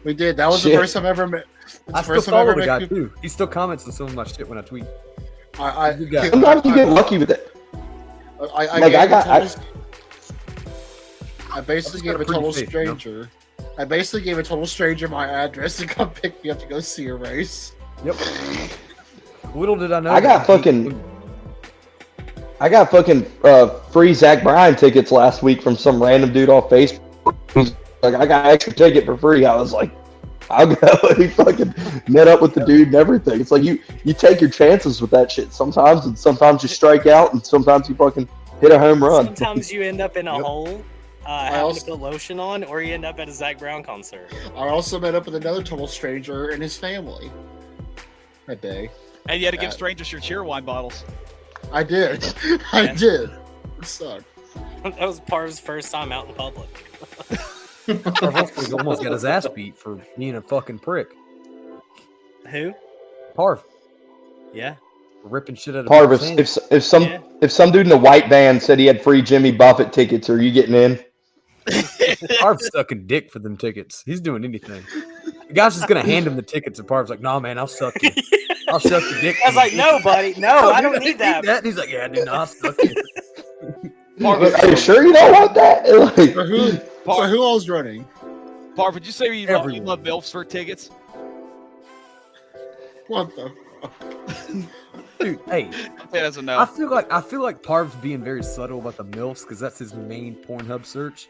We did. That was Shit. the first time I ever met. I still follow the guy too. He still comments on some of my shit when I tweet. Good guy. Sometimes you get lucky with it. I basically gave a total stranger. I basically gave a total stranger my address to come pick me up to go see a race. Yep. Little did I know. I got fucking free Zach Bryan tickets last week from some random dude off Facebook. Who's like, I got an extra ticket for free. I was like, I'll go. He fucking met up with the dude and everything. It's like you take your chances with that shit sometimes, and sometimes you strike out, and sometimes you fucking hit a home run. Sometimes you end up in a hole having also- to put lotion on, or you end up at a Zach Brown concert. I also met up with another total stranger and his family that day. And you had to give strangers your cheer wine bottles. I did. I did. It sucked. That was Parv's first time out in public. Parv almost got his ass beat for being a fucking prick. Who? Parv. Yeah. Ripping shit out of Parvis, people's hands. if some dude in a white van said he had free Jimmy Buffett tickets, are you getting in? Parv's sucking dick for them tickets. He's doing anything. The guy's just gonna hand him the tickets, and Parv's like, "Nah, man, I'll suck you. I'll suck your dick." I was like, "No, buddy, no, I don't need that." And he's like, "Yeah, dude, no, I'll suck you." Are you sure you don't want that? Like, So who else running? Parv, would you say you love MILFs for tickets? What the? Dude, hey, that's a no. I feel like Parv's being very subtle about the MILFs because that's his main Pornhub search.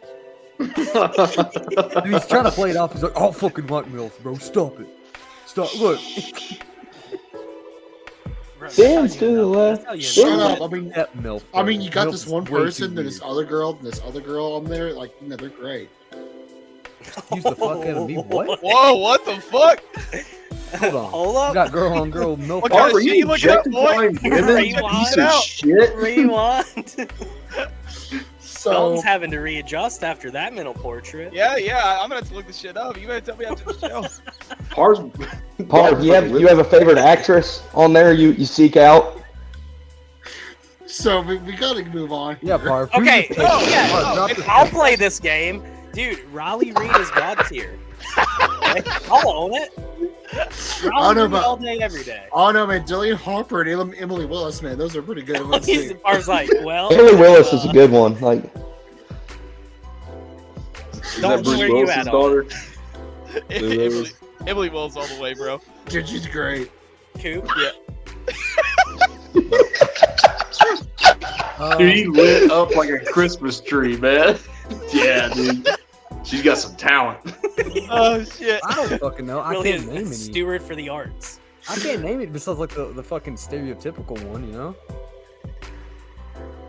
And he's trying to play it off. He's like, "I'll fucking like MILFs, bro. Stop it. Stop. Look." Dan's to the left. Shut up. That MILF, I mean, you got MILF this is one way too person, and weird. this other girl on there. Like, you know, they're great. Use the fuck out of me. What? Whoa, what the fuck? Hold on. Hold up. You got girl on girl MILF. What kind of shit you looking up, boy? Rewind. So Dalton's having to readjust after that mental portrait. Yeah, I'm gonna have to look this shit up. You gotta tell me after the show. Parv, you have a favorite actress on there you seek out? So we gotta move on. Yeah, Parv. Okay, Parv, drop I'll play this game. Dude, Raleigh Reed is God tier. I'll own it. I know Raleigh Reed all about. day, every day. Oh no, man! Jillian Harper and Emily Willis, man, those are pretty good ones. too. Parv's like, well, Emily Willis is a good one. Like, Don't Bruce where you Willis's at on daughter? Emily Wills all the way, bro. Dude, she's great. Coop? Yeah. Dude, he lit up like a Christmas tree, man. Yeah, dude. She's got some talent. Oh shit! I don't fucking know. I Really can't is name any. steward for the arts. I can't name it besides like the fucking stereotypical one, you know?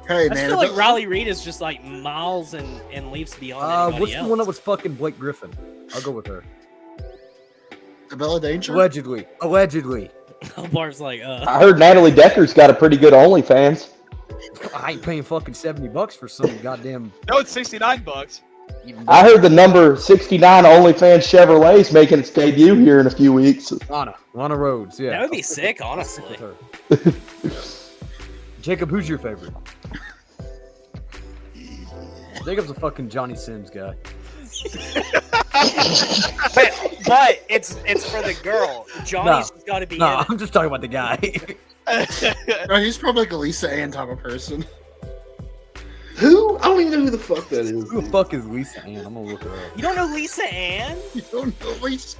Hey I man, feel like Raleigh Reed is just like miles and leaps beyond anybody What's else. the one that was fucking Blake Griffin? I'll go with her. Bella Danger. Allegedly. Barb's like, I heard Natalie Decker's got a pretty good OnlyFans. I ain't paying fucking $70 for some goddamn. No, it's $69. I heard the number 69 OnlyFans Chevrolet's making its debut here in a few weeks. Lana Rhodes, yeah. that would be sick, honestly. Jacob, who's your favorite? Jacob's a fucking Johnny Sims guy. but it's for the girl. Johnny's got to be in it. I'm just talking about the guy. No, he's probably like a Lisa Ann type of person. Who? I don't even know who the fuck that is. Who the fuck is Lisa Ann? I'm gonna look her up. You don't know Lisa Ann? You don't know Lisa?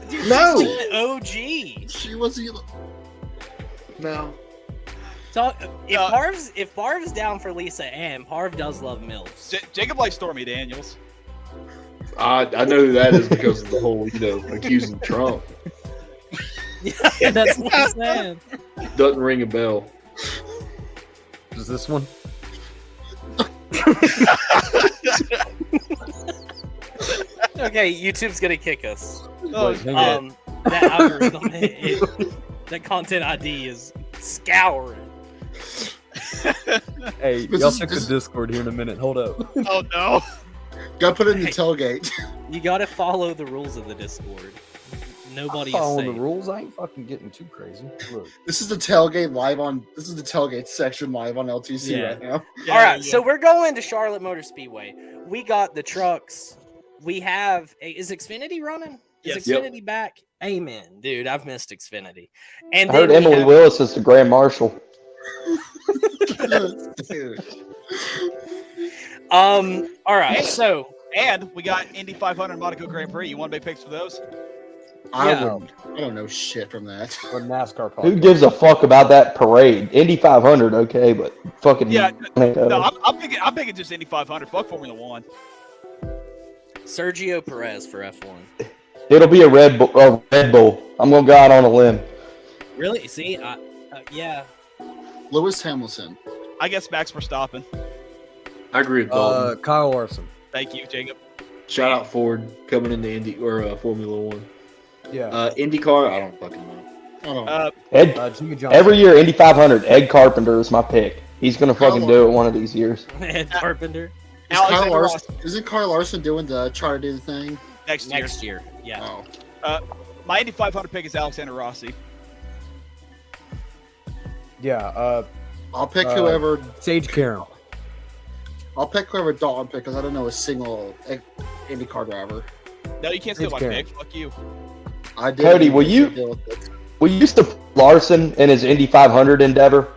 Dude, No. she's an OG. She was No. So if Parv's down for Lisa Ann, Parv does love MILFs. Jacob likes Stormy Daniels. I know who that is because of the whole, accusing Trump. Yeah, that's what I'm saying. Doesn't ring a bell. Is this one? Okay, YouTube's gonna kick us. Wait, That algorithm, that content ID is scouring. Hey, y'all check the Discord here in a minute. Hold up. Oh no. Gotta put it in the tailgate. You gotta follow the rules of the Discord. Nobody is Following the safe. rules. I ain't fucking getting too crazy. Look. This is the tailgate section live on LTC right now. All right, so we're going to Charlotte Motor Speedway. We got the trucks. We have is Xfinity running? Is Yes. Xfinity back? Amen, dude. I've missed Xfinity. And I heard then we Emily have- Willis is the Grand Marshal. All right, so and we got Indy 500 Monaco Grand Prix. You want big picks for those? I don't know shit from that. Or NASCAR. Who gives a fuck about that parade? Indy 500, okay, but fucking Yeah, no, I'm picking just Indy 500. Fuck Formula One. Sergio Perez for F1. It'll be a Red Bull. I'm gonna go out on a limb. Really? See, yeah. Lewis Hamilton. I guess Max Verstappen. I agree with Dalton. Kyle Larson. Thank you, Jacob. Shout out Ford coming into Indy or Formula One. Yeah. IndyCar, I don't fucking know. Jimmy Johnson. Every year, Indy 500, Ed Carpenter is my pick. He's gonna fucking do it one of these years. Ed Carpenter. Isn't Kyle Larson doing try to do the thing? Next year, yeah. My Indy 500 pick is Alexander Rossi. Yeah. I'll pick whoever. Sage Carroll. I'll pick whoever Dalton pick because I don't know a single IndyCar driver. No, you can't steal my Carroll. pick. Fuck you. I did. Cody, will you support Larson in his Indy 500 endeavor,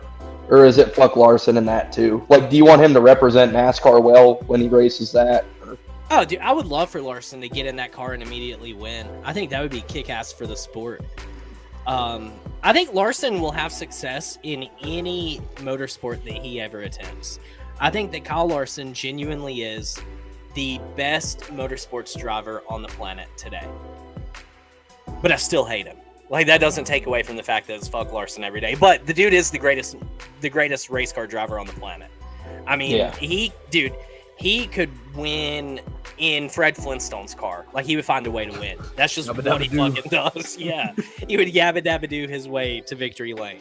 or is it fuck Larson in that too? Like, do you want him to represent NASCAR well when he races that? Oh, dude, I would love for Larson to get in that car and immediately win. I think that would be kick-ass for the sport. I think Larson will have success in any motorsport that he ever attempts. I think that Kyle Larson genuinely is the best motorsports driver on the planet today. But I still hate him. Like, that doesn't take away from the fact that it's fuck Larson every day. But the dude is the greatest race car driver on the planet. I mean, Yeah. he could win in Fred Flintstone's car. Like, he would find a way to win. That's just what he fucking does. Yeah. He would yabba dabba do his way to victory lane.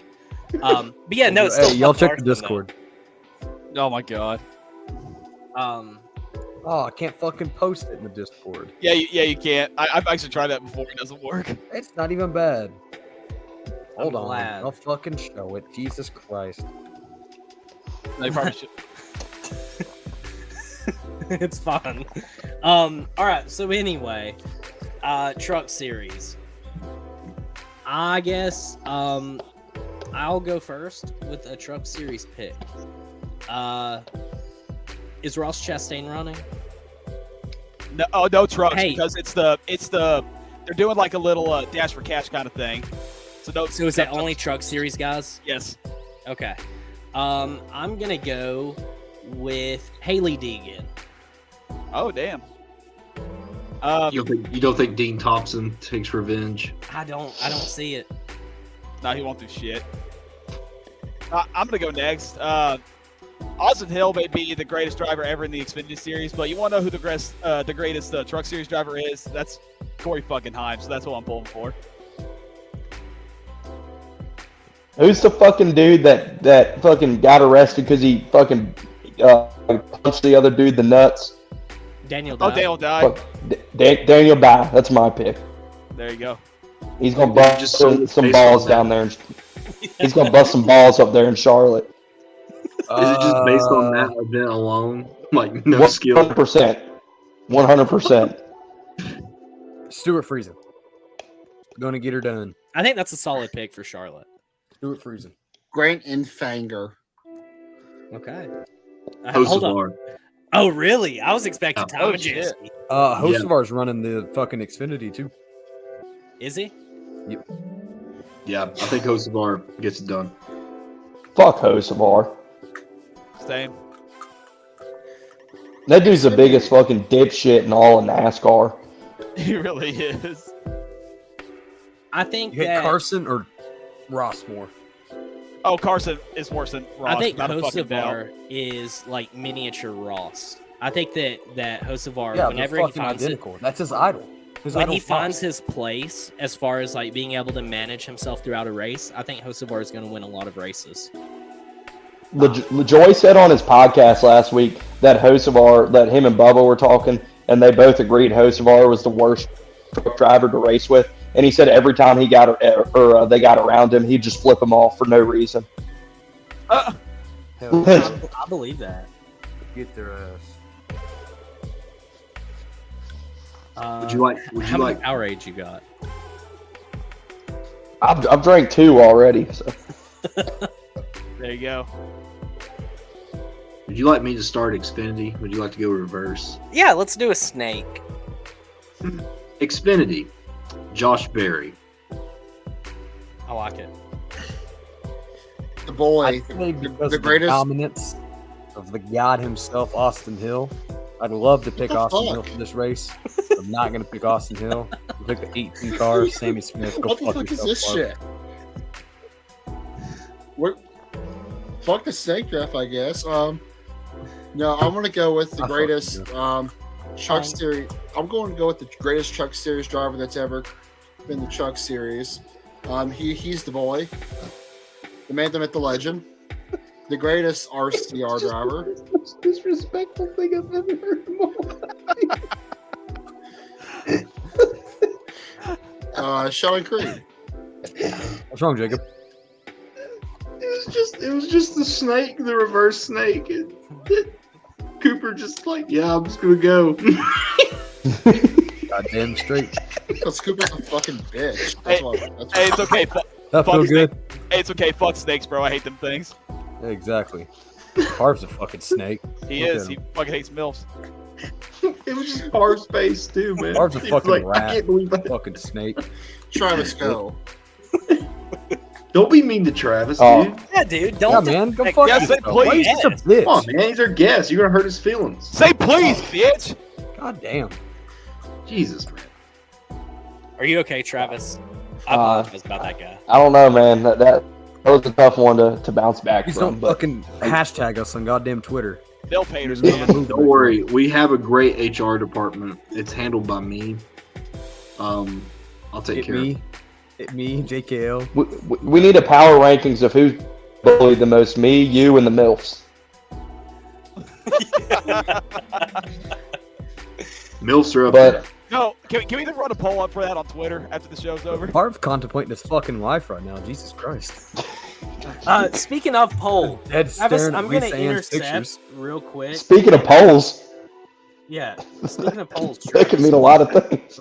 But yeah, no, it's still Hey, y'all fuck check Larson, the Discord. Oh my god. Oh, I can't fucking post it in the Discord. Yeah, you can't. I've actually tried that before. It doesn't work. It's not even bad. Hold on. glad. I'll fucking show it. Jesus Christ. No, you probably should. It's fun. All right. So anyway, truck series. I guess I'll go first with a truck series pick. Is Ross Chastain running? No, no trucks Hey. because it's the they're doing like a little dash for cash kind of thing. So no. So is that only truck series guys? Yes. Okay. I'm gonna go with Haley Deegan. Oh damn. You don't think Dean Thompson takes revenge? I don't see it. No, he won't do shit. I'm gonna go next. Austin Hill may be the greatest driver ever in the Xfinity Series, but you want to know who the greatest Truck Series driver is? That's Corey fucking Heim. So that's what I'm pulling for. Who's the fucking dude that fucking got arrested because he fucking punched the other dude the nuts? Daniel Oh, Dye. Daniel Dye. Daniel Dye. That's my pick. There you go. He's gonna bust Just so some based balls on down there. He's gonna bust some balls up there in Charlotte. Is it just based on that event alone? Like no skill? 100%. 100%. Stuart Friesen. Gonna get her done. I think that's a solid pick for Charlotte. Stuart Friesen. Grant Infanger. Okay. Hold on. Oh, really? I was expecting Tom Majewski. Hocevar's running the fucking Xfinity too. Is he? Yep. Yeah, I think Hocevar gets it done. Fuck Hocevar. Same. That dude's the biggest fucking dipshit in all of NASCAR. He really is. I think You hit Carson or Ross more. Oh, Carson is worse than Ross. I think not a fucking doubt. Hocevar is like miniature Ross. I think that Hocevar, Yeah, whenever they're he fucking finds identical. That's his idol. when he finds his place as far as like being able to manage himself throughout a race, I think Hocevar is going to win a lot of races. LaJoy said on his podcast last week that Hocevar, that him and Bubba were talking, and they both agreed Hocevar was the worst truck driver to race with. And he said every time he got they got around him, he'd just flip them off for no reason. I believe that. Get their ass. Would you like how many Powerades you got? I've drank 2 already. So. There you go. Would you like me to start Xfinity? Would you like to go reverse? Yeah, let's do a snake. Xfinity, Josh Berry. I like it. The boy, the greatest dominance of the god himself, Austin Hill. I'd love to pick What the Austin fuck? Hill for this race. I'm not going to pick Austin Hill. I'll pick the 18 car, Sammy Smith. Go What the fuck is yourself, this Clark. shit? What? Fuck the snake draft, I guess. No, I'm gonna go with the greatest Truck Series. I'm going to go with the greatest Truck Series driver that's ever been the Truck Series. He's the boy, the man, the myth, the legend, the greatest RCR driver. Most disrespectful thing I've ever heard in my life. Sean Creed. What's wrong, Jacob? It was just the snake, the reverse snake. And Cooper just like, yeah, I'm just gonna go. Goddamn straight. Because Cooper's a fucking bitch. Hey, it's okay. That feel good? Hey, it's okay. Fuck snakes, bro. I hate them things. Yeah, exactly. Harv's a fucking snake. He Look is. at He him. fucking hates MILFs. It was just Harv's face too, man. Harv's a He was fucking like, I rat. can't believe that. Fucking snake. Travis, go. Don't be mean to Travis, Oh. dude. Yeah, dude. Yeah, Don't. man. Go fuck Yeah, say yourself. please. Why are you such a bitch? Come on, man. He's our guest. You're gonna hurt his feelings. Say please, bitch. God damn. Jesus, man. Are you okay, Travis? I apologize about that guy. I don't know, man. That was a tough one to bounce back Please from. don't But fucking hashtag us on goddamn Twitter. MILF haters, man. Don't worry. We have a great HR department. It's handled by me. I'll take Hit care me. of it. Hit me, JKL. we need a power rankings of who's bullied the most. Me, you, and the MILFs. Milfs are up But there. No, can we either run a poll up for that on Twitter after the show's over? Harv's contemplating his fucking life right now. Jesus Christ. Speaking of poll, Dead Travis, staring at I'm going to Lisa Ann's intercept pictures. real quick. Speaking of polls, Yeah, speaking of polls, that could mean a lot of things.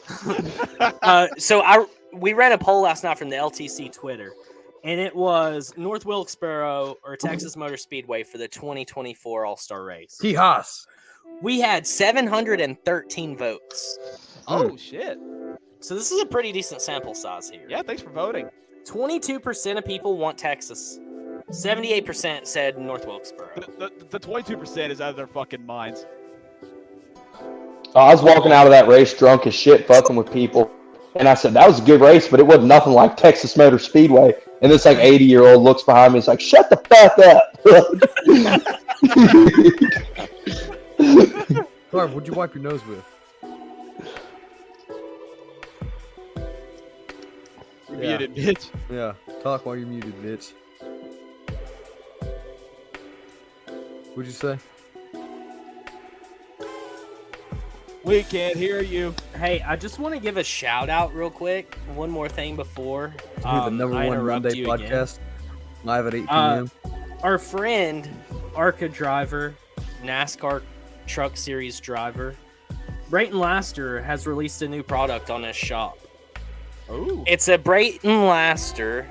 we ran a poll last night from the LTC Twitter, and it was North Wilkesboro or Texas Motor Speedway for the 2024 All Star race. Hee-haws. We had 713 votes. Oh, shit. So this is a pretty decent sample size here. Yeah, thanks for voting. 22% of people want Texas. 78% said North Wilkesboro. The 22% is out of their fucking minds. I was walking out of that race drunk as shit, fucking with people, and I said that was a good race, but it wasn't nothing like Texas Motor Speedway. And this like 80-year-old looks behind me, and is like, "Shut the fuck up." Harv, what'd you wipe your nose with? You muted, bitch. Yeah, talk while you're muted, bitch. What'd you say? We can't hear you. Hey, I just want to give a shout out real quick. One more thing before The number I one interrupt Monday you podcast, live at 8 again. p.m. Our friend, ARCA driver, NASCAR Truck Series driver, Brayton Laster has released a new product on his shop. Ooh. It's a Brayton Laster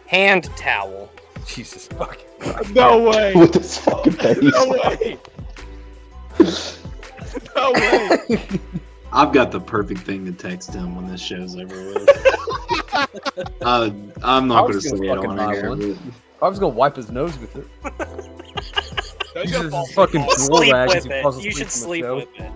hand towel. Jesus fucking Christ. No way. With this fucking face. No way. No way. I've got the perfect thing to text him when this show's over with. I'm not going to say it on air. I was gonna wipe his nose with it. He's Uses gonna his fucking Sleep drool rags with as he it. falls You asleep should on the sleep show. with it.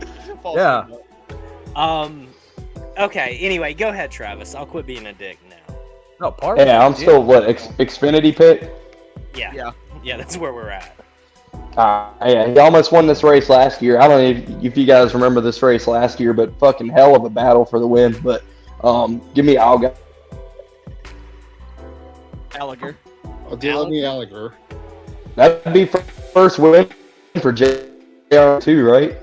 Yeah. Okay. Anyway, go ahead, Travis. I'll quit being a dick now. No, part. Yeah, I'm still Xfinity pick. Yeah. Yeah. That's where we're at. Yeah, he almost won this race last year. I don't know if you guys remember this race last year, but fucking hell of a battle for the win. But give me Alga. Gallagher. I'll deal me Gallagher. That'd be first win for JR too, right?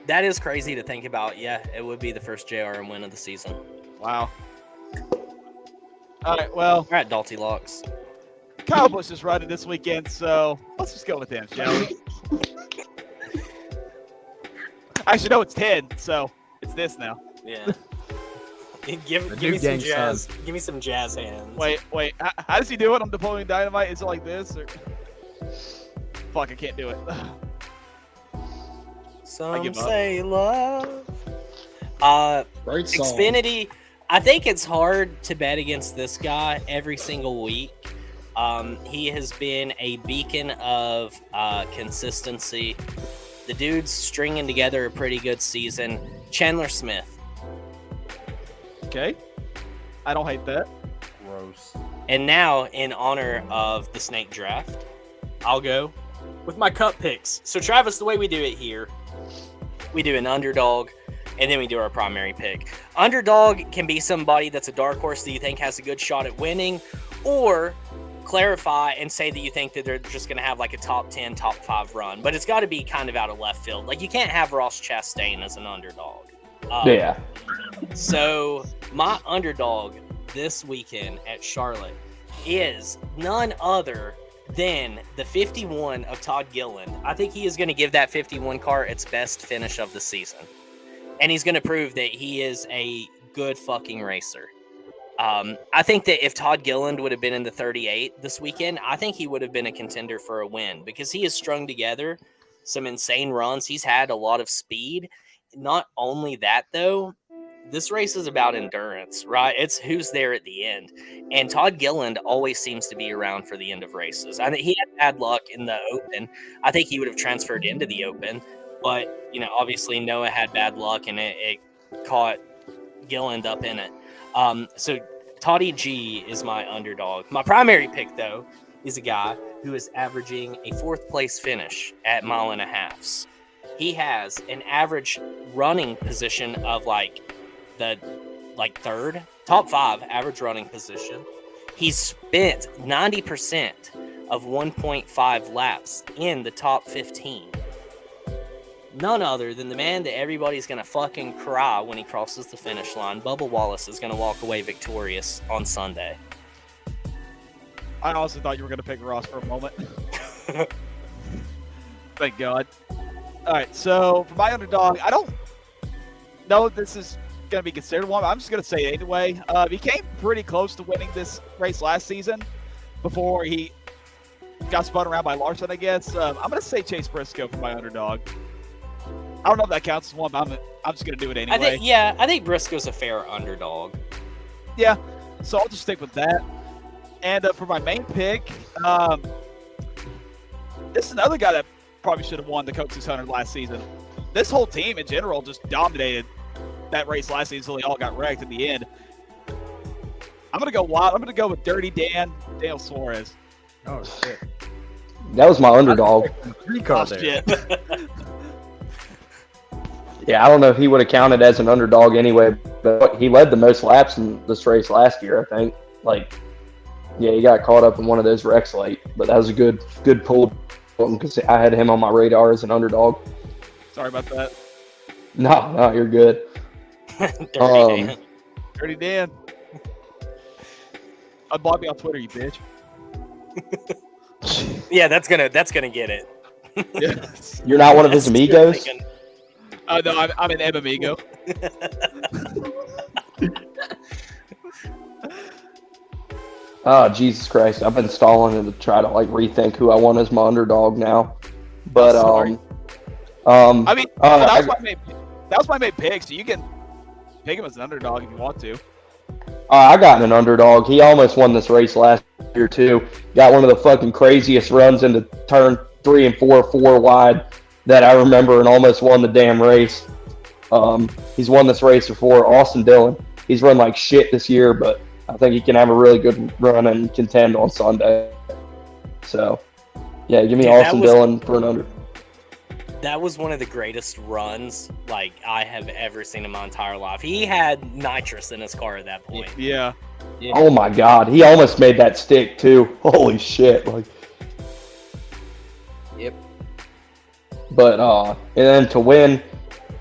That is crazy to think about. Yeah, it would be the first JRM win of the season. Wow. All right, well. All right, Dalty Locks. Kyle Busch is running this weekend, so let's just go with him, shall we? Actually, no, it's 10, so it's this now. Yeah. Give me some jazz. Give me some jazz hands. Wait. How does he do it? I'm deploying dynamite. Is it like this? Or... Fuck, I can't do it. Some say love. Great song. Xfinity. I think it's hard to bet against this guy every single week. He has been a beacon of consistency. The dude's stringing together a pretty good season. Chandler Smith. Okay. I don't hate that. Gross. And now, in honor of the snake draft, I'll go with my cup picks. So, Travis, the way we do it here, we do an underdog, and then we do our primary pick. Underdog can be somebody that's a dark horse that you think has a good shot at winning, or clarify and say that you think that they're just going to have like a top 10, top 5 run. But it's got to be kind of out of left field. Like, you can't have Ross Chastain as an underdog. Yeah. So my underdog this weekend at Charlotte is none other than the 51 of Todd Gilliland. I think he is going to give that 51 car its best finish of the season. And he's going to prove that he is a good fucking racer. I think that if Todd Gilliland would have been in the 38 this weekend, I think he would have been a contender for a win because he has strung together some insane runs. He's had a lot of speed. Not only that, though, this race is about endurance, right? It's who's there at the end. And Todd Gilliland always seems to be around for the end of races. I think he had bad luck in the Open. I think he would have transferred into the Open. But, obviously Noah had bad luck and it caught Gilliland up in it. So Toddy G is my underdog. My primary pick, though, is a guy who is averaging a 4th place finish at 1.5 miles. He has an average running position of the 3rd, top 5 average running position. He's spent 90% of 1.5 laps in the top 15. None other than the man that everybody's going to fucking cry when he crosses the finish line. Bubba Wallace is going to walk away victorious on Sunday. I honestly thought you were going to pick Ross for a moment. Thank God. All right, so for my underdog, I don't know if this is going to be considered one, but I'm just going to say it anyway. He came pretty close to winning this race last season before he got spun around by Larson, I guess. I'm going to say Chase Briscoe for my underdog. I don't know if that counts as one, but I'm just going to do it anyway. I think Briscoe's a fair underdog. Yeah, so I'll just stick with that. And for my main pick, this is another guy that probably should have won the Coke 600 last season. This whole team in general just dominated that race last season until they all got wrecked at the end. I'm going to go wild. I'm going to go with Dirty Dan, Daniel Suarez. Oh, shit. That was my underdog. Shit. Yeah, I don't know if he would have counted as an underdog anyway, but he led the most laps in this race last year, I think. Yeah, he got caught up in one of those wrecks late, but that was a good pull because I had him on my radar as an underdog. Sorry about that. No, you're good. Dirty Dan. Unblock me on Twitter, you bitch. Yeah, that's gonna get it. Yes. You're not one of his amigos? No, I'm an M amigo. Oh, Jesus Christ. I've been stalling to try to rethink who I want as my underdog now. But I mean, that was my main pick, so you can pick him as an underdog if you want to. I got an underdog. He almost won this race last year too. Got one of the fucking craziest runs into turn 3 and 4 wide that I remember, and almost won the damn race. He's won this race before. Austin Dillon. He's run like shit this year, but I think he can have a really good run and contend on Sunday. So, yeah, give me Austin Dillon for an under. That was one of the greatest runs like I have ever seen in my entire life. He had nitrous in his car at that point. Yeah. Oh my God, he almost made that stick too. Holy shit! Like. Yep. But and then to win,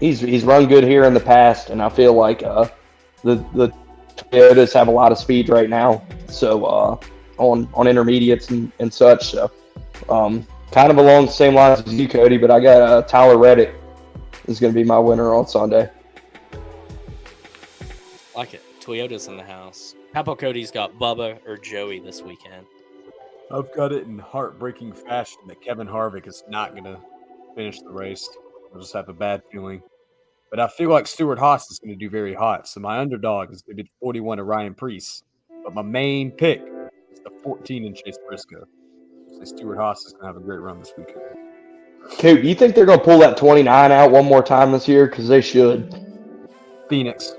he's run good here in the past, and I feel like the Toyotas have a lot of speed right now. So on intermediates and such. So kind of along the same lines as you, Cody, but I got Tyler Reddick is going to be my winner on Sunday. Like it. Toyota's in the house. How about Cody's got Bubba or Joey this weekend? I've got it in heartbreaking fashion that Kevin Harvick is not going to finish the race. I just have a bad feeling. But I feel like Stuart Haas is going to do very hot. So my underdog is going to be 41 of Ryan Preece. But my main pick is the 14 in Chase Briscoe. So Stuart Haas is going to have a great run this weekend. Coop, do you think they're going to pull that 29 out one more time this year? Because they should. Phoenix.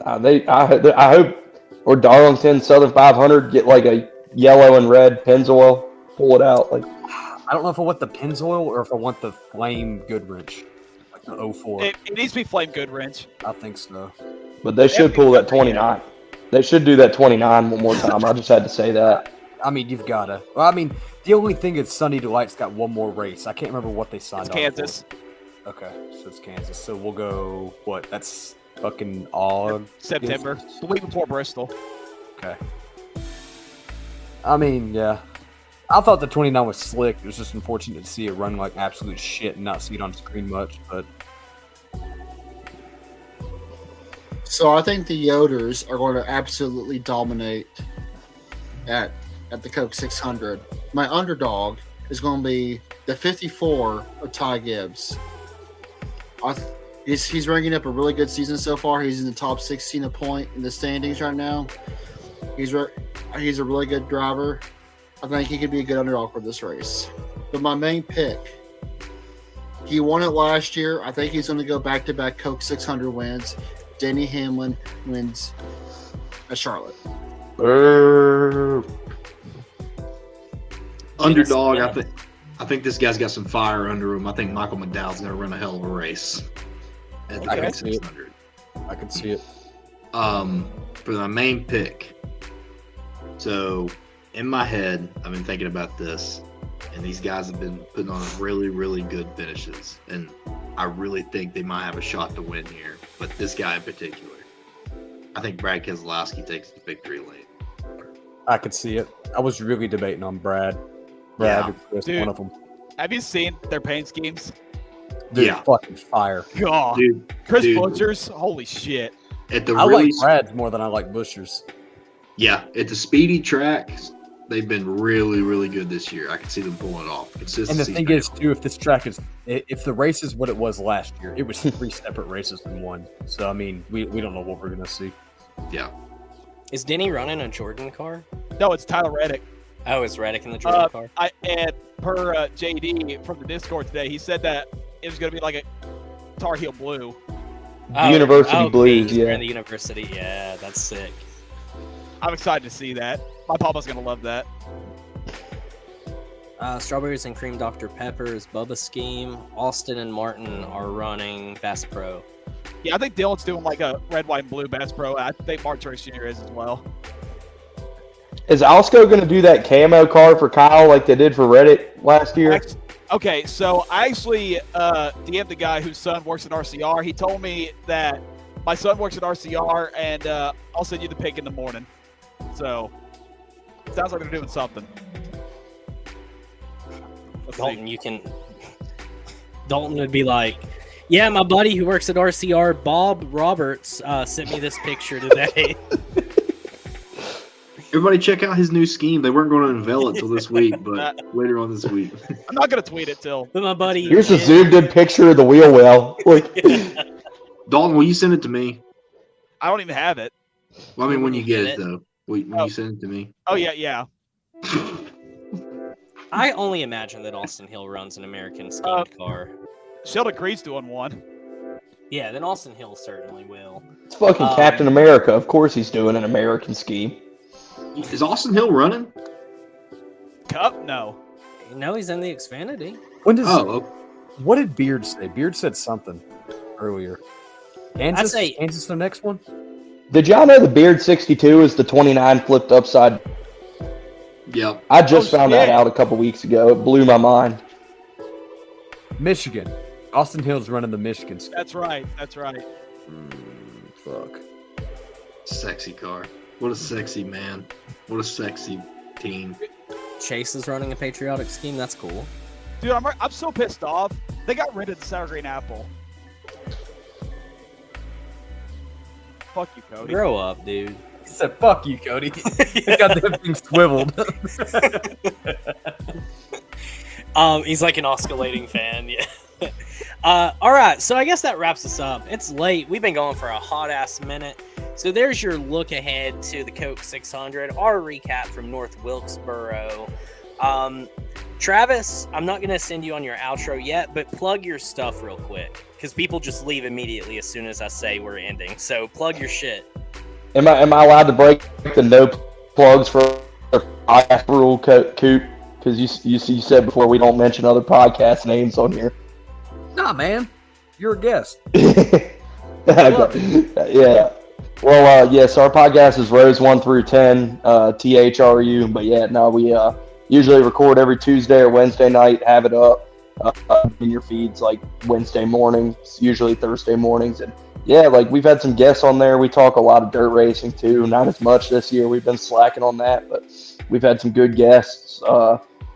I hope, or Darlington Southern 500 get like a yellow and red Pennzoil, pull it out. Like, I don't know if I want the Pennzoil or if I want the Flame Goodwrench, like the 04. It needs to be Flame Goodwrench. I think so. But they should pull that 29. They should do that 29 one more time. I just had to say that. I mean, you've got to. Well, I mean, the only thing is Sunny Delight's got one more race. I can't remember what they signed up Kansas. For. Okay, so it's Kansas. So we'll go, what? That's fucking August? September. The week before Bristol. Okay. I mean, yeah. I thought the 29 was slick. It was just unfortunate to see it run like absolute shit and not see it on screen much, but... So I think the Yoders are going to absolutely dominate at the Coke 600. My underdog is going to be the 54 of Ty Gibbs. He's ranking up a really good season so far. He's in the top 16 a point in the standings right now. He's a really good driver. I think he could be a good underdog for this race. But my main pick, he won it last year. I think he's going to go back-to-back Coke 600 wins. Denny Hamlin wins at Charlotte. Underdog, I think this guy's got some fire under him. I think Michael McDowell's going to run a hell of a race at the Coke 600. I can see it. For my main pick, so in my head, I've been thinking about this, and these guys have been putting on really, really good finishes, and I really think they might have a shot to win here. But this guy in particular, I think Brad Keselowski takes the victory lane. I could see it. I was really debating on Brad. Is one of them. Have you seen their paint schemes? Dude, fucking fire. God. Chris Butcher's, holy shit. At the I like Brad's more than I like Buscher's. Yeah, at the speedy tracks, they've been really, really good this year. I can see them pulling it off. Consistency. And the thing is, too, if the race is what it was last year, it was 3 separate races in one. So, I mean, we don't know what we're going to see. Yeah. Is Denny running a Jordan car? No, it's Tyler Reddick. Oh, is Reddick in the Jordan car? And per JD from the Discord today, he said that it was going to be like a Tar Heel blue. University blues, yeah. In the university, yeah, that's sick. I'm excited to see that. My papa's going to love that. Strawberries and Cream Dr. Pepper is Bubba's scheme. Austin and Martin are running Bass Pro. Yeah, I think Dylan's doing like a red, white, and blue Bass Pro. I think Martin Truex Jr. is as well. Is Alsco going to do that camo car for Kyle like they did for Reddit last year? Okay, so I actually DM'd the guy whose son works at RCR. He told me that my son works at RCR, and I'll send you the pic in the morning. So, sounds like they're doing something. Dalton would be like, yeah, my buddy who works at RCR, Bob Roberts, sent me this picture today. Everybody check out his new scheme. They weren't going to unveil it till this week, but later on this week. I'm not going to tweet it till. But my buddy. Here's a zoomed-in picture of the wheel well. Like, Dalton, will you send it to me? I don't even have it. Well, I mean, when you get it, though. When you send it to me. Oh, yeah. I only imagine that Austin Hill runs an American schemed car. Sheldon Creed's doing one. Yeah, then Austin Hill certainly will. it's fucking Captain America. Of course he's doing an American scheme. Is Austin Hill running? Cup? No. No, he's in the Xfinity. When does? What did Beard say? Beard said something earlier. Kansas the next one. Did y'all know the Beard 62 is the 29 flipped upside? Yep. I just found that out a couple weeks ago. It blew my mind. Michigan. Austin Hill's running the Michigan. That's right. Fuck. Sexy car. What a sexy man. What a sexy team. Chase is running a patriotic scheme. That's cool. Dude, I'm so pissed off. They got rid of the sour green apple. Fuck you, Cody. Grow up, dude. He said, "Fuck you, Cody." He got that thing swiveled. He's like an oscillating fan. Yeah. All right, so I guess that wraps us up. It's late. We've been going for a hot-ass minute. So there's your look ahead to the Coke 600, our recap from North Wilkesboro. Travis, I'm not going to send you on your outro yet, but plug your stuff real quick, because people just leave immediately as soon as I say we're ending. So plug your shit. Am I allowed to break the no plugs for the podcast rule, Coop? Because you said before we don't mention other podcast names on here. Nah, man. You're a guest. Yeah. Well, yes, our podcast is Rose 1 through 10, THRU. But yeah, no, we usually record every Tuesday or Wednesday night, have it up in your feeds like Wednesday mornings, usually Thursday mornings. And yeah, like we've had some guests on there. We talk a lot of dirt racing too. Not as much this year. We've been slacking on that, but we've had some good guests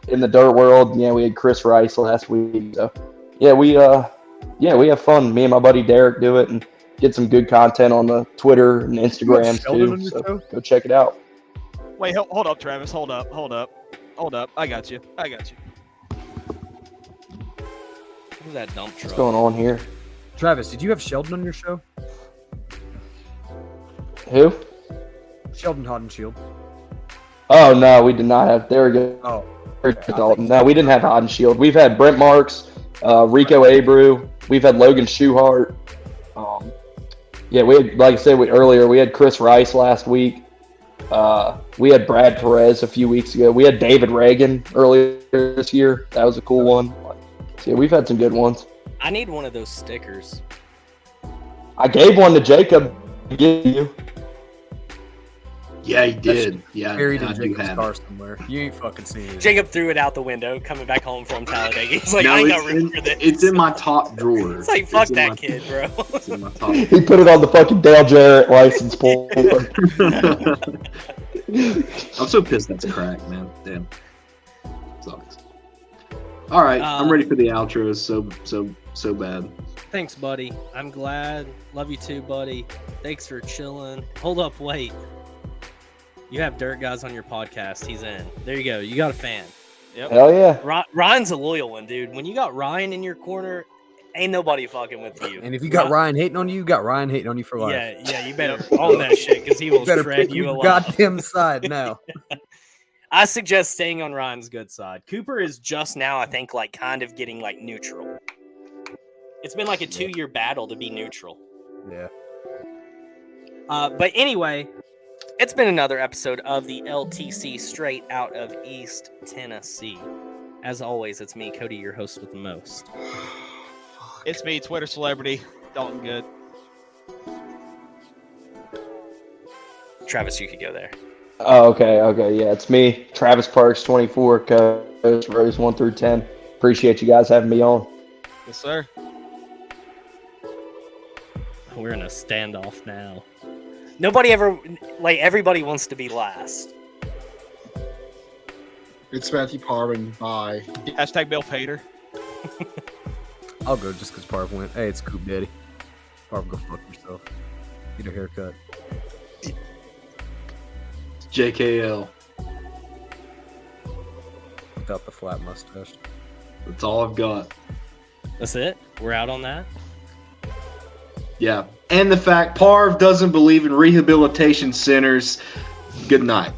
in the dirt world. Yeah, we had Chris Rice last week. So yeah, we have fun. Me and my buddy Derek do it and get some good content on the Twitter and Instagram too. So go check it out. Wait, hold up, Travis. Hold up. I got you. Look at that dump truck. What's going on here? Travis, did you have Sheldon on your show? Who? Sheldon Hodenshield. Oh no, we did not have. There we go. Oh. No, we didn't have Hodenshield. We've had Brent Marks, Rico Abreu. We've had Logan Schuhart. Yeah, we had, like I said earlier, we had Chris Rice last week. We had Brad Perez a few weeks ago. We had David Reagan earlier this year. That was a cool one. So, yeah, we've had some good ones. I need one of those stickers. I gave one to Jacob to give you. Yeah, he did. Yeah, buried I in do Jacob's have car it. somewhere. You ain't fucking seen it. Jacob threw it out the window coming back home from Talladega. He's like, No, I ain't it's got room for this. It's in my top drawer. It's like, fuck that kid, bro. It's in my top. He put it on the fucking Dale Jarrett license plate. I'm so pissed that's cracked, man. Damn. Sucks. All right, I'm ready for the outro. It's so bad. Thanks, buddy. I'm glad. Love you too, buddy. Thanks for chilling. Hold up, wait. You have Dirt Guys on your podcast. He's in. There you go. You got a fan. Yep. Hell yeah. Ryan's a loyal one, dude. When you got Ryan in your corner, ain't nobody fucking with you. And if you got Ryan hating on you, you got Ryan hating on you for life. Yeah, you better own that shit because he will better shred pick you your alive. goddamn side now. I suggest staying on Ryan's good side. Cooper is just now, I think, like kind of getting like neutral. It's been like a 2-year battle to be neutral. Yeah. But anyway, it's been another episode of the LTC straight out of East Tennessee. As always, it's me, Cody, your host with the most. It's me, Twitter celebrity, Dalton Good. Travis, you could go there. Oh, okay. Yeah, it's me, Travis Parks, 24, coach, Rose 1 through 10. Appreciate you guys having me on. Yes, sir. We're in a standoff now. Nobody ever, like, everybody wants to be last. It's Matthew Parvin. Bye. Hashtag Bill Pater. I'll go just because Parv went. Hey, it's Coop Daddy. Parv, go fuck yourself. Get a haircut. JKL. Without the flat mustache. That's all I've got. That's it? We're out on that? Yeah. And the fact Parv doesn't believe in rehabilitation centers. Good night.